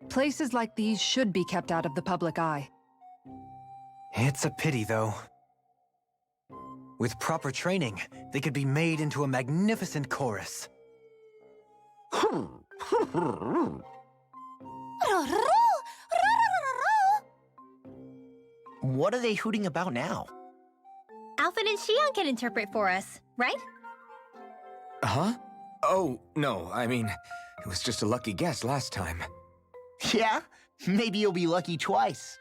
Places like these should be kept out of the public eye. It's a pity, though. With proper training, they could be made into a magnificent chorus. What are they hooting about now? Alphen and Xion can interpret for us, right? Huh? Oh, no, I mean, it was just a lucky guess last time. Yeah? Maybe you'll be lucky twice.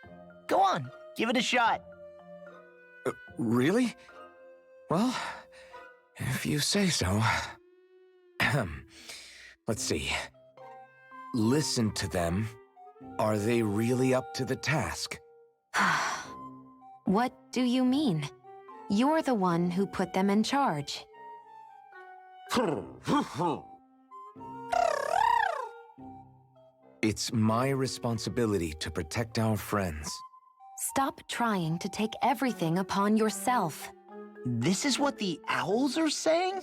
Go on, give it a shot. Really? Well, if you say so. Let's see. Listen to them. Are they really up to the task? What do you mean? You're the one who put them in charge. It's my responsibility to protect our friends. Stop trying to take everything upon yourself. This is what the owls are saying?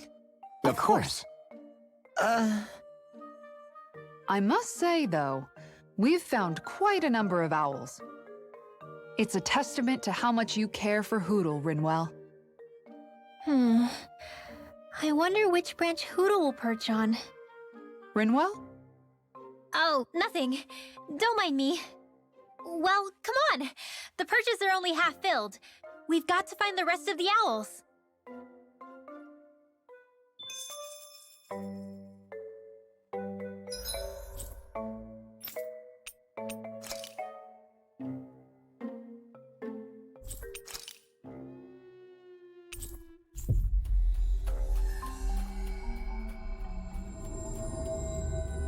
Of course. I must say, though, we've found quite a number of owls. It's a testament to how much you care for Hootle, Rinwell. I wonder which branch Hootle will perch on. Rinwell? Oh, nothing. Don't mind me. Well, come on. The perches are only half filled. We've got to find the rest of the owls.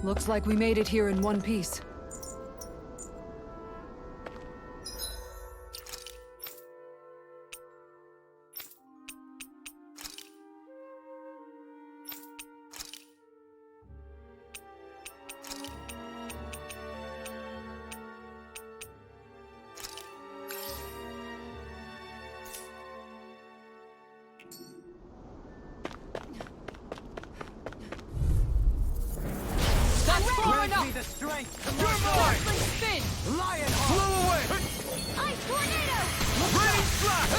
Looks like we made it here in one piece. The strength to march on! Spin! Lion Blow away! Ice tornado! Raining slash!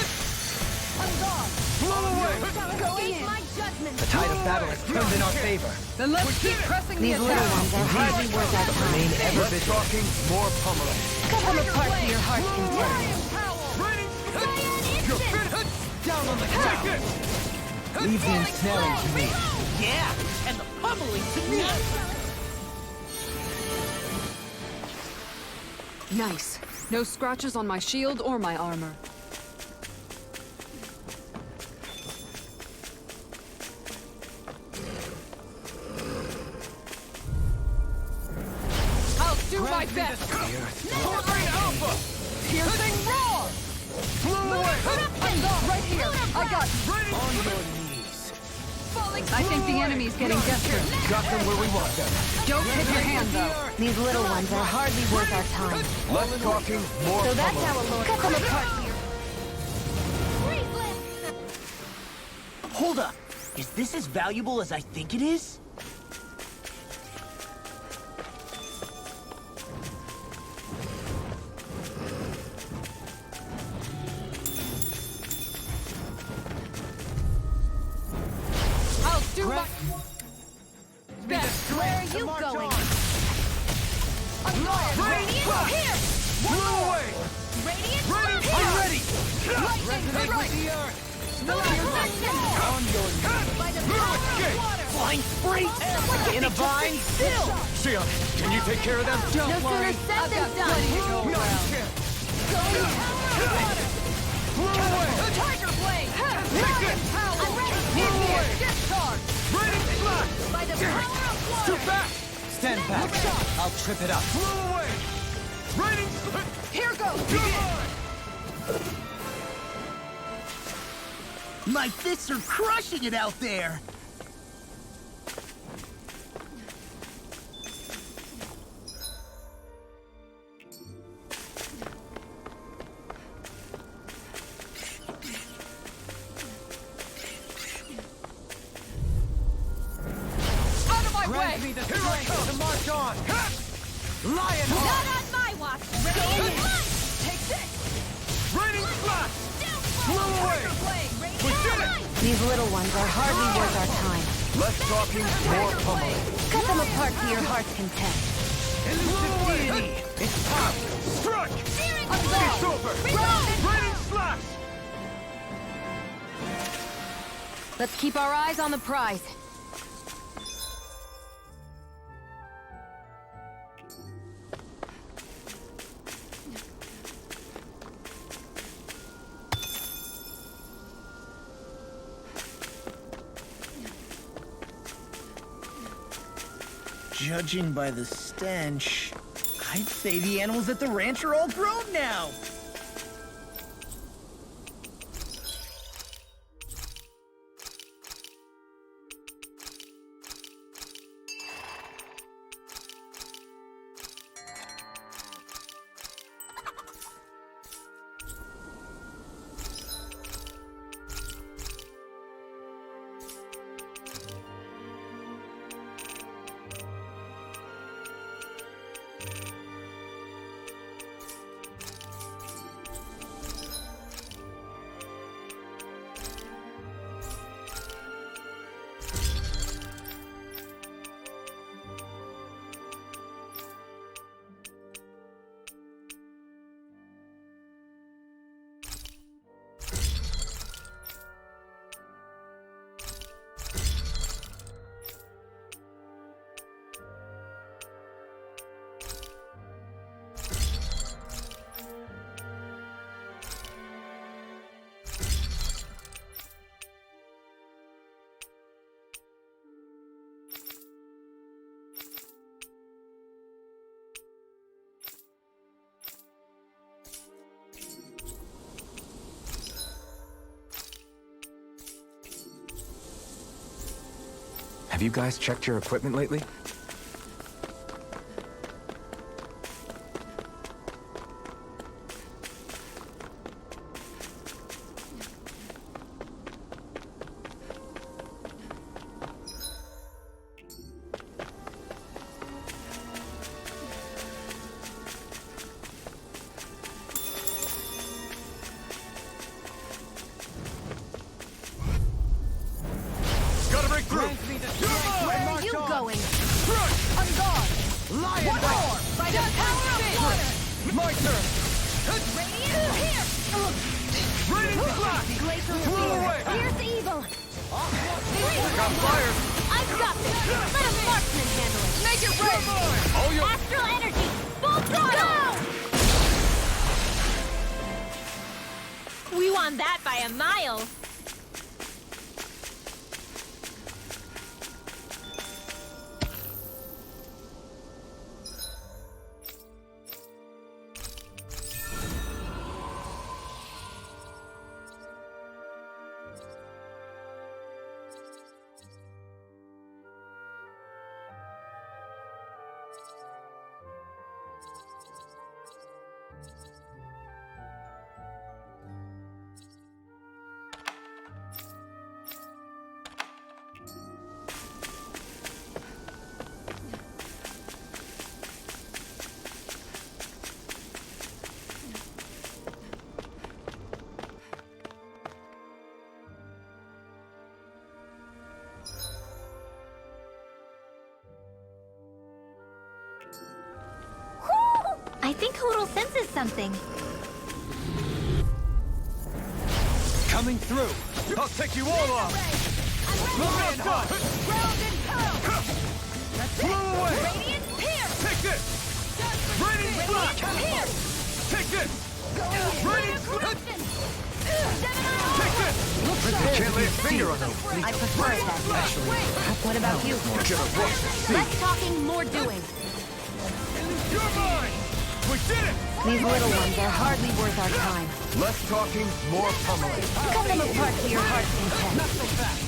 I'm gone! Blow away! Going in! My judgment! The tide of battle has turned in our favor. Then let's keep pressing the These little attack. ones are hardly worth our time. Remain ever Less vigilant. talking, more pummeling. Cut them apart to your heart's content. Raining Instant! Down on the ground. Take it! Leave the ensnaring to me. Yeah, and the pummeling to me. Nice. No scratches on my shield or my armor. I'll do my best! Tornado Alpha! Piercing roar! Blow away! I'm gone right here! I got you! On your knees. I think the enemy's getting desperate. Got them where we want them. Don't hit your hand, though. These little ones are hardly worth our time. Less talking, more So that's pummeling. how a lord cut them apart here. Hold up. Is this as valuable as I think it is? I'll do my Best! Where are you going? Radiant Here! Blow away! Radiant Raining here! I'm ready! Lightning right! On your knees! By the power of water! Flying spree! In a vine? Xion, can you take care of them? No sooner said than done. No, you can't! Going power of water! Blow away! Tiger blade! Take it! I'm ready! Blow away! Discharge! Raining slash! By the power of water! Too fast! Stand back. I'll trip it up. Blow away! Raining slash! Here goes! My fists are crushing it out there! Out of my Grant way! me the strength to march on. Lion Not on my watch! Ready? Take this! Raining These little ones are hardly worth our time. Less talking, more pummeling. Cut them apart to your heart's content. Elusive deity! It's time! Strike! It's over! Raining slash! Let's keep our eyes on the prize. Judging by the stench, I'd say the animals at the ranch are all grown now. Have you guys checked your equipment lately? Where are you going? On guard! Lion Roar! By the power of water! My turn! Radiant here! Raining slash! Glacial Flew away! spear! Here's evil! Got fire! I've got this! Let a marksman handle it! Make it rain! All your... Astral energy! Full throttle! We won that by a mile. I think Hoodle senses something. Coming through! I'll take you all off! Lion Hunt! Ground and pearl! Flew away! Radiant here! Take this! Raining slash! Here! Take this! Raining slash! Take this! Looks Can't lay a finger on them. I prefer that. What about you? Less talking, more doing. You're mine! We did it! These little ones are hardly worth our time. Less talking, more pummeling. Cut them apart to your heart's content. Not so fast!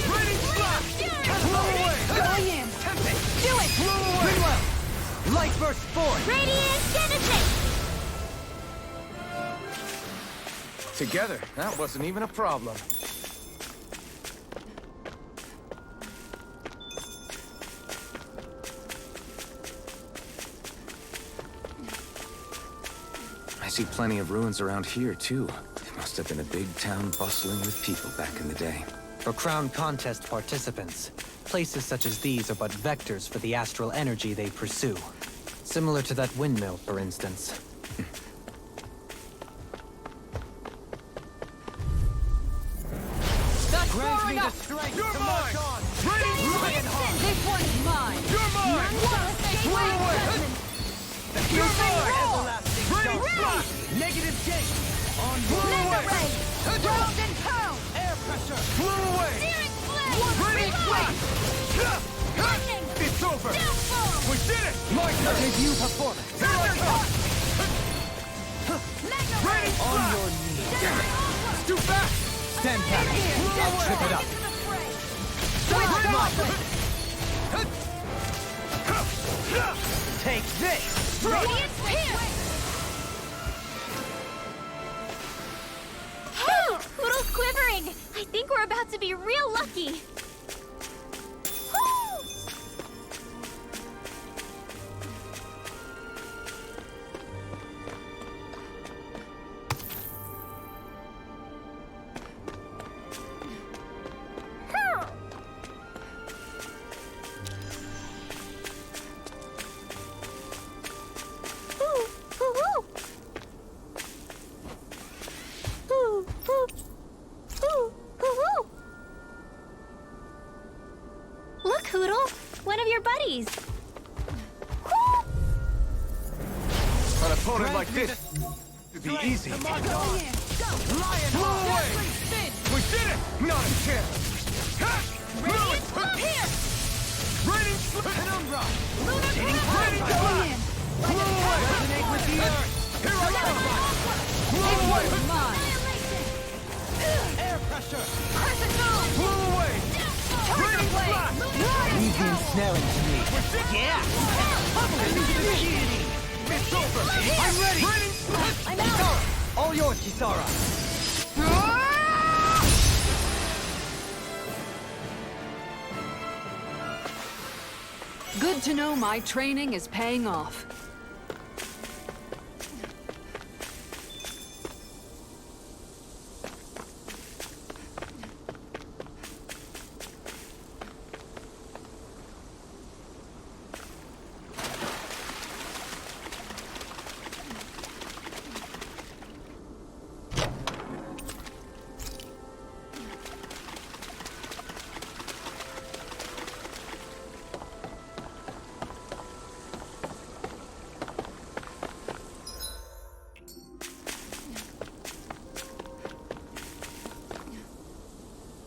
Raining slash! Flew away! Going in! Tempting! Do it! Flew away! Well! Light burst forth! Radiant Genesis! Together, that wasn't even a problem. I see plenty of ruins around here, too. It must have been a big town bustling with people back in the day. For Crown Contest participants, places such as these are but vectors for the astral energy they pursue. Similar to that windmill, for instance. That's growing up! You're mine! This one's mine! You're mine! You're mine! Everlasting flash! Negative gate! On Mega ray! Round and pound! air pressure! Blew away! Searing flame! Ready Reload! Lightning! It's over! Downfall! We did it! My turn! Debut performance! Here I come! Mega ray! On your knees! It's too fast! Stand back! I'll trip it up! Take this! Radiant pierce! Hey! Poodle's quivering! I think we're about to be real lucky! Woo! Look, Hoodle! One of your buddies! An opponent like this would be easy. Come on, go! Lion! Blow away! We did it! Not a chance! Radiant pierce! Raining Penumbra! Lunar Raining Crystal! Blast! Blow away! Resonate with the earth! Here I come! Blow away! Air pressure! Crescent Moon! Blow away! Raining Blast! Easy and snelling to me. Yeah! It's over! I'm ready! Raining Blast! I'm out! All yours, Kisara! Good to know my training is paying off.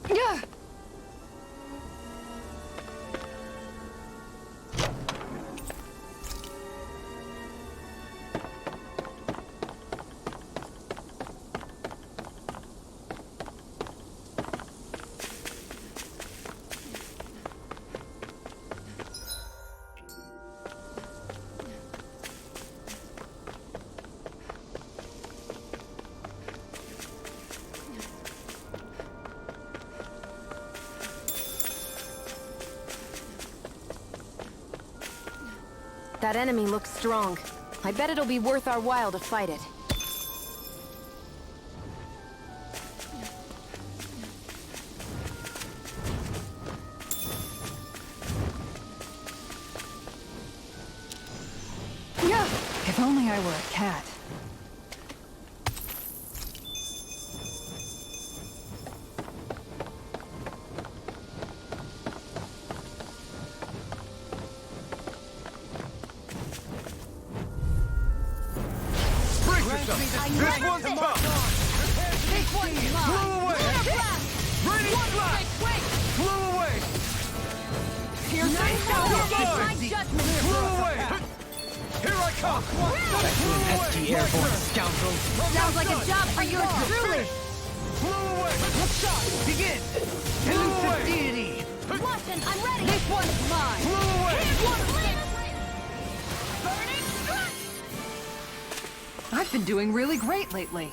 Yeah. That enemy looks strong. I bet it'll be worth our while to fight it. Yeah. If only I were a cat. This one's tough! This one's mine! Blow away! Lunar Blast! Raining Blast! Blow away! Here's my judgment! Blow away! Here I come! Pesky airborne scoundrel! Sounds like a job for you truly! Blow away! Begin! Elusive deity! Watson, I'm ready! This one's mine! Blow away! Burning strike! I've been doing really great lately.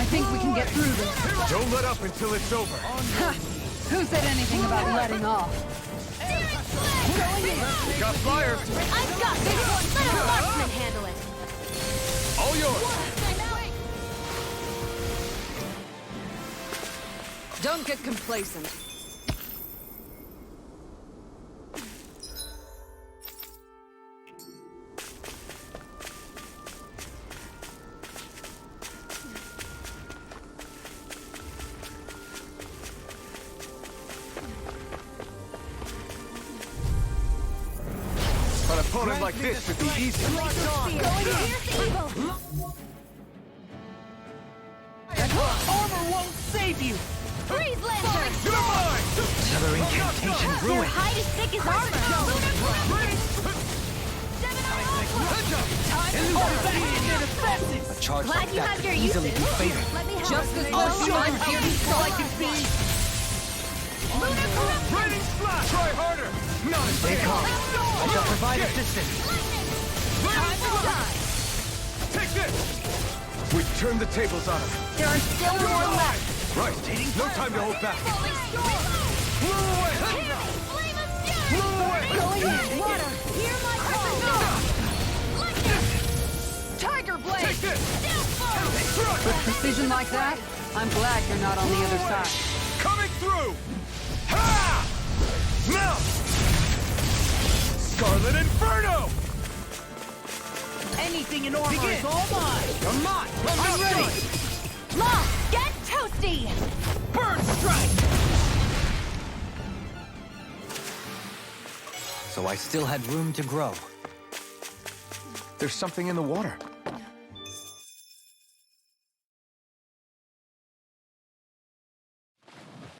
think we can get through this. Don't let up until it's over. Who said anything about letting off? Got flyers. I've got this one! Let a marksman handle it! All yours. Don't get complacent. An opponent like this should be easy. Armor won't save you! Freeze lantern! You're mine! Another incantation Your ruined. hide as thick as armor! A charge Glad like you that have could your easily uses. be fatal. Let me help. Just as I'll well show I'm you here how to useful I can be! Raining slash! Try harder! Not a Stay calm. I shall provide assistance. Time to die! Take this! We've turned the tables on him. There are still more left! Right. No time to hold back. Falling storm! Blow away! Flame of fury! Blow away! Going in! Water! Hear my call! Lightning! Tiger blade! Take this! Downfall! With precision like that, I'm glad you're not on the other side. Coming through! Ha! Now! Scarlet Inferno! Anything in armor is all mine! I'm not! I'm ready! Law, get toasty! Bird strike! So I still had room to grow. There's something in the water.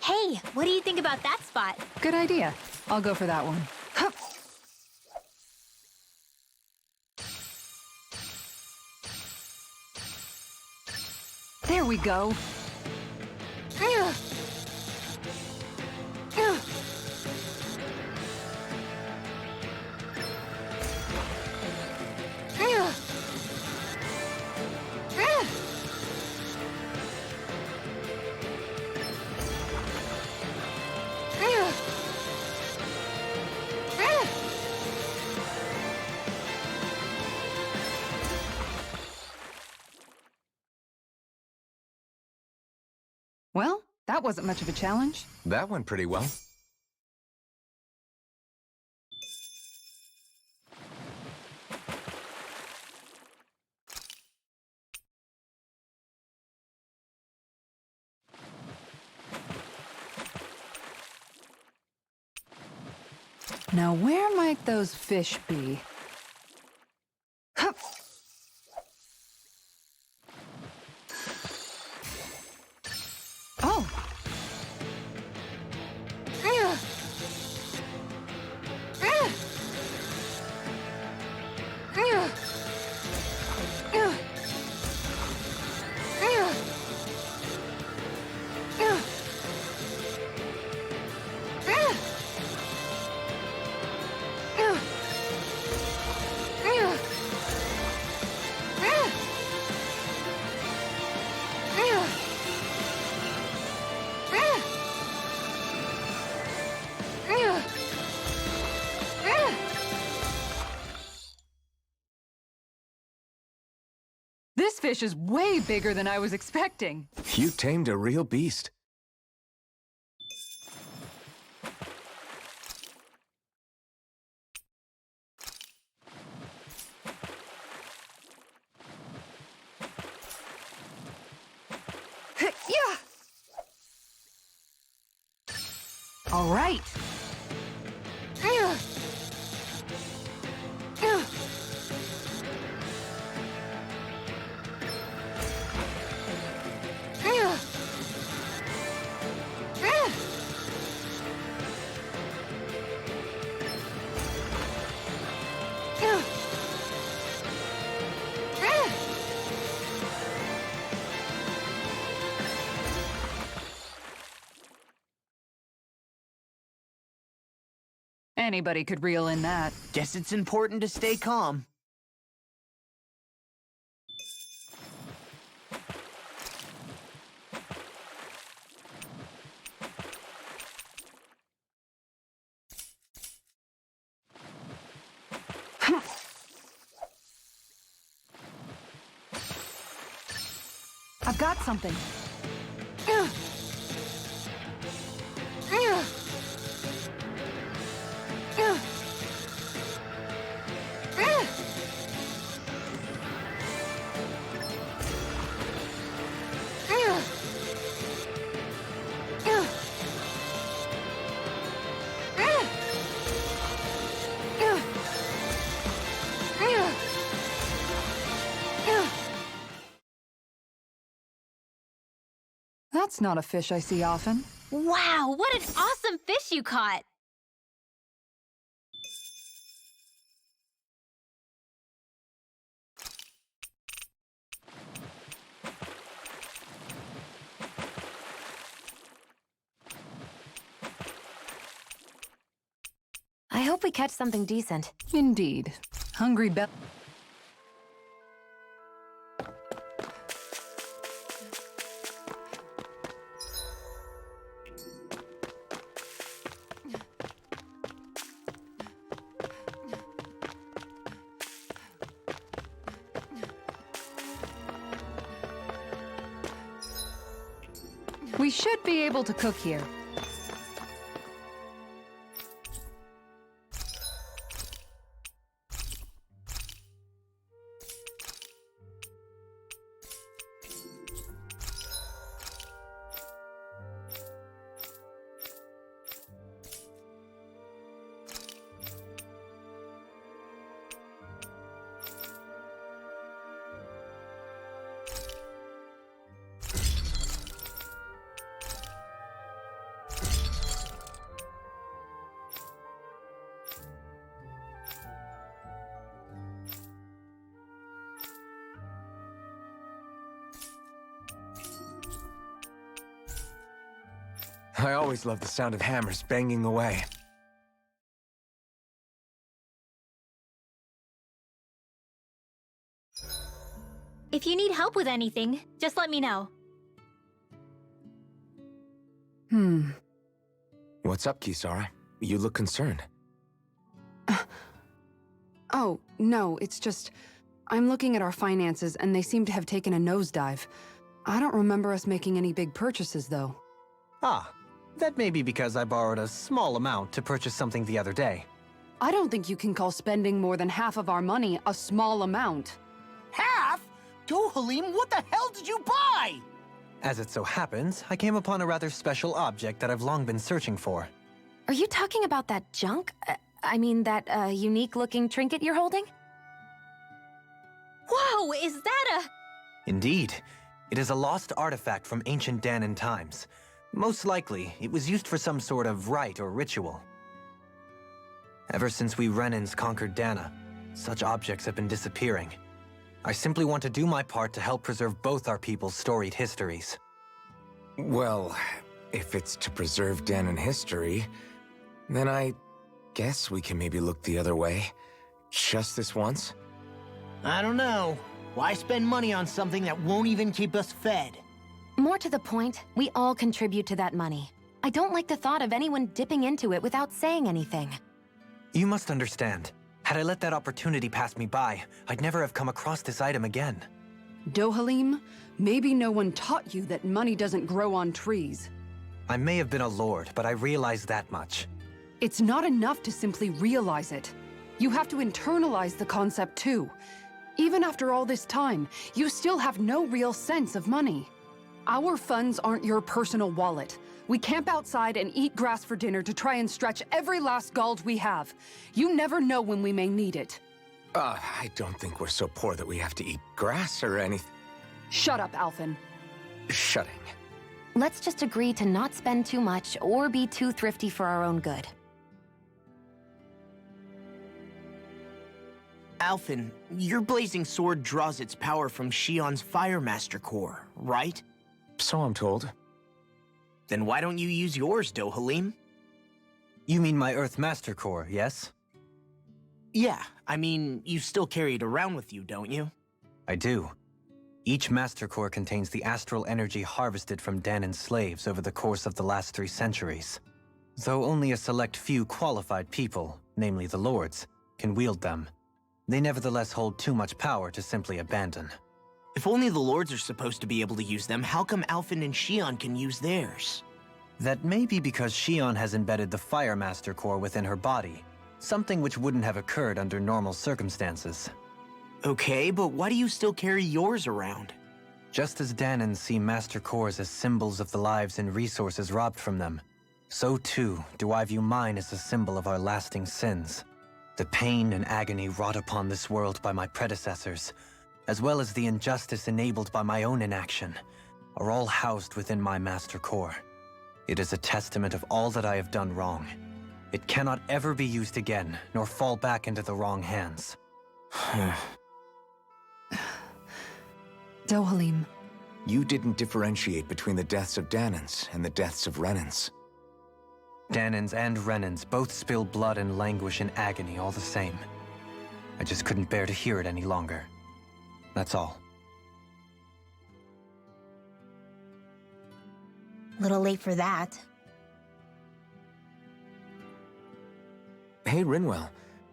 Hey, what do you think about that spot? Good idea. I'll go for that one. Hup. There we go. Well, that wasn't much of a challenge. That went pretty well. Now, where might those fish be? Hup. Oh. This fish is way bigger than I was expecting. You tamed a real beast. Yeah. All right. Anybody could reel in that. Guess it's important to stay calm. I've got something. That's not a fish I see often. Wow, what an awesome fish you caught! I hope we catch something decent. Indeed. Hungry Bell. We should be able to cook here. I always love the sound of hammers banging away. If you need help with anything, just let me know. What's up, Kisara? You look concerned. Oh, no, it's just... I'm looking at our finances, and they seem to have taken a nosedive. I don't remember us making any big purchases, though. Ah, that may be because I borrowed a small amount to purchase something the other day. I don't think you can call spending more than half of our money a small amount. Half? Dohalim, what the hell did you buy? As it so happens, I came upon a rather special object that I've long been searching for. Are you talking about that junk? I mean, that unique-looking trinket you're holding? Whoa, is that a... Indeed. It is a lost artifact from ancient Danan times. Most likely, it was used for some sort of rite or ritual. Ever since we Renans conquered Dana, such objects have been disappearing. I simply want to do my part to help preserve both our people's storied histories. Well, if it's to preserve Danan history, then I guess we can maybe look the other way. Just this once? I don't know. Why spend money on something that won't even keep us fed? More to the point, we all contribute to that money. I don't like the thought of anyone dipping into it without saying anything. You must understand. Had I let that opportunity pass me by, I'd never have come across this item again. Dohalim, maybe no one taught you that money doesn't grow on trees. I may have been a lord, but I realize that much. It's not enough to simply realize it. You have to internalize the concept too. Even after all this time, you still have no real sense of money. Our funds aren't your personal wallet. We camp outside and eat grass for dinner to try and stretch every last gold we have. You never know when we may need it. I don't think we're so poor that we have to eat grass or anything. Shut up, Alphen. Shutting. Let's just agree to not spend too much or be too thrifty for our own good. Alphen, your blazing sword draws its power from Shion's Fire Master core, right? So I'm told. Then why don't you use yours, Dohalim? You mean my Earth Master Core, yes? Yeah, I mean, you still carry it around with you, don't you? I do. Each Master Core contains the astral energy harvested from Danan's slaves over the course of the last 3 centuries. Though only a select few qualified people, namely the Lords, can wield them, they nevertheless hold too much power to simply abandon. If only the Lords are supposed to be able to use them, how come Alphen and Xion can use theirs? That may be because Xion has embedded the Fire Master core within her body, something which wouldn't have occurred under normal circumstances. Okay, but why do you still carry yours around? Just as Danans see Master Cores as symbols of the lives and resources robbed from them, so too do I view mine as a symbol of our lasting sins. The pain and agony wrought upon this world by my predecessors, as well as the injustice enabled by my own inaction, are all housed within my Master Core. It is a testament of all that I have done wrong. It cannot ever be used again, nor fall back into the wrong hands. Dohalim. You didn't differentiate between the deaths of Danans and the deaths of Renans. Danans and Renans both spill blood and languish in agony all the same. I just couldn't bear to hear it any longer. That's all. Little late for that. Hey, Rinwell,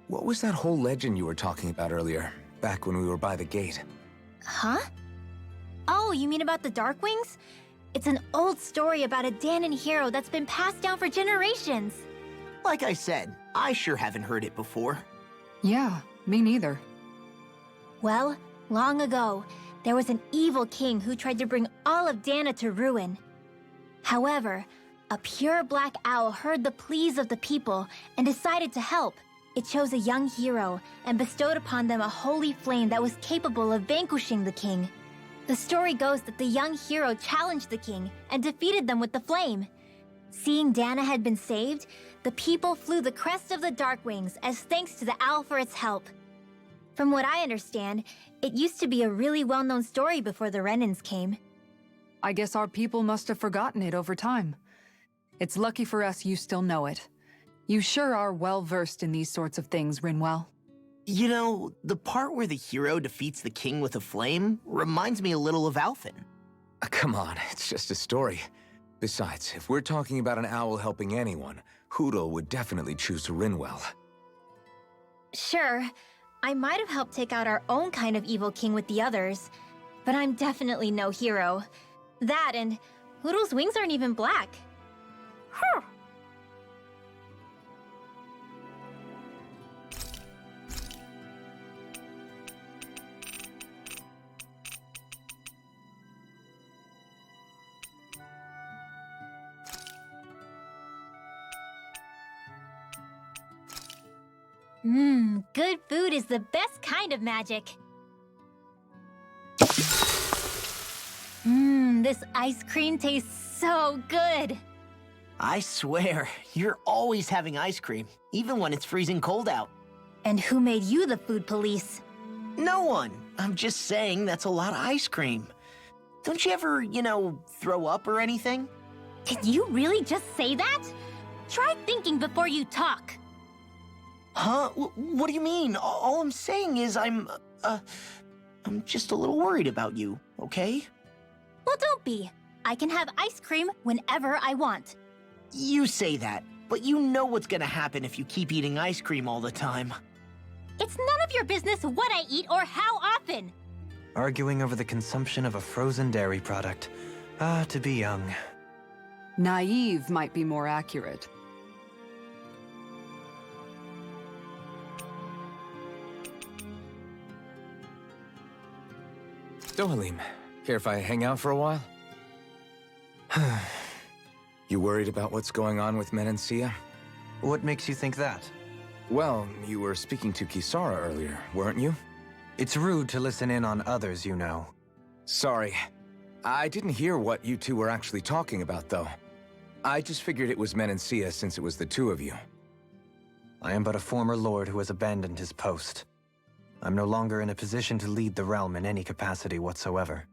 what was that whole legend you were talking about earlier, back when we were by the gate? Huh? Oh, you mean about the Darkwings? It's an old story about a Danon hero that's been passed down for generations. Like I said, I sure haven't heard it before. Yeah, me neither. Well, long ago, there was an evil king who tried to bring all of Dana to ruin. However, a pure black owl heard the pleas of the people and decided to help. It chose a young hero and bestowed upon them a holy flame that was capable of vanquishing the king. The story goes that the young hero challenged the king and defeated them with the flame. Seeing Dana had been saved, the people flew the crest of the Darkwings as thanks to the owl for its help. From what I understand, it used to be a really well-known story before the Renans came. I guess our people must have forgotten it over time. It's lucky for us you still know it. You sure are well-versed in these sorts of things, Rinwell. You know, the part where the hero defeats the king with a flame reminds me a little of Alphen. Come on, it's just a story. Besides, if we're talking about an owl helping anyone, Hootle would definitely choose Rinwell. Sure, I might have helped take out our own kind of evil king with the others, but I'm definitely no hero. That and Hootle's wings aren't even black. Huh. Good food is the best kind of magic. This ice cream tastes so good. I swear, you're always having ice cream, even when it's freezing cold out. And who made you the food police? No one. I'm just saying that's a lot of ice cream. Don't you ever, throw up or anything? Did you really just say that? Try thinking before you talk. Huh? What do you mean? All I'm saying is I'm just a little worried about you, okay? Well, don't be. I can have ice cream whenever I want. You say that, but you know what's gonna happen if you keep eating ice cream all the time. It's none of your business what I eat or how often. Arguing over the consumption of a frozen dairy product. Ah, to be young. Naive might be more accurate. Dohalim, care if I hang out for a while? You worried about what's going on with Menancia? What makes you think that? Well, you were speaking to Kisara earlier, weren't you? It's rude to listen in on others, you know. Sorry. I didn't hear what you two were actually talking about, though. I just figured it was Menancia since it was the two of you. I am but a former lord who has abandoned his post. I'm no longer in a position to lead the realm in any capacity whatsoever.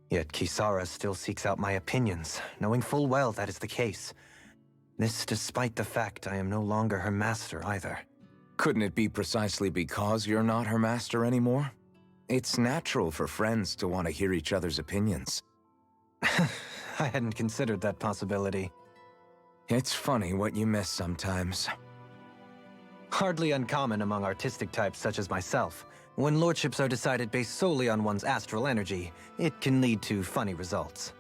Yet Kisara still seeks out my opinions, knowing full well that is the case. This despite the fact I am no longer her master either. Couldn't it be precisely because you're not her master anymore? It's natural for friends to want to hear each other's opinions. I hadn't considered that possibility. It's funny what you miss sometimes. Hardly uncommon among artistic types such as myself, When lordships are decided based solely on one's astral energy, it can lead to funny results.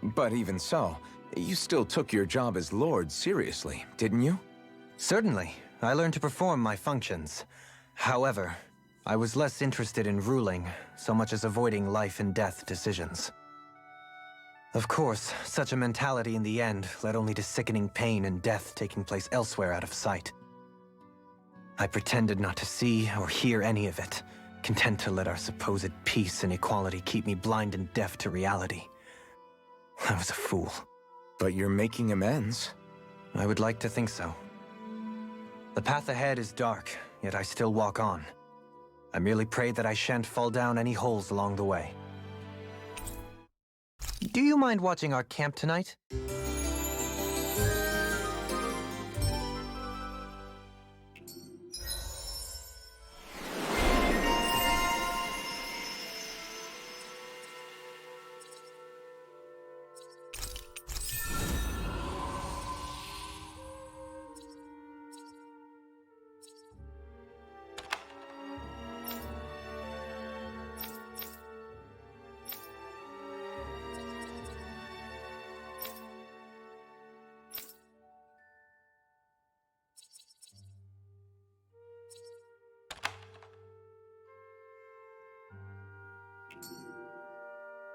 But even so, you still took your job as Lord seriously, didn't you? Certainly. I learned to perform my functions. However, I was less interested in ruling, so much as avoiding life and death decisions. Of course, such a mentality in the end led only to sickening pain and death taking place elsewhere out of sight. I pretended not to see or hear any of it, content to let our supposed peace and equality keep me blind and deaf to reality. I was a fool. But you're making amends. I would like to think so. The path ahead is dark, yet I still walk on. I merely pray that I shan't fall down any holes along the way. Do you mind watching our camp tonight?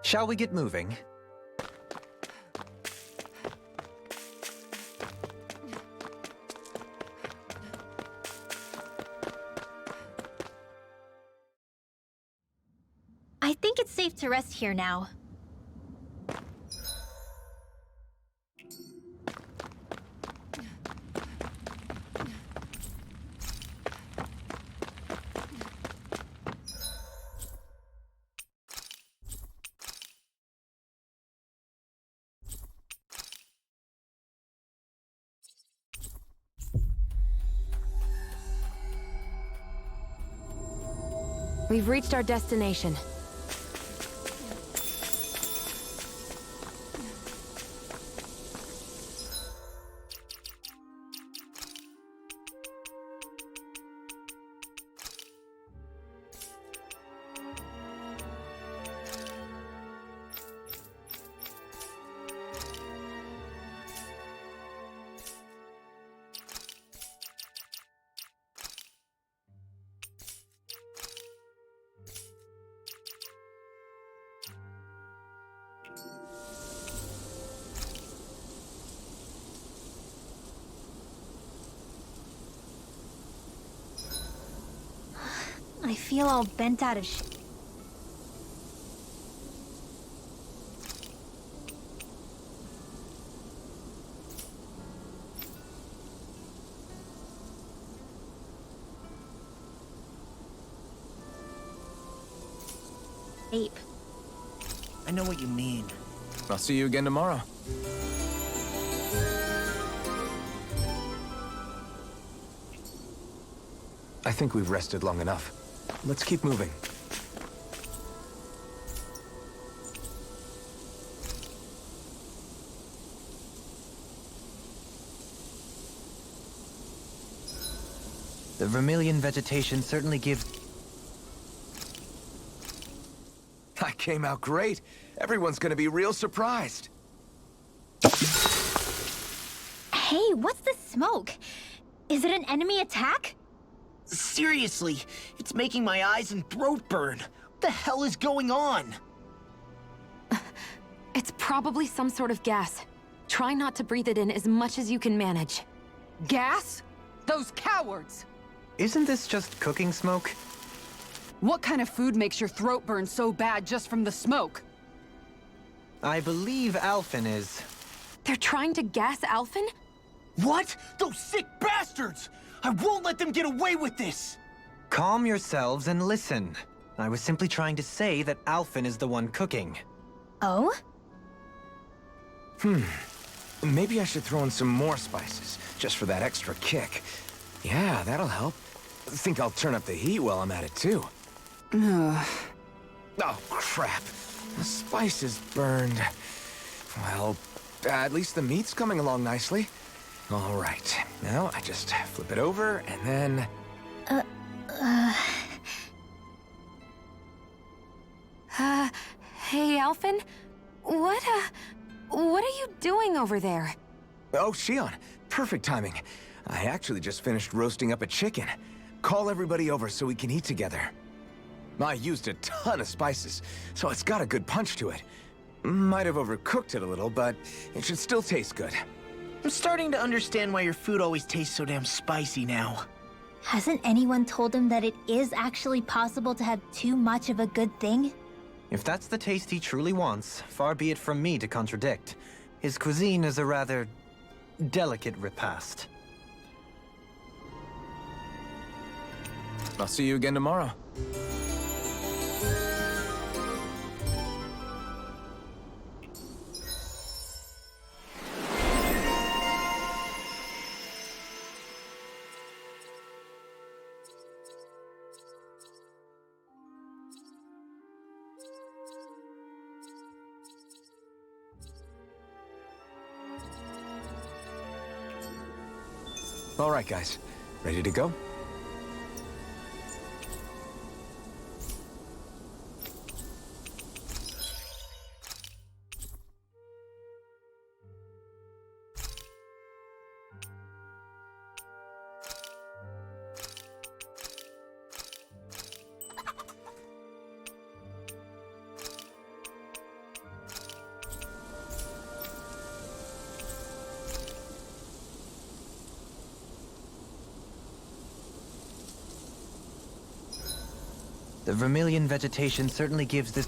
Shall we get moving? I think it's safe to rest here now. We've reached our destination. I feel all bent out of shape. I know what you mean. I'll see you again tomorrow. I think we've rested long enough. Let's keep moving. The Vermilion vegetation certainly gives... I came out great. Everyone's gonna be real surprised. Hey, what's the smoke? Is it an enemy attack? Seriously, it's making my eyes and throat burn. What the hell is going on? It's probably some sort of gas. Try not to breathe it in as much as you can manage. Gas? Those cowards! Isn't this just cooking smoke? What kind of food makes your throat burn so bad just from the smoke? I believe Alphen is... They're trying to gas Alphen? What? Those sick bastards! I won't let them get away with this! Calm yourselves and listen. I was simply trying to say that Alphen is the one cooking. Oh? Maybe I should throw in some more spices, just for that extra kick. Yeah, that'll help. Think I'll turn up the heat while I'm at it, too. Oh, crap. The spices burned. Well, at least the meat's coming along nicely. All right. Now I just flip it over, and then... Hey, Alphen? What are you doing over there? Oh, Shion. Perfect timing. I actually just finished roasting up a chicken. Call everybody over so we can eat together. I used a ton of spices, so it's got a good punch to it. Might have overcooked it a little, but it should still taste good. I'm starting to understand why your food always tastes so damn spicy now. Hasn't anyone told him that it is actually possible to have too much of a good thing? If that's the taste he truly wants, far be it from me to contradict. His cuisine is a rather delicate repast. I'll see you again tomorrow. All right, guys. Ready to go? The vermilion vegetation certainly gives this...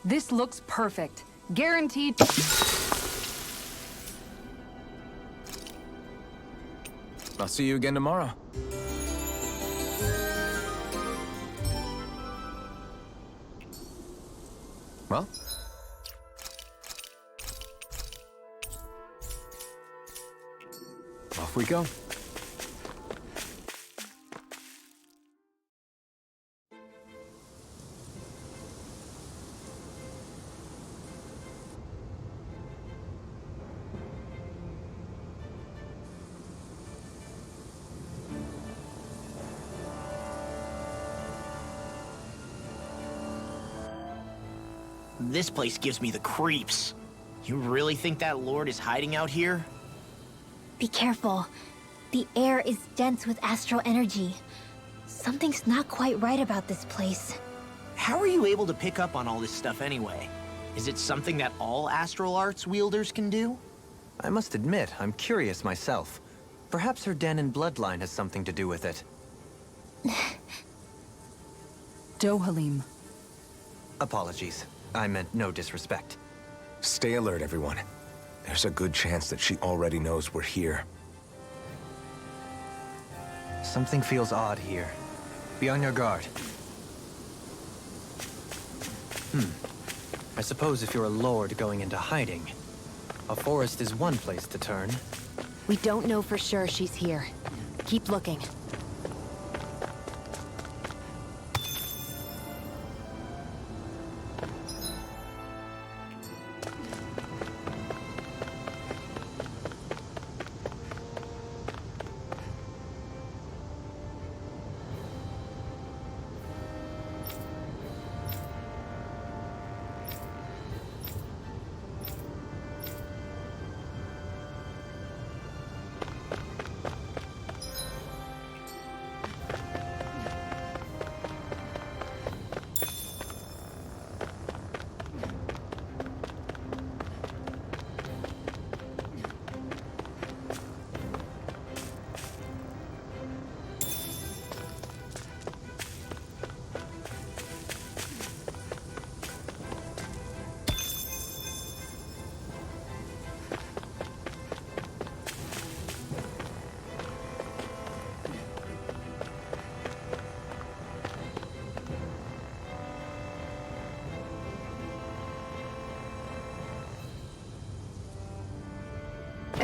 This looks perfect. Guaranteed. I'll see you again tomorrow. Well? Off we go. This place gives me the creeps. You really think that Lord is hiding out here? Be careful. The air is dense with astral energy. Something's not quite right about this place. How are you able to pick up on all this stuff anyway? Is it something that all astral arts wielders can do? I must admit, I'm curious myself. Perhaps her Danon bloodline has something to do with it. Dohalim. Apologies. I meant no disrespect. Stay alert, everyone. There's a good chance that she already knows we're here. Something feels odd here. Be on your guard. I suppose if you're a lord going into hiding, a forest is one place to turn. We don't know for sure she's here. Keep looking.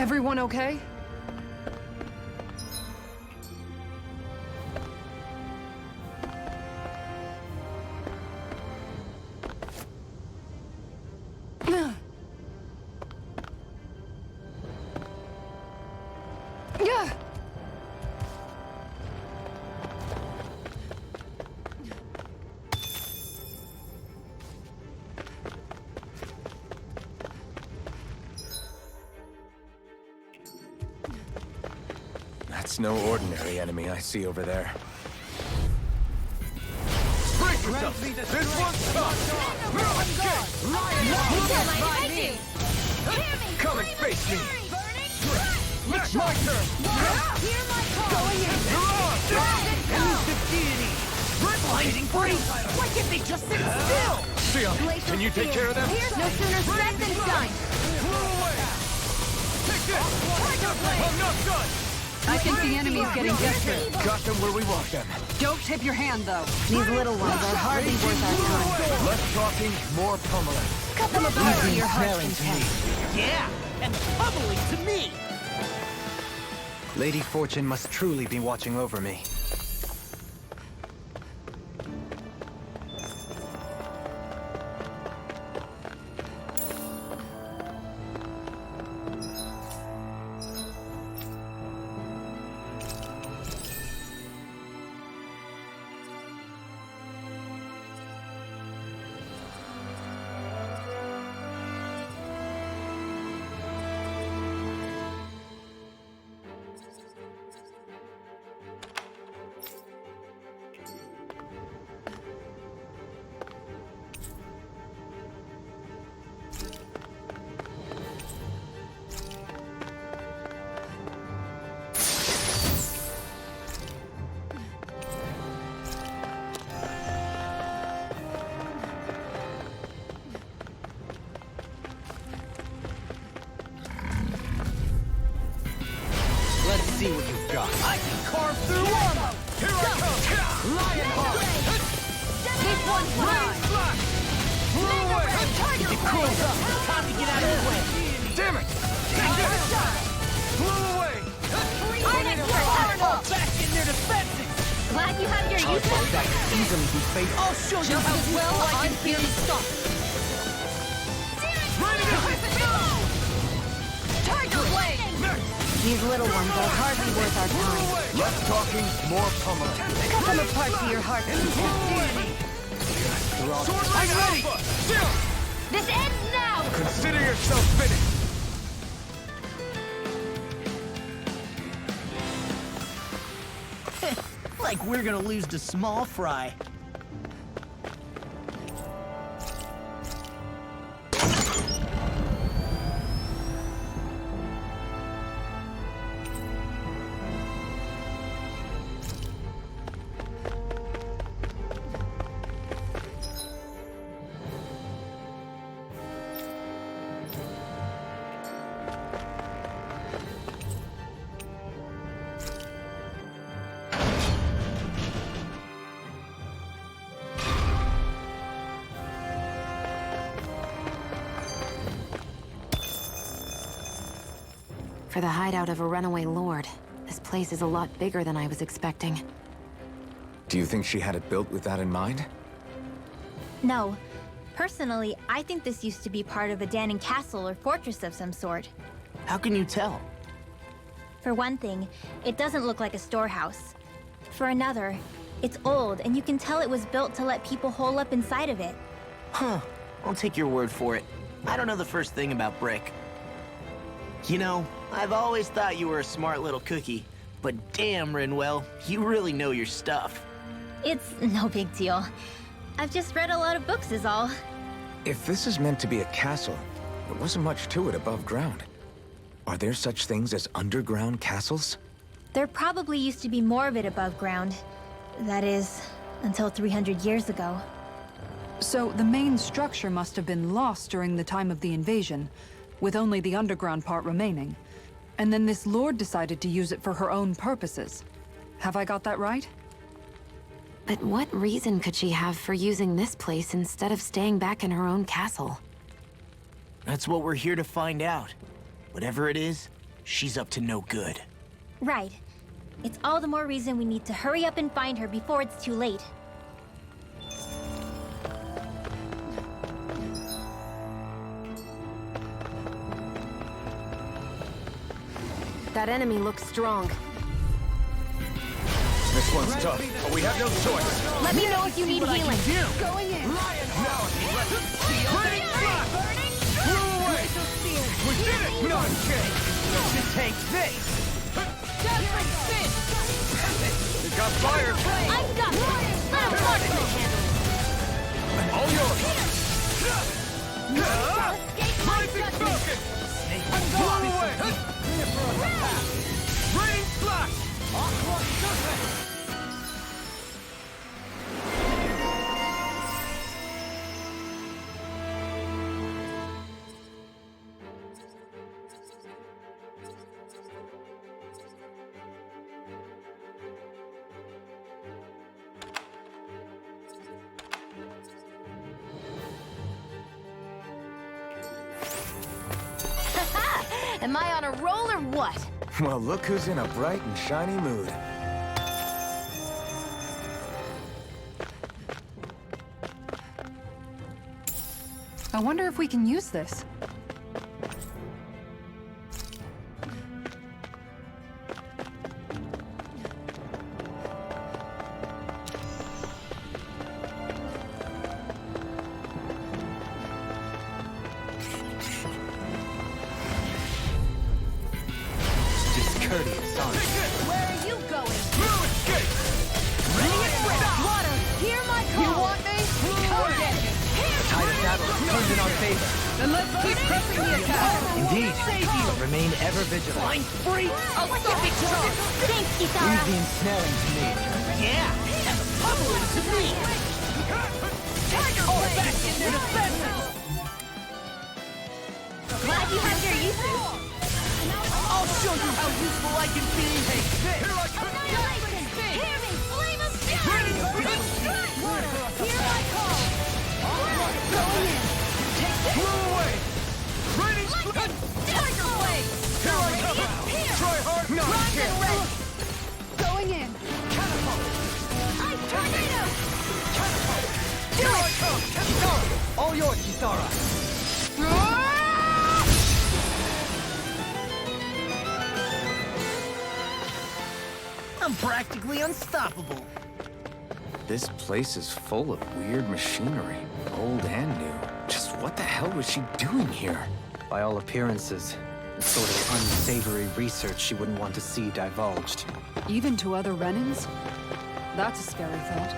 Everyone okay? That's no ordinary enemy I see over there. Brace yourself! This one's tough! Come and face me! It's my turn! Going in! Elusive deity! Blinding breeze! Why can't they just sit still? Sion, can you take care of them? No sooner said than done! Move away! Take this! I'm not done! I think the enemy's getting desperate. Got them where we want them. Don't tip your hand, though. These little ones are hardly worth our time. Less talking, more pummeling. Cut them apart to your heart's content. Yeah, and pummeling to me! Lady Fortune must truly be watching over me. Let's see what you've got. I can carve through armor! Here I come! Lionheart! This one's mine! Move away! If it cools up, time to get out of the way! Damn it! Take this! Move away! Back in their defenses! Glad you have your Charge uses. like that could easily be fatal. I'll show you Just how as well I'm here to stop. Tiger Blade! These little ones are hardly worth our time. Less talking, more pummeling. Cut them apart to your heart's content. Sword I'm ready! Still! This ends now! Consider yourself finished! like we're gonna lose to small fry. For the hideout of a runaway lord, this place is a lot bigger than I was expecting. Do you think she had it built with that in mind? No. Personally, I think this used to be part of a Danon castle or fortress of some sort. How can you tell? For one thing, it doesn't look like a storehouse. For another, it's old, and you can tell it was built to let people hole up inside of it. Huh. I'll take your word for it. I don't know the first thing about brick. You know, I've always thought you were a smart little cookie, but damn, Rinwell, you really know your stuff. It's no big deal. I've just read a lot of books is all. If this is meant to be a castle, there wasn't much to it above ground. Are there such things as underground castles? There probably used to be more of it above ground. That is, until 300 years ago. So the main structure must have been lost during the time of the invasion, with only the underground part remaining. And then this lord decided to use it for her own purposes. Have I got that right? But what reason could she have for using this place instead of staying back in her own castle? That's what we're here to find out. Whatever it is, she's up to no good. Right. It's all the more reason we need to hurry up and find her before it's too late. That enemy looks strong. This one's tough, but we have no choice. Let me know if you need healing. Going in. Burning blast! Blew away! We did it! Not kidding! Just take this! Dazzling spin. It got fired! I've got it. I'm marksman handling. All yours! Rising focus! Blew away! Raining flash! Am I on a roll or what? Well, look who's in a bright and shiny mood. I wonder if we can use this. Discourteous, aren't you? Where are you going? Blue escape! Water, hear my call. You want me? Come get it. Tide of battle has turned in our favor. Then let's keep pressing the attack. Indeed, but remain ever vigilant. I'm free! I'll stop it, John. Thanks, Leave Kisara. the ensnaring to me. Yeah! And the pummeling to me! Tiger back in their defenses. Glad you have your uses. I'll show you how useful I can be! Take this! Dazzling spin. Hear me, flame of fury! Water, hear my call. Going in. Blew away! Raining Tiger blade. Here I come! Try hard! Not Primed and kidding! ready. Going in. Tornado. Here I come! Kisara! All yours, Kisara! I'm practically unstoppable. This place is full of weird machinery, old and new. Just what the hell was she doing here? By all appearances, the sort of unsavory research she wouldn't want to see divulged. Even to other Renans? That's a scary thought.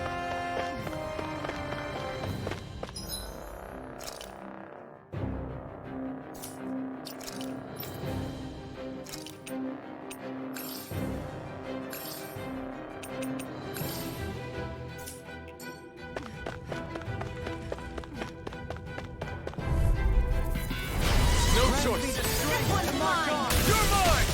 No choice! This one's mine. You're mine!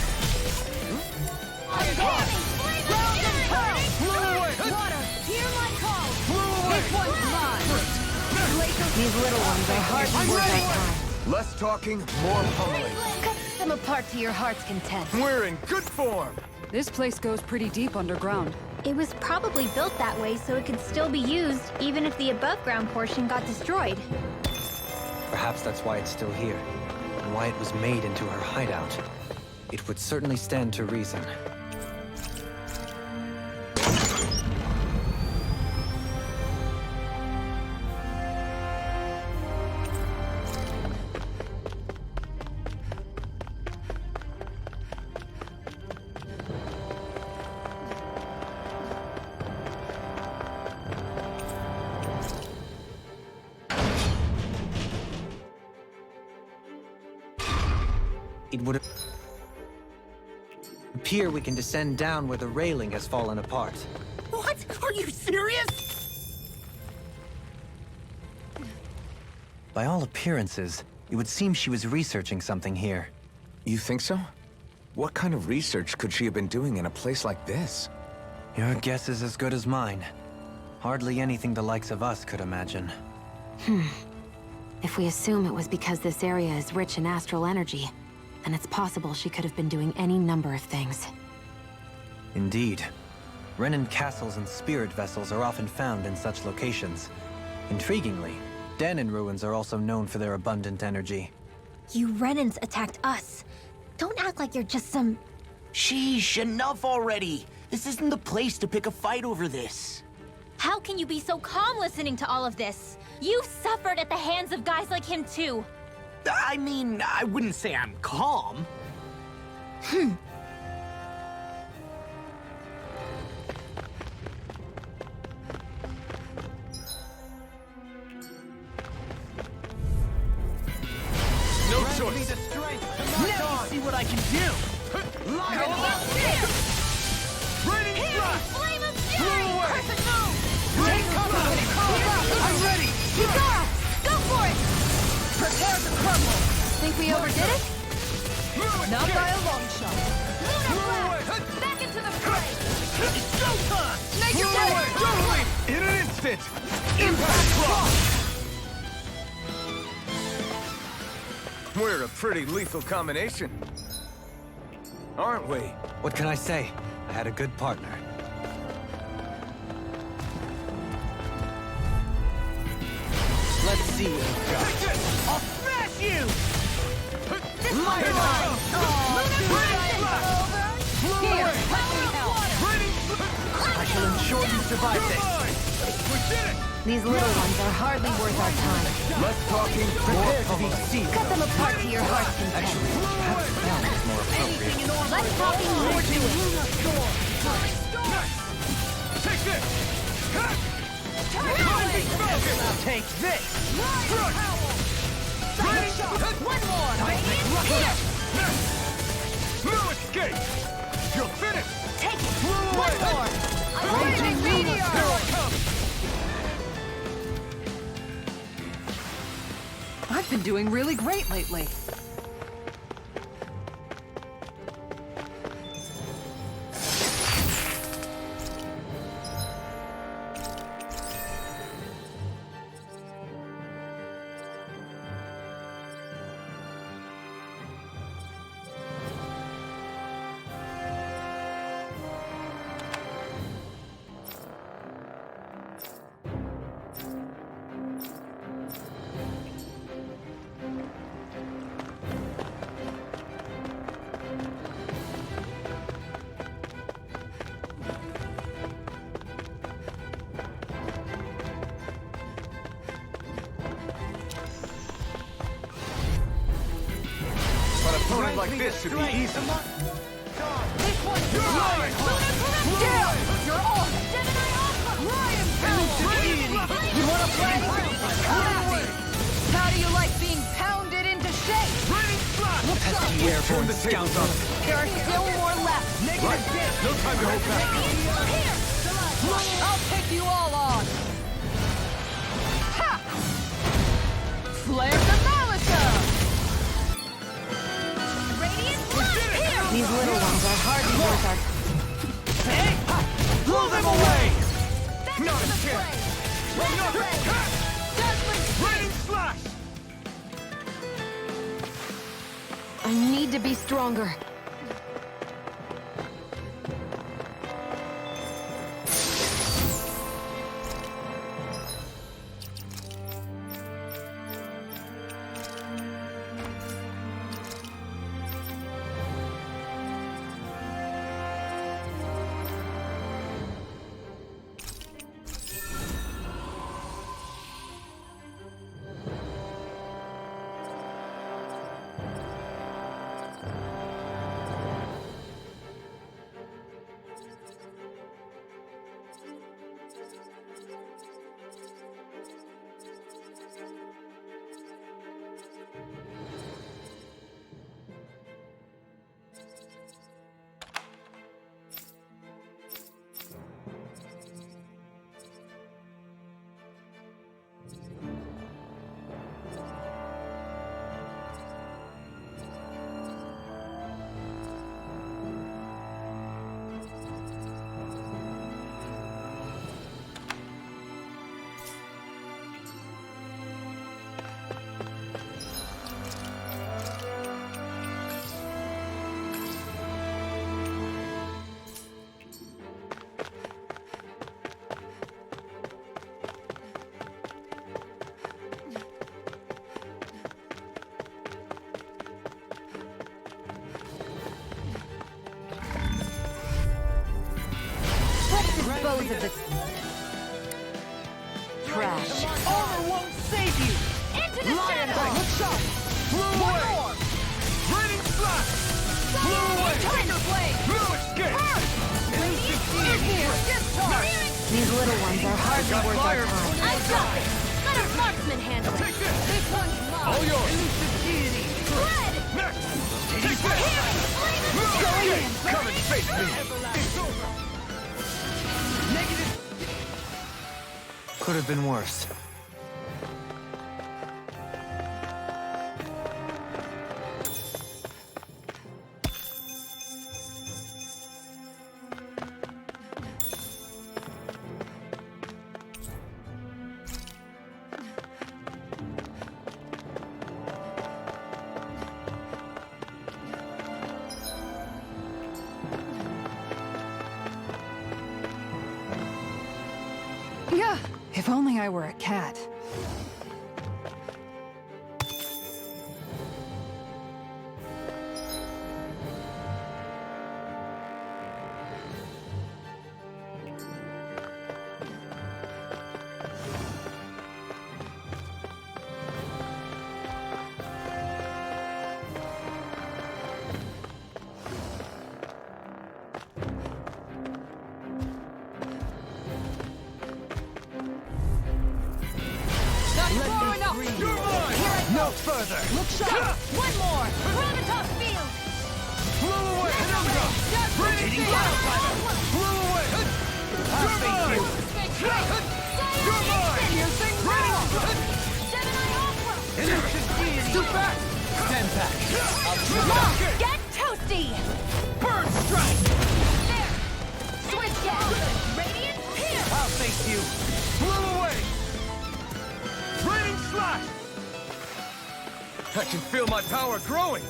Round and pearl. Blew away! Water, hear my call. Blew away! This one's mine. These little ones are hardly worth our time. Less talking, more pummeling. Cut them apart to your heart's content. We're in good form! This place goes pretty deep underground. It was probably built that way so it could still be used, even if the above-ground portion got destroyed. Perhaps that's why it's still here, and why it was made into her hideout. It would certainly stand to reason. It would appear we can descend down where the railing has fallen apart. What? Are you serious? By all appearances, it would seem she was researching something here. You think so? What kind of research could she have been doing in a place like this? Your guess is as good as mine. Hardly anything the likes of us could imagine. If we assume it was because this area is rich in astral energy, and it's possible she could have been doing any number of things. Indeed. Renin castles and spirit vessels are often found in such locations. Intriguingly, Danon ruins are also known for their abundant energy. You Renans attacked us. Don't act like you're just some... Sheesh, enough already. This isn't the place to pick a fight over this. How can you be so calm listening to all of this? You've suffered at the hands of guys like him too. I mean, I wouldn't say I'm calm. No choice. Now see what I can do. Raining strike! Flame of Blow fury! away! Crescent move! Take cover! I'm ready! Yugara! Go for it! Prepare to crumble! Think we overdid it? Not by a long shot. Lunar blast! Back into the fray! It's showtime! Make your way! Totally! In an instant! Impact block! We're a pretty lethal combination, aren't we? What can I say? I had a good partner. Let's see what you've got. Take this! I'll smash you! Light it up! Here, let me help! I shall ensure you survive this. We did it! These little ones are hardly worth our time. Less talking, more pummeling. Cut them apart to your heart's content. Actually, perhaps that is more appropriate. Less talking, more doing. Take this! Take this! One more! Here! No escape! You'll finish! Take it! One more! Raging meteor! Here I come! I've been doing really great lately. An opponent like this should be easy. This one's mine! Down! You're on! Gemini Alpha! Ryan power! You wanna play? Come at me! How do you like being pounded into shape? Pesky airborne scouts up. There are still more left. No time to hold back. Here! I'll take you all on. Ha! Flare the Malisa! Radiant blood! Here! These little ones are hardly worth our... Blow them away! Back Not into a the chance! fray! Let's ray! Dazzling Raining slash! I need to be stronger. because of the trash. Armor won't save you! Into the Lion shadow! Heart! Look sharp! Blue away! Raining Slash! Blue away! Tiger Blade! Blue escape! These little ones are hardly worth our time. I got it! Let a marksman handle it! Take this! This one's mine! All yours! Red! Next! Take this! Going in! Come and face me! It's over! Could have been worse. Yeah, if only I were a cat. No further! Look sharp! One more! Gravitas field! Blow away! Penumbra! Raining Wildfire! Blow away! You're mine! You're mine! Too fast! Stand back! Get toasty! Burn strike! There! Switch down! Radiant here! I'll face you! Blow away! Raining Slash! I can feel my power growing!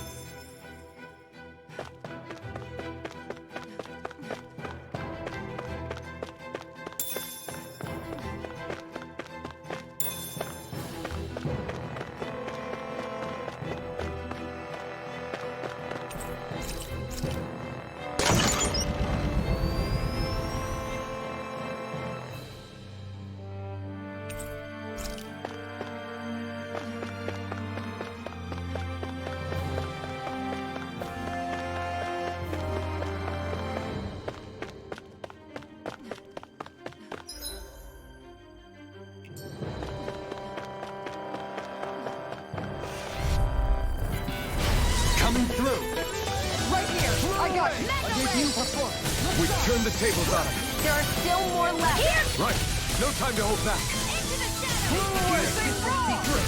Coming through! Right here! I got it! Debut performance! We've turned the tables on him! There are still more left! Here! Right! No time to hold back! Into the shadow!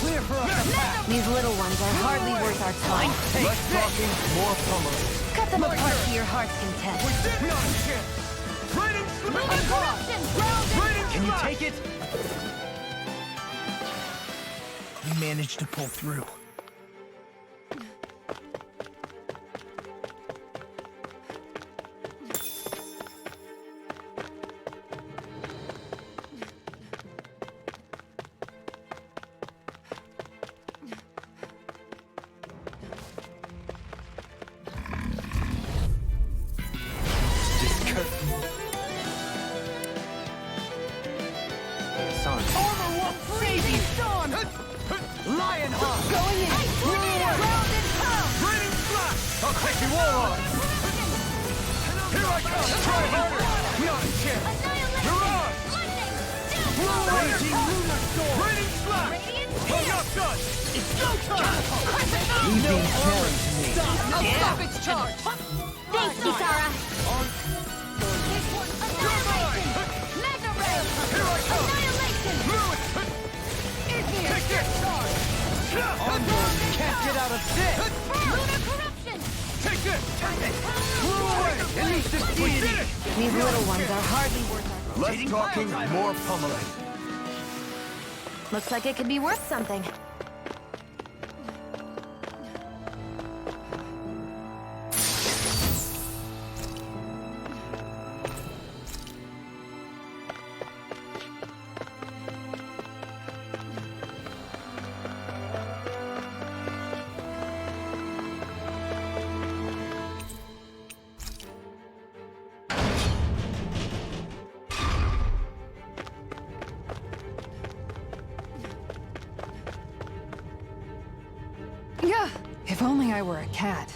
Clear for us! These little ones are hardly worth our time. Less talking, more pummeling. Cut them apart to your heart's content. Not a chance! Raining Moving corruption! Ground and Raining Can you take it? We managed to pull through. Son. Armor won't save you! storm! Lion Heart! Going in! Tornado! Ground and pound! Raining Slash! I'll take you all on! Here I come! Try harder! Not a chance! Annihilation! Mirage! Lightning! Raging Down! Lunar Storm! Raining Slash! Radiant I'm here! not done! It's go time! Crescent No armor! I'll stop its charge! Thanks, Isara! Annihilation! Mega Ray! Here I come! Annihilation! Take this! Can't get out of this! Lunar corruption! Take this! Blew away! We did it! These little ones are hardly worth our time. Less talking, more pummeling. Looks like it could be worth something. If only I were a cat.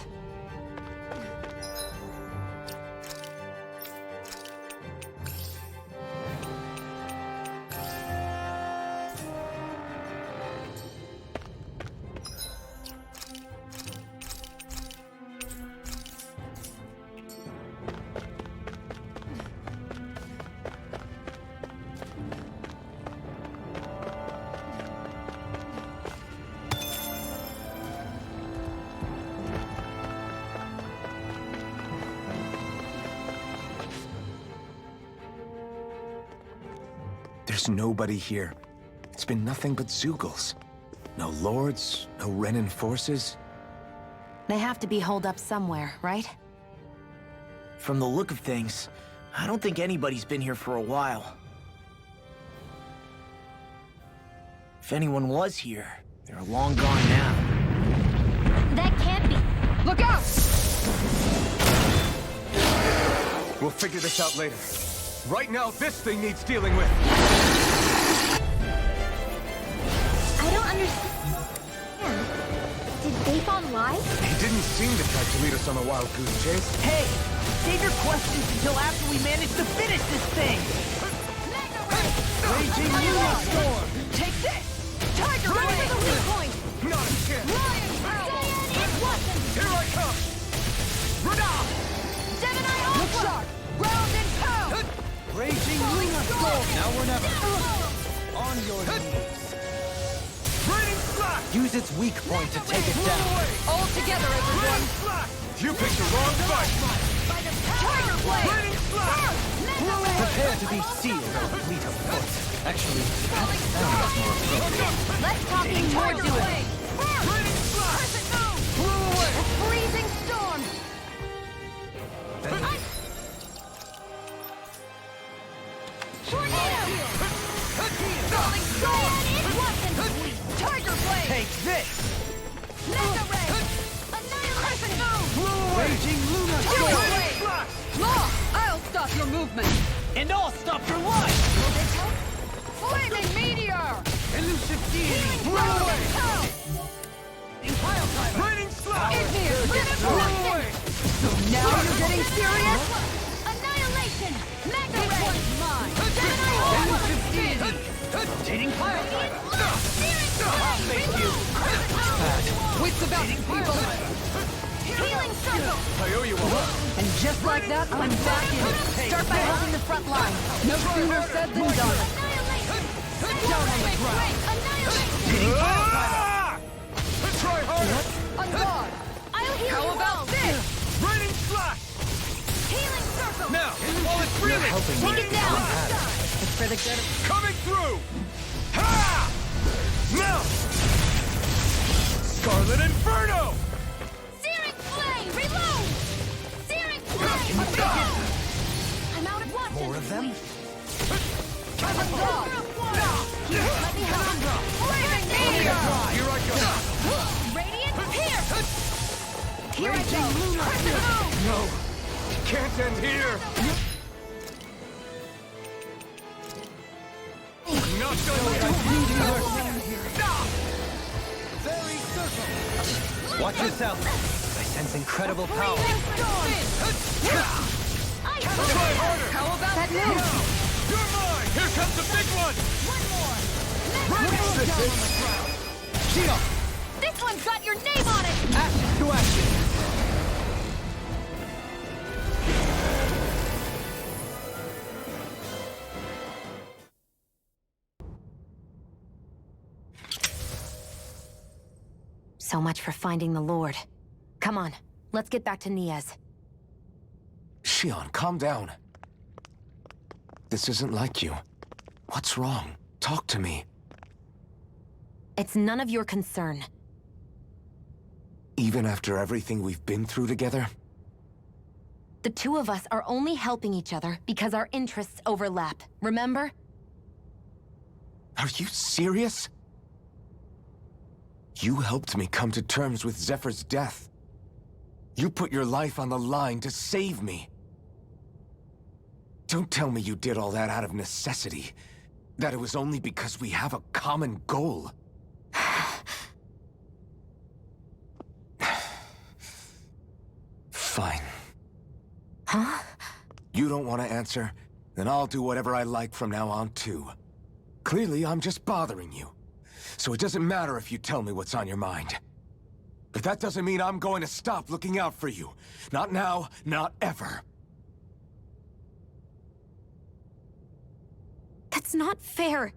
There's nobody here. It's been nothing but Zeugles. No lords, no Renan forces. They have to be holed up somewhere, right? From the look of things, I don't think anybody's been here for a while. If anyone was here, they're long gone now. That can't be. Look out! We'll figure this out later. Right now, this thing needs dealing with. I don't understand. Did they fall live? He didn't seem to try to lead us on a wild goose chase. Hey! Save your questions until after we manage to finish this thing! Raging Lunar Storm! Take this! Tiger Run Blade! for the weak point! Not a chance! Lion Power! Here I come! Radar! Gemini Ultra! Look sharp! Ground and pound! Raging Lunar Storm! Now or never! On your knees! Raining Slash! Use its weak point to take it down. All together, everyone! Raining Slash! You picked the wrong fight! Tiger Blade! Raining Slash! Prepare to be sealed or fleet of foot. Actually, that sounds more appropriate. Let's talk more to it! Raining Slash! Crescent moon! Blew away! A freezing storm! Tornado! Falling storm! Wasn't sweet! Tiger Blade! Take this! Mega Ray! Crescent moon! Raging Lunar Storm! Storm! Law! I'll stop your movement! And I'll stop your life! Flaming meteor! Elusive deity! Blew away! Raining Slash! Igneous! Blew away! So now you're getting serious? Annihilation! Mega This Ray! one's mine! Elusive deity! Rotating pile driver. Thank you! Wits about you, people! Healing circle! I owe you one. And just like that, I'm back in. Start by holding the front line. No sooner said than done. Annihilation! Down on the ground. Annihilation! Ah! Try harder! On guard. I'll heal How you about all. this? Raining Slash! Healing circle! Now, while it's reeling! helping me. Take it down! It's for the good of... Coming through! Ha! Now! Scarlet Inferno! Searing flame! Reload! Searing flame! I'm out of watch. More of them? On guard. Let me help. Flaming meteor! Here I go! Radiant pierce! Here I go. Crescent moon! No! Can't end here! Not done yet! Watch yourself. I sense incredible power. Try harder! How about that move? You're mine! Here comes the big one! Shield! This one's got your name on it! Ashes to ashes! So much for finding the Lord. Come on, let's get back to Niaz. Shion, calm down. This isn't like you. What's wrong? Talk to me. It's none of your concern. Even after everything we've been through together? The two of us are only helping each other because our interests overlap, remember? Are you serious? You helped me come to terms with Zephyr's death. You put your life on the line to save me. Don't tell me you did all that out of necessity. That it was only because we have a common goal. Fine. Huh? You don't want to answer? Then I'll do whatever I like from now on, too. Clearly, I'm just bothering you. So it doesn't matter if you tell me what's on your mind. But that doesn't mean I'm going to stop looking out for you. Not now, not ever. That's not fair.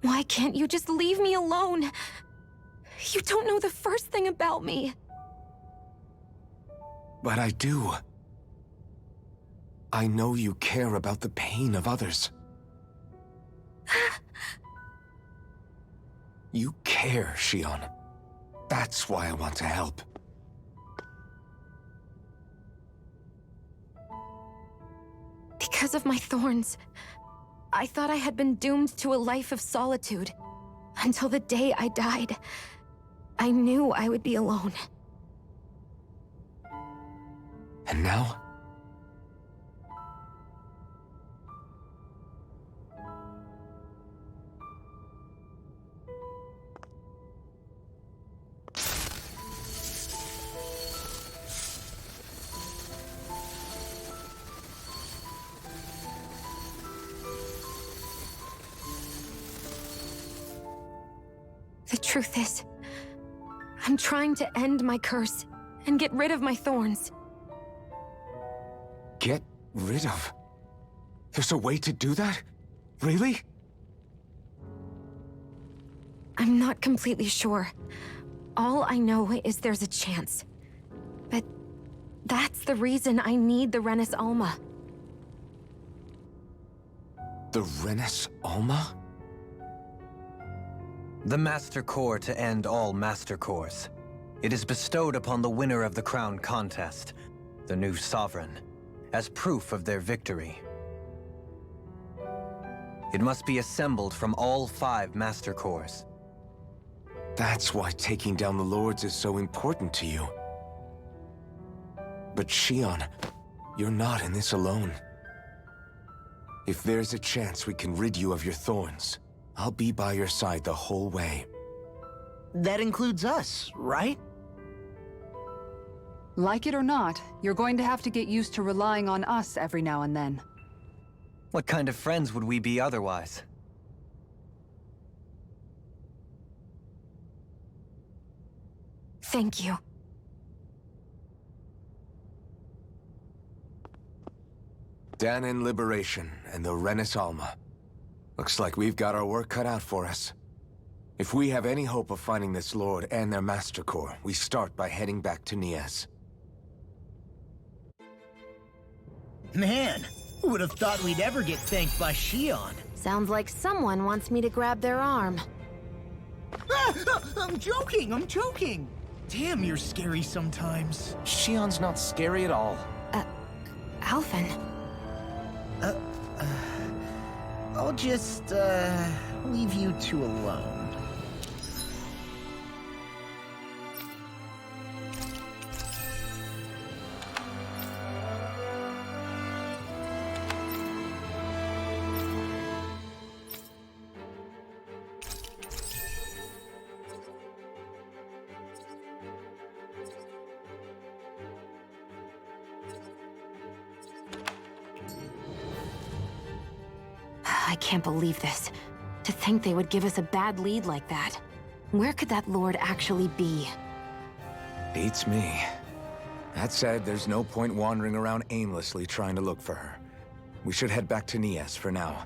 Why can't you just leave me alone? You don't know the first thing about me. But I do. I know you care about the pain of others. You care, Shion. That's why I want to help. Because of my thorns, I thought I had been doomed to a life of solitude. Until the day I died, I knew I would be alone. And now? The truth is, I'm trying to end my curse and get rid of my thorns. Get rid of? There's a way to do that? Really? I'm not completely sure. All I know is there's a chance. But that's the reason I need the Renis Alma. The Renis Alma? The Master Core to end all Master Cores. It is bestowed upon the winner of the Crown Contest, the new Sovereign, as proof of their victory. It must be assembled from all 5 Master Cores. That's why taking down the Lords is so important to you. But Shion, you're not in this alone. If there's a chance we can rid you of your thorns, I'll be by your side the whole way. That includes us, right? Like it or not, you're going to have to get used to relying on us every now and then. What kind of friends would we be otherwise? Thank you. Danin Liberation and the Renis Alma. Looks like we've got our work cut out for us. If we have any hope of finding this Lord and their Master Core, we start by heading back to Nias. Man, who would have thought we'd ever get thanked by Shion? Sounds like someone wants me to grab their arm. I'm joking! Damn, you're scary sometimes. Shion's not scary at all. Alphen. I'll just, leave you two alone. I can't believe this. To think they would give us a bad lead like that. Where could that Lord actually be? Beats me. That said, there's no point wandering around aimlessly trying to look for her. We should head back to Nias for now.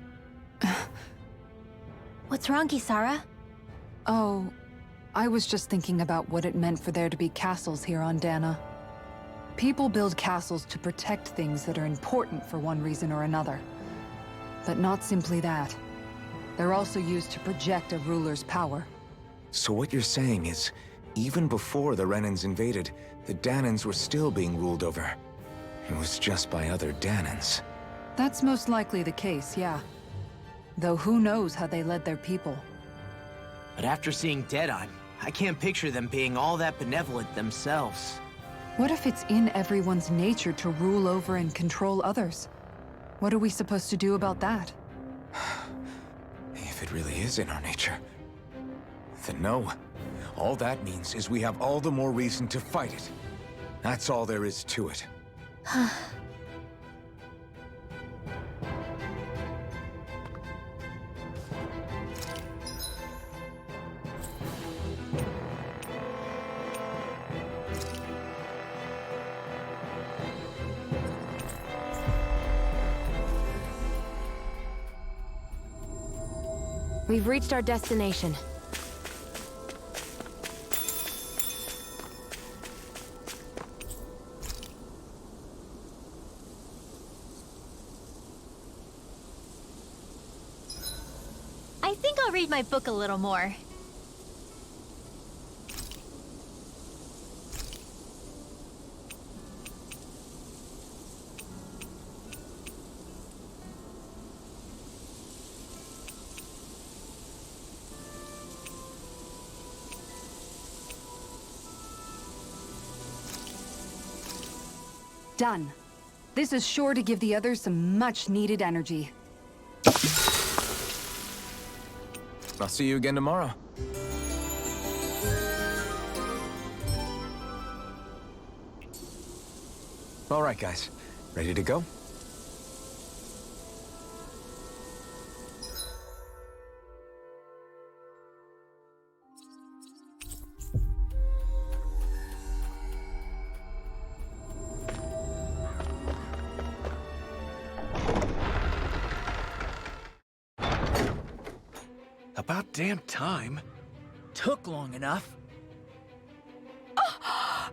What's wrong, Kisara? Oh, I was just thinking about what it meant for there to be castles here on Dana. People build castles to protect things that are important for one reason or another. But not simply that. They're also used to project a ruler's power. So what you're saying is, even before the Renins invaded, the Danins were still being ruled over. It was just by other Danins. That's most likely the case, yeah. Though who knows how they led their people. But after seeing Deadeye, I can't picture them being all that benevolent themselves. What if it's in everyone's nature to rule over and control others? What are we supposed to do about that? If it really is in our nature, then no. All that means is we have all the more reason to fight it. That's all there is to it. We've reached our destination. I think I'll read my book a little more. Done. This is sure to give the others some much-needed energy. I'll see you again tomorrow. All right, guys. Ready to go? About damn time. Took long enough.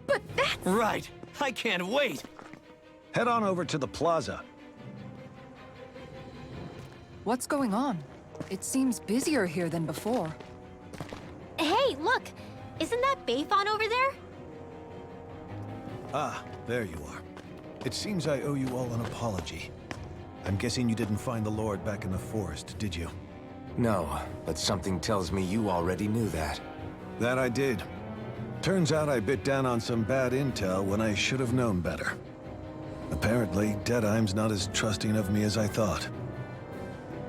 But that's... Right. I can't wait. Head on over to the plaza. What's going on? It seems busier here than before. Hey, look! Isn't that Bayfon over there? Ah, there you are. It seems I owe you all an apology. I'm guessing you didn't find the Lord back in the forest, did you? No, but something tells me you already knew that. That I did. Turns out I bit down on some bad intel when I should have known better. Apparently, Deadeye's not as trusting of me as I thought.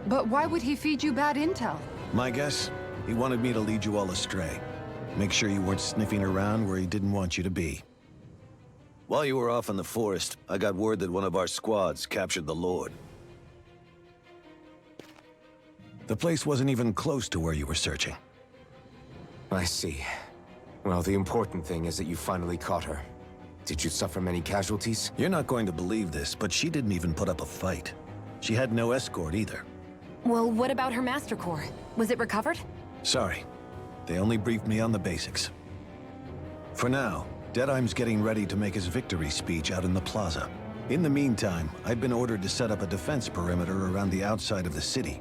But why would he feed you bad intel? My guess? He wanted me to lead you all astray. Make sure you weren't sniffing around where he didn't want you to be. While you were off in the forest, I got word that one of our squads captured the Lord. The place wasn't even close to where you were searching. I see. Well, the important thing is that you finally caught her. Did you suffer many casualties? You're not going to believe this, but she didn't even put up a fight. She had no escort either. Well, what about her Master Core? Was it recovered? Sorry. They only briefed me on the basics. For now, Deadeye's getting ready to make his victory speech out in the plaza. In the meantime, I've been ordered to set up a defense perimeter around the outside of the city.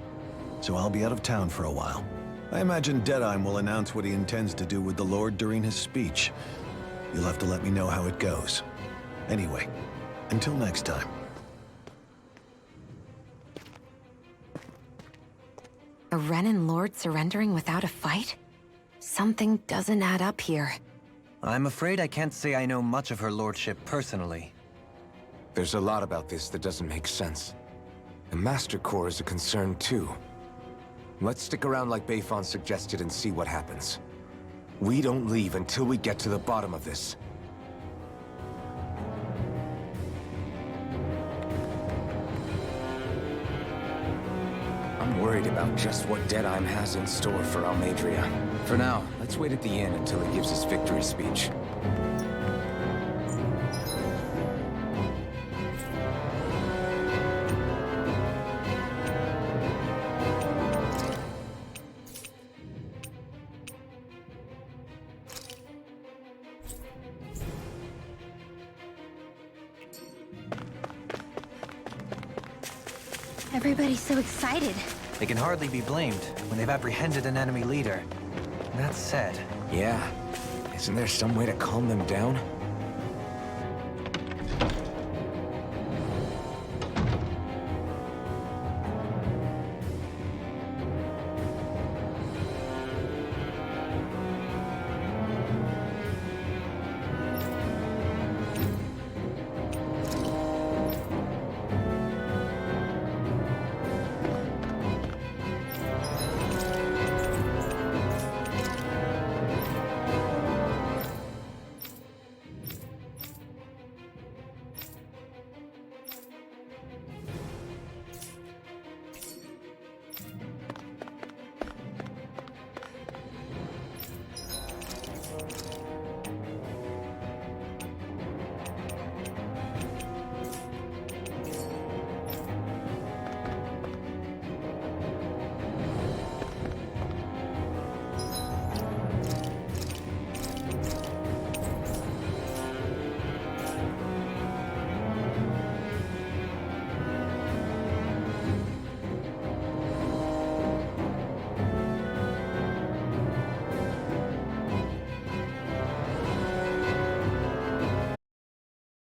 So I'll be out of town for a while. I imagine Deadeye will announce what he intends to do with the Lord during his speech. You'll have to let me know how it goes. Anyway, until next time. A Renin Lord surrendering without a fight? Something doesn't add up here. I'm afraid I can't say I know much of her lordship personally. There's a lot about this that doesn't make sense. The Master Core is a concern too. Let's stick around like Bayfon suggested and see what happens. We don't leave until we get to the bottom of this. I'm worried about just what Deadeye has in store for Almadria. For now, let's wait at the inn until he gives his victory speech. Everybody's so excited. They can hardly be blamed when they've apprehended an enemy leader. That said... Yeah. Isn't there some way to calm them down?